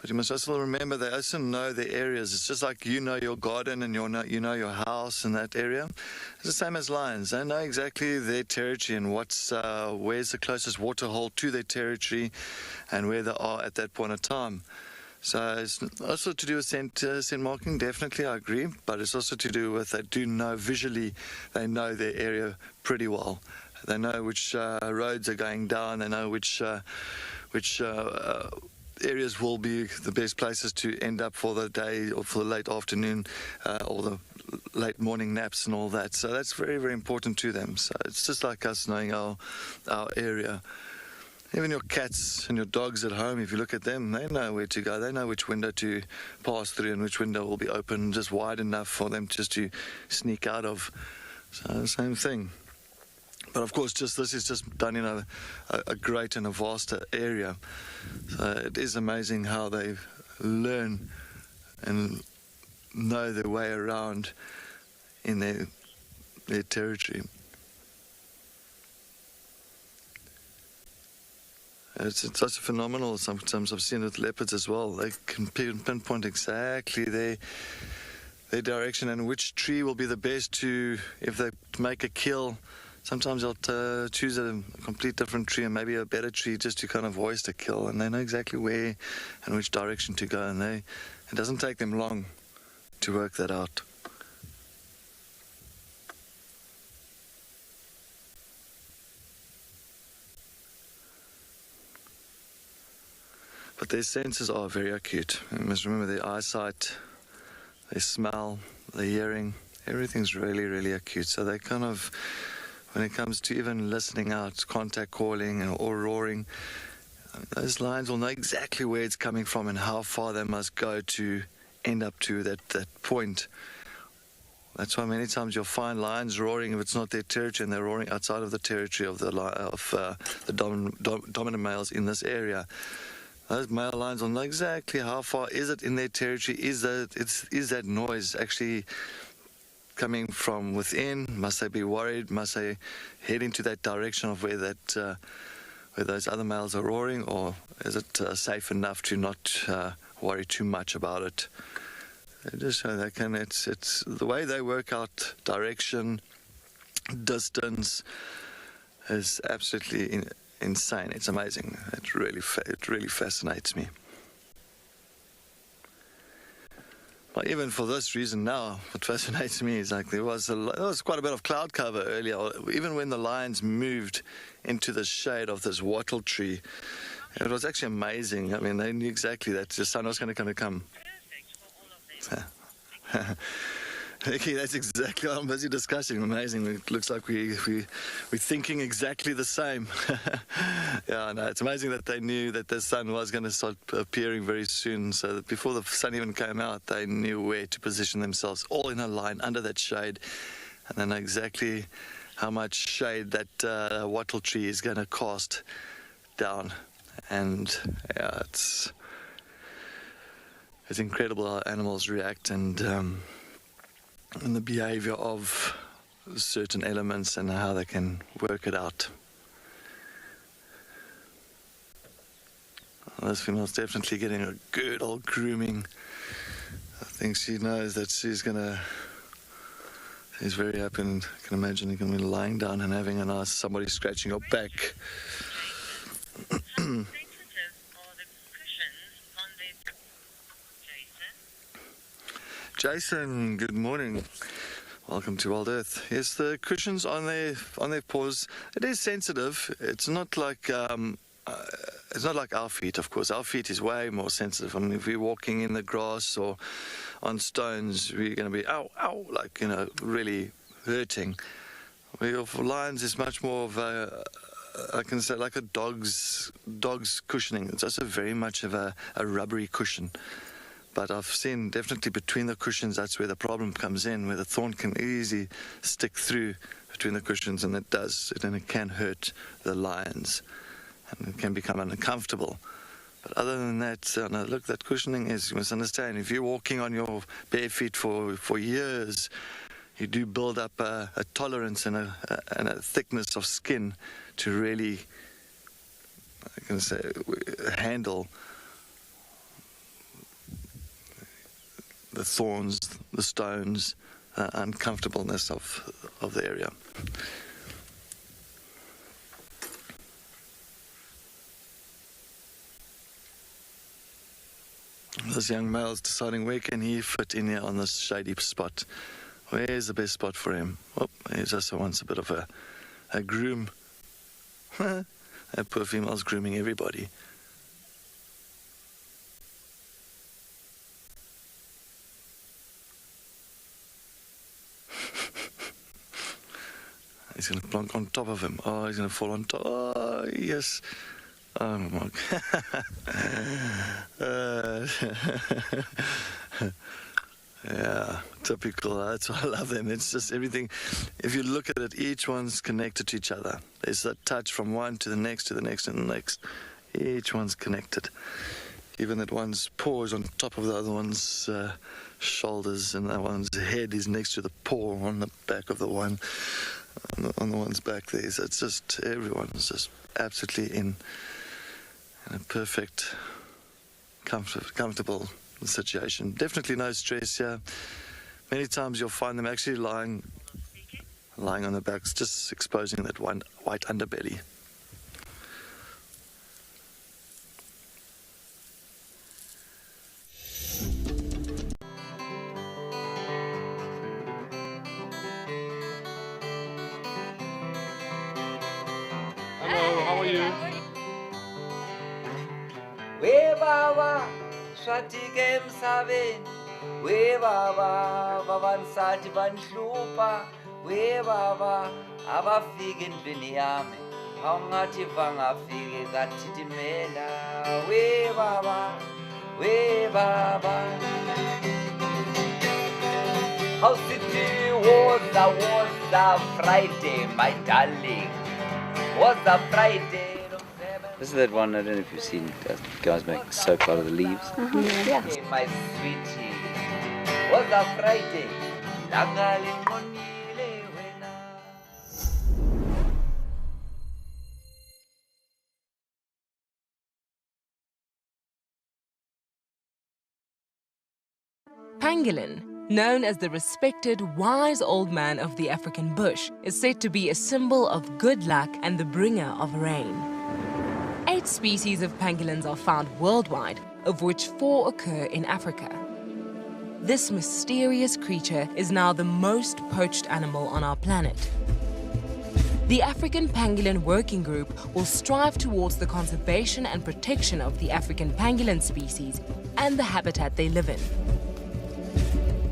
But you must also remember they also know their areas. It's just like you know your garden and you know your house in that area. It's the same as lions. They know exactly their territory and where's the closest waterhole to their territory and where they are at that point of time. So it's also to do with scent marking, definitely, I agree. But it's also to do with they do know visually, they know their area pretty well. They know which roads are going down. They know which areas will be the best places to end up for the day or for the late afternoon or the late morning naps and all that. So that's very, very important to them. So it's just like us knowing our area. Even your cats and your dogs at home, if you look at them, they know where to go. They know which window to pass through and which window will be open just wide enough for them just to sneak out of. So same thing. But of course, this is just done in a great and a vast area. So it is amazing how they learn and know their way around in their territory. It's such phenomenal. Sometimes I've seen it with leopards as well. They can pinpoint exactly their direction and which tree will be the best to, if they make a kill. Sometimes they'll choose a complete different tree and maybe a better tree just to kind of hoist a kill, and they know exactly where and which direction to go, and it doesn't take them long to work that out. But their senses are very acute. You must remember their eyesight, their smell, their hearing, everything's really, really acute. So they kind of, when it comes to even listening out, contact calling or roaring, those lions will know exactly where it's coming from and how far they must go to end up to that point. That's why many times you'll find lions roaring if it's not their territory and they're roaring outside of the territory of the dominant males in this area. Those male lions will know exactly how far is it in their territory. Is that noise actually coming from within? Must they be worried? Must they head into that direction of where those other males are roaring, or is it safe enough to not worry too much about it? Just so they can. It's the way they work out direction, distance is absolutely insane. It's amazing. It really fascinates me. But even for this reason now, what fascinates me is like there was quite a bit of cloud cover earlier. Even when the lions moved into the shade of this wattle tree, it was actually amazing. I mean, they knew exactly that the sun was going to come. Okay, that's exactly what I'm busy discussing. Amazing. It looks like we're thinking exactly the same. Yeah, no, it's amazing that they knew that the sun was going to start appearing very soon. So that before the sun even came out, they knew where to position themselves, all in a line under that shade. And they know exactly how much shade that wattle tree is going to cast down. And yeah, It's incredible how animals react and the behavior of certain elements and how they can work it out. This female's definitely getting a good old grooming. I think she knows that she's very happy, and I can imagine you can be lying down and having a nice somebody scratching your back. Jason, good morning. Welcome to WildEarth. Yes, the cushions on their paws, it is sensitive. It's not like our feet, of course. Our feet is way more sensitive. I mean, if we're walking in the grass or on stones, we're going to be ow, ow, like, really hurting. For lions, it's much more of I can say, like a dog's cushioning. It's also very much of a rubbery cushion. But I've seen definitely between the cushions, that's where the problem comes in, where the thorn can easily stick through between the cushions, and it does, and it can hurt the lions, and it can become uncomfortable. But other than that, look, that cushioning is, you must understand, if you're walking on your bare feet for years, you do build up a tolerance and a thickness of skin to really, I can say, handle the thorns, the stones, uncomfortableness of the area. This young male is deciding where can he fit in here on this shady spot. Where's the best spot for him? Oh, he just wants a bit of a groom. That poor female's grooming everybody. He's going to plonk on top of him. Oh, he's going to fall on top. Oh, yes. Oh, my God. Yeah, typical. That's why I love them. It's just everything. If you look at it, each one's connected to each other. There's that touch from one to the next, to the next, and the next. Each one's connected. Even that one's paw is on top of the other one's shoulders, and that one's head is next to the paw on the back of the one. On the one's back there. So it's just, everyone's just absolutely in a perfect, comfortable situation. Definitely no stress here. Many times you'll find them actually lying on their backs, just exposing that one white underbelly. Hello, how are you? We baba swatika emsabeni, we baba babansati banhlupha, we baba abafika endlini yami awungathi bangafike kathithimela, we baba how city was a Friday, my darling, was a Friday. This is that one, I don't know if you've seen guys make soap out of the leaves. Yeah. My sweetie, was a Friday. Pangolin, known as the respected, wise old man of the African bush, is said to be a symbol of good luck and the bringer of rain. 8 species of pangolins are found worldwide, of which 4 occur in Africa. This mysterious creature is now the most poached animal on our planet. The African Pangolin Working Group will strive towards the conservation and protection of the African pangolin species and the habitat they live in.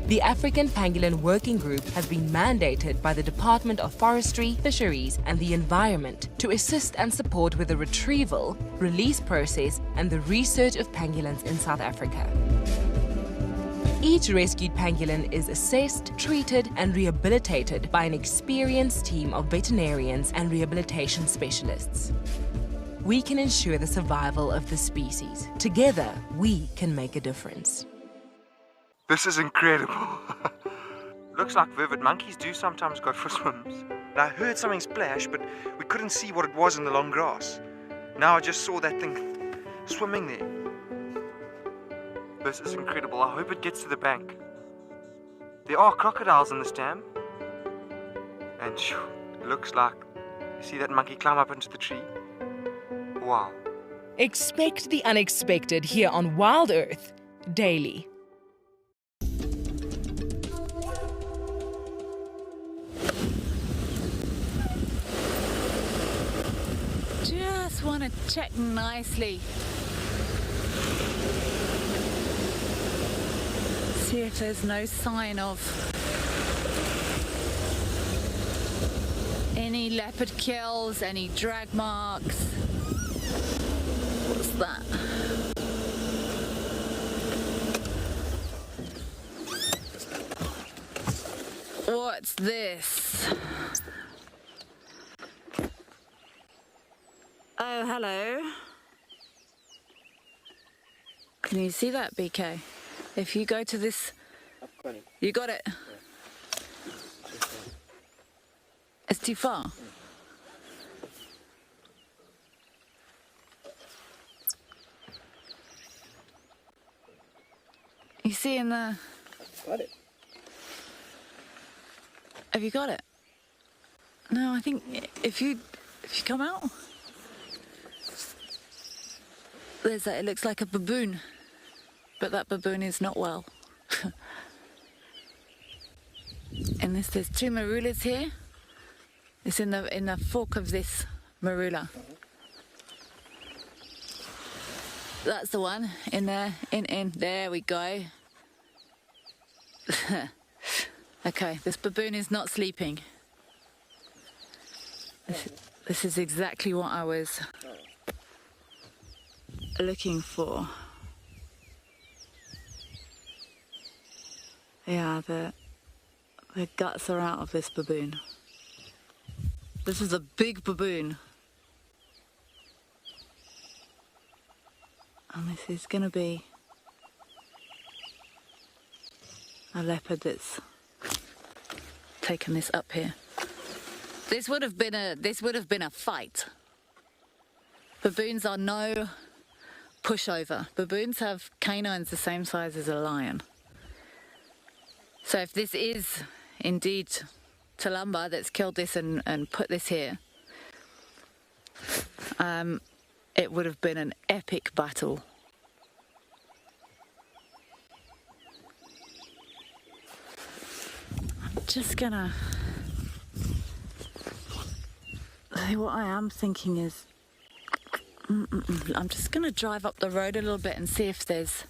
The African Pangolin Working Group has been mandated by the Department of Forestry, Fisheries and the Environment to assist and support with the retrieval, release process and the research of pangolins in South Africa. Each rescued pangolin is assessed, treated and rehabilitated by an experienced team of veterinarians and rehabilitation specialists. We can ensure the survival of the species. Together, we can make a difference. This is incredible. Looks like vervet monkeys do sometimes go for swims. I heard something splash, but we couldn't see what it was in the long grass. Now I just saw that thing swimming there. This is incredible. I hope it gets to the bank. There are crocodiles in this dam. And it looks like, you see that monkey climb up into the tree? Wow. Expect the unexpected here on WildEarth daily. Just want to check nicely. See if there's no sign of any leopard kills, any drag marks. What's that? What's this? Oh, hello. Can you see that, BK? If you go to this... You got it? It's too far. You see in the... Got it. Have you got it? No, I think if you come out, there's that. It looks like a baboon, but that baboon is not well. And there's two marulas here. It's in the fork of this marula. That's the one in there. In there we go. Okay, this baboon is not sleeping. This is exactly what I was looking for. Yeah, the guts are out of this baboon. This is a big baboon. And this is going to be a leopard that's taken this up here. This would have been a fight. Baboons are no pushover. Baboons have canines the same size as a lion. So if this is indeed Talamba that's killed this and put this here, it would have been an epic battle. I'm just gonna... What I am thinking is... I'm just gonna drive up the road a little bit and see if there's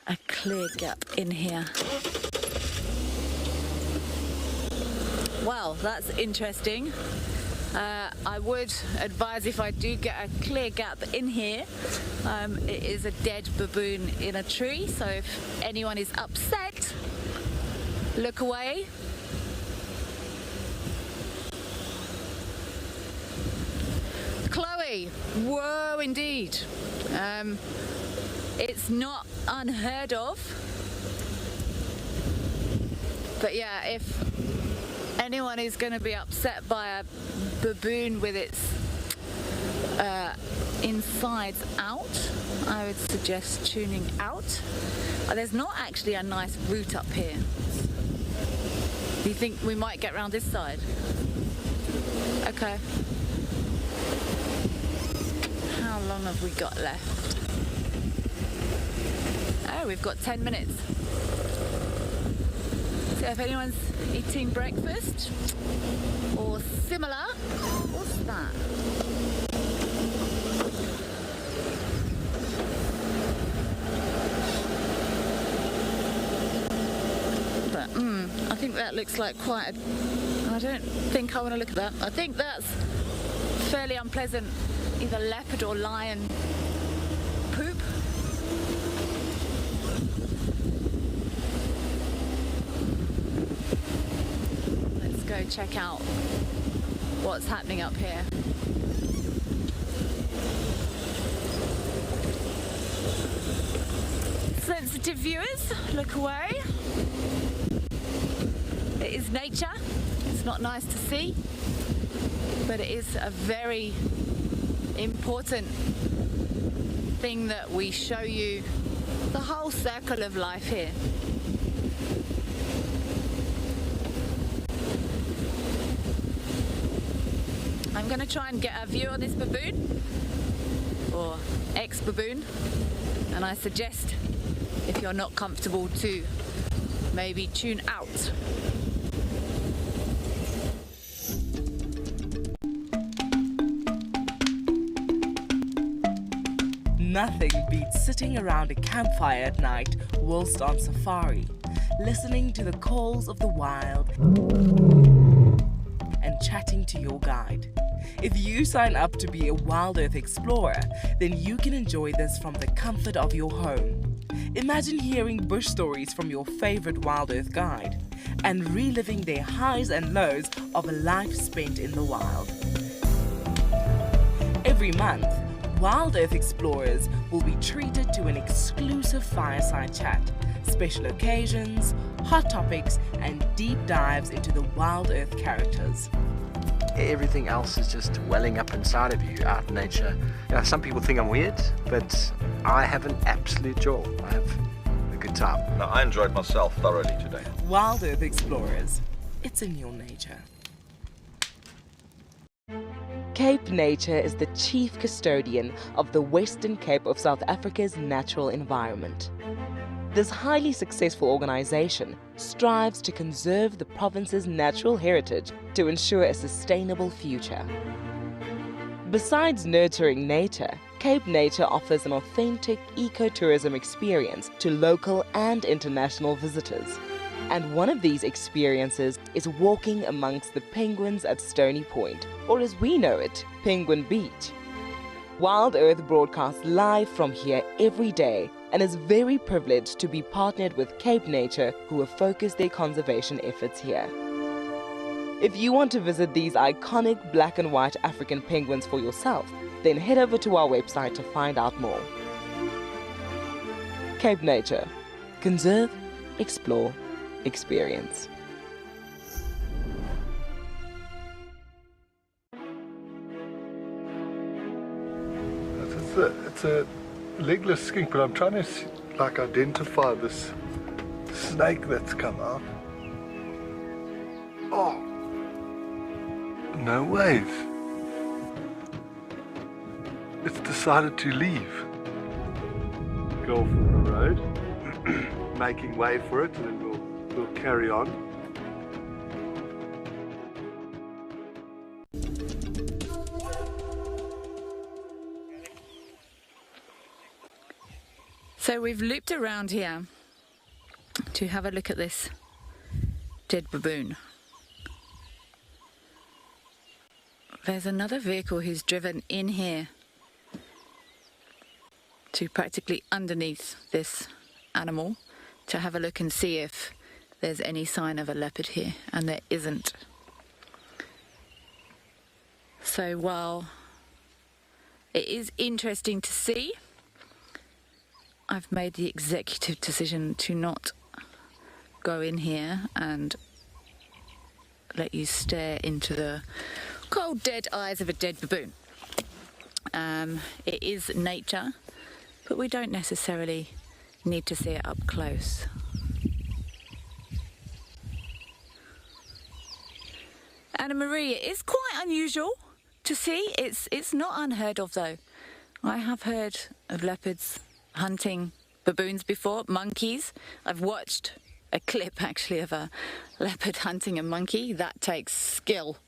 a clear gap in here. Well, that's interesting. I would advise, if I do get a clear gap in here, it is a dead baboon in a tree, so if anyone is upset, look away. Chloe, whoa indeed. It's not unheard of, but yeah, if anyone is going to be upset by a baboon with its insides out, I would suggest tuning out. There's not actually a nice route up here. Do you think we might get around this side? Okay. How long have we got left? Oh, we've got 10 minutes. So if anyone's eating breakfast or similar, what's that? But, I think that looks like quite a... I don't think I want to look at that. I think that's fairly unpleasant, either leopard or lion poop. Go check out what's happening up here. Sensitive viewers, look away. It is nature. It's not nice to see, but it is a very important thing that we show you the whole circle of life here. I'm going to try and get a view on this baboon, or ex-baboon, and I suggest, if you're not comfortable, to maybe tune out. Nothing beats sitting around a campfire at night whilst on safari, listening to the calls of the wild and chatting to your guide. If you sign up to be a WildEarth explorer, then you can enjoy this from the comfort of your home. Imagine hearing bush stories from your favorite WildEarth guide and reliving their highs and lows of a life spent in the wild. Every month, WildEarth explorers will be treated to an exclusive fireside chat, special occasions, hot topics, and deep dives into the WildEarth characters. Everything else is just welling up inside of you out in nature. You know, some people think I'm weird, but I have an absolute joy. I have a good time. No, I enjoyed myself thoroughly today. WildEarth explorers, it's in your nature. Cape Nature is the chief custodian of the Western Cape of South Africa's natural environment. This highly successful organization strives to conserve the province's natural heritage to ensure a sustainable future. Besides nurturing nature, Cape Nature offers an authentic ecotourism experience to local and international visitors. And one of these experiences is walking amongst the penguins at Stony Point, or as we know it, Penguin Beach. WildEarth broadcasts live from here every day and is very privileged to be partnered with Cape Nature, who have focused their conservation efforts here. If you want to visit these iconic black and white African penguins for yourself, then head over to our website to find out more. Cape Nature. Conserve, explore, experience. It's a legless skink, but I'm trying to identify this snake that's come out. Oh, no ways. It's decided to leave. Go for the road, making way for it, and then we'll carry on. So we've looped around here to have a look at this dead baboon. There's another vehicle who's driven in here to practically underneath this animal to have a look and see if there's any sign of a leopard here, and there isn't. So while it is interesting to see, I've made the executive decision to not go in here and let you stare into the cold dead eyes of a dead baboon. It is nature, but we don't necessarily need to see it up close. Anna Marie, it is quite unusual to see. It's not unheard of though. I have heard of leopards hunting baboons before, monkeys. I've watched a clip actually of a leopard hunting a monkey. That takes skill.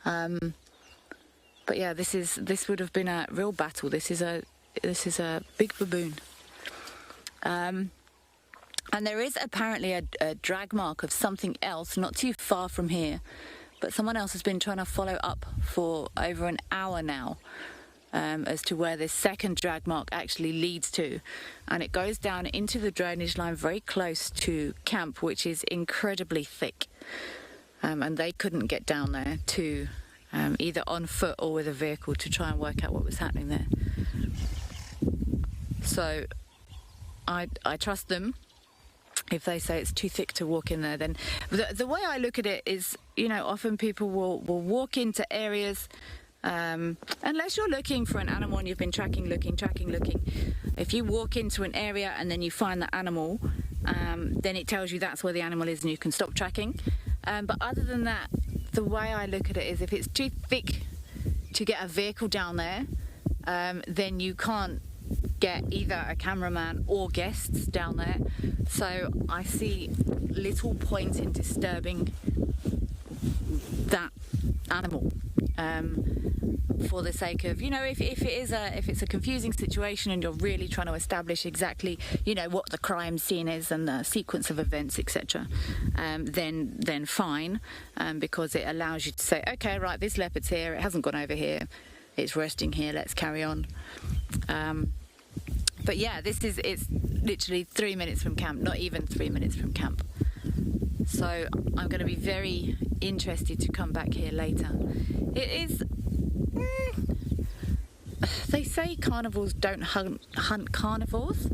But yeah, this would have been a real battle. This is a big baboon. And there is apparently a drag mark of something else not too far from here, but someone else has been trying to follow up for over an hour now as to where this second drag mark actually leads to, and it goes down into the drainage line very close to camp, which is incredibly thick, and they couldn't get down there to either on foot or with a vehicle to try and work out what was happening there. So I trust them. If they say it's too thick to walk in there, then the way I look at it is, you know, often people will walk into areas, unless you're looking for an animal and you've been tracking. If you walk into an area and then you find the animal, then it tells you that's where the animal is and you can stop tracking. But other than that, the way I look at it is if it's too thick to get a vehicle down there, then you can't get either a cameraman or guests down there. So I see little point in disturbing that animal, for the sake of, you know, if it's a confusing situation and you're really trying to establish exactly, you know, what the crime scene is and the sequence of events, etc., then fine, because it allows you to say, okay, right, this leopard's here, it hasn't gone over here, it's resting here, let's carry on. But yeah, it's literally 3 minutes from camp, not even 3 minutes from camp. So I'm going to be very interested to come back here later. It is... they say carnivores don't hunt carnivores,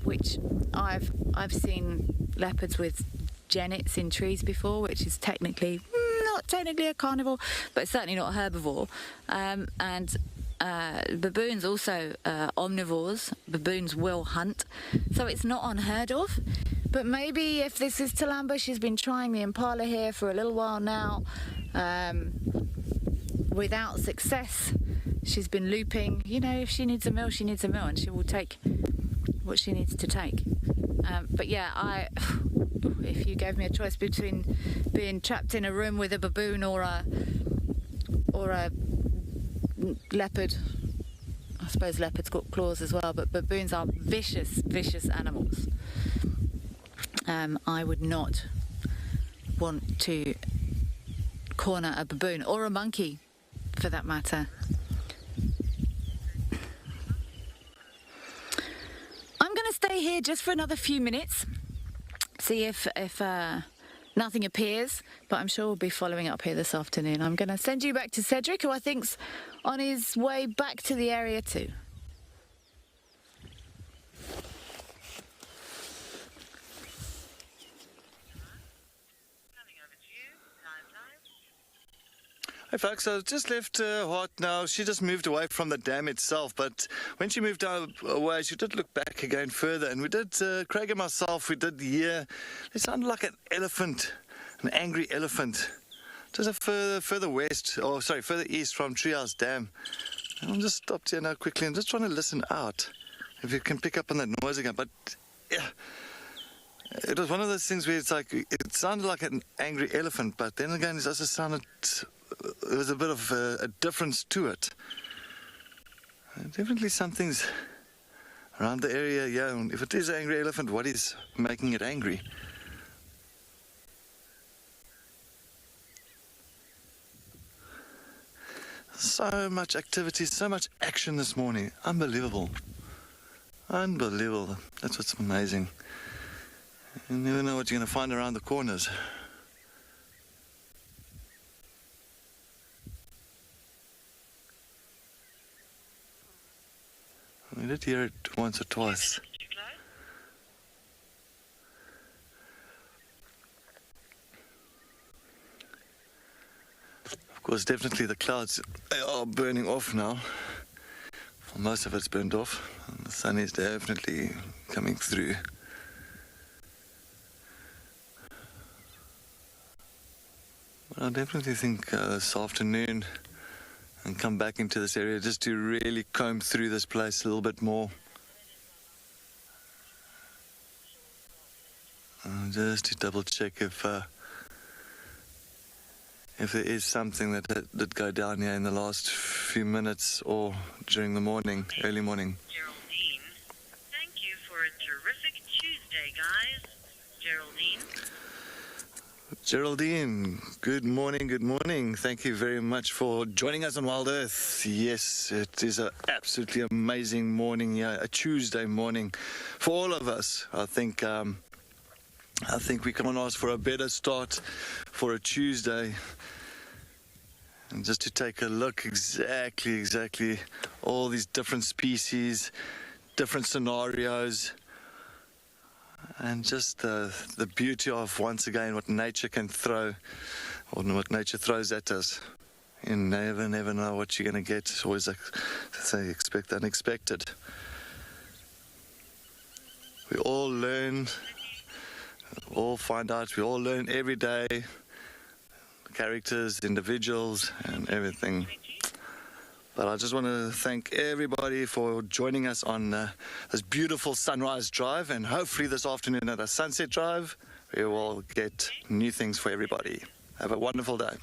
which I've seen leopards with genets in trees before, which is not technically a carnivore, but it's certainly not a herbivore. And baboons also omnivores. Baboons will hunt, so it's not unheard of. But maybe if this is Talamba, she's been trying the impala here for a little while now, without success. She's been looping. You know, if she needs a meal, she needs a meal, and she will take what she needs to take. But yeah, if you gave me a choice between being trapped in a room with a baboon or a leopard, I suppose leopards got claws as well, but baboons are vicious animals. I would not want to corner a baboon or a monkey, for that matter. I'm going to stay here just for another few minutes, see if nothing appears, but I'm sure we'll be following up here this afternoon. I'm going to send you back to Cedric, who I think's on his way back to the area too. Hey folks, I just left Hart now. She just moved away from the dam itself, but when she moved away, she did look back again further, and we did, Craig and myself, we did hear, it sounded like an elephant, an angry elephant, just further west, or sorry, further east from Treehouse Dam. And I'm just stopped here now quickly. I'm just trying to listen out, if you can pick up on that noise again, but yeah. It was one of those things where it's like, it sounded like an angry elephant, but then again, it also sounded, there was a bit of a difference to it. Definitely something's around the area, yeah. And if it is an angry elephant, what is making it angry? So much activity, so much action this morning. Unbelievable. Unbelievable. That's what's amazing. You never know what you're going to find around the corners. We did hear it once or twice. Of course, definitely the clouds are burning off now. Well, most of it's burned off. And the sun is definitely coming through. I definitely think this afternoon and come back into this area just to really comb through this place a little bit more. Just to double check if there is something that did go down here in the last few minutes or during the morning, early morning. Geraldine, thank you for a terrific Tuesday, guys. Geraldine. Geraldine, good morning, good morning. Thank you very much for joining us on WildEarth. Yes, it is an absolutely amazing morning, yeah, a Tuesday morning for all of us. I think we can't ask for a better start for a Tuesday. And just to take a look exactly all these different species, different scenarios, and just the beauty of, once again, what nature can throw, or what nature throws at us. You never know what you're going to get. It's always, like say, expect the unexpected. We all learn, all find out, we all learn every day, characters, individuals, and everything. But I just want to thank everybody for joining us on this beautiful sunrise drive, and hopefully this afternoon at a sunset drive, we will get new things for everybody. Have a wonderful day.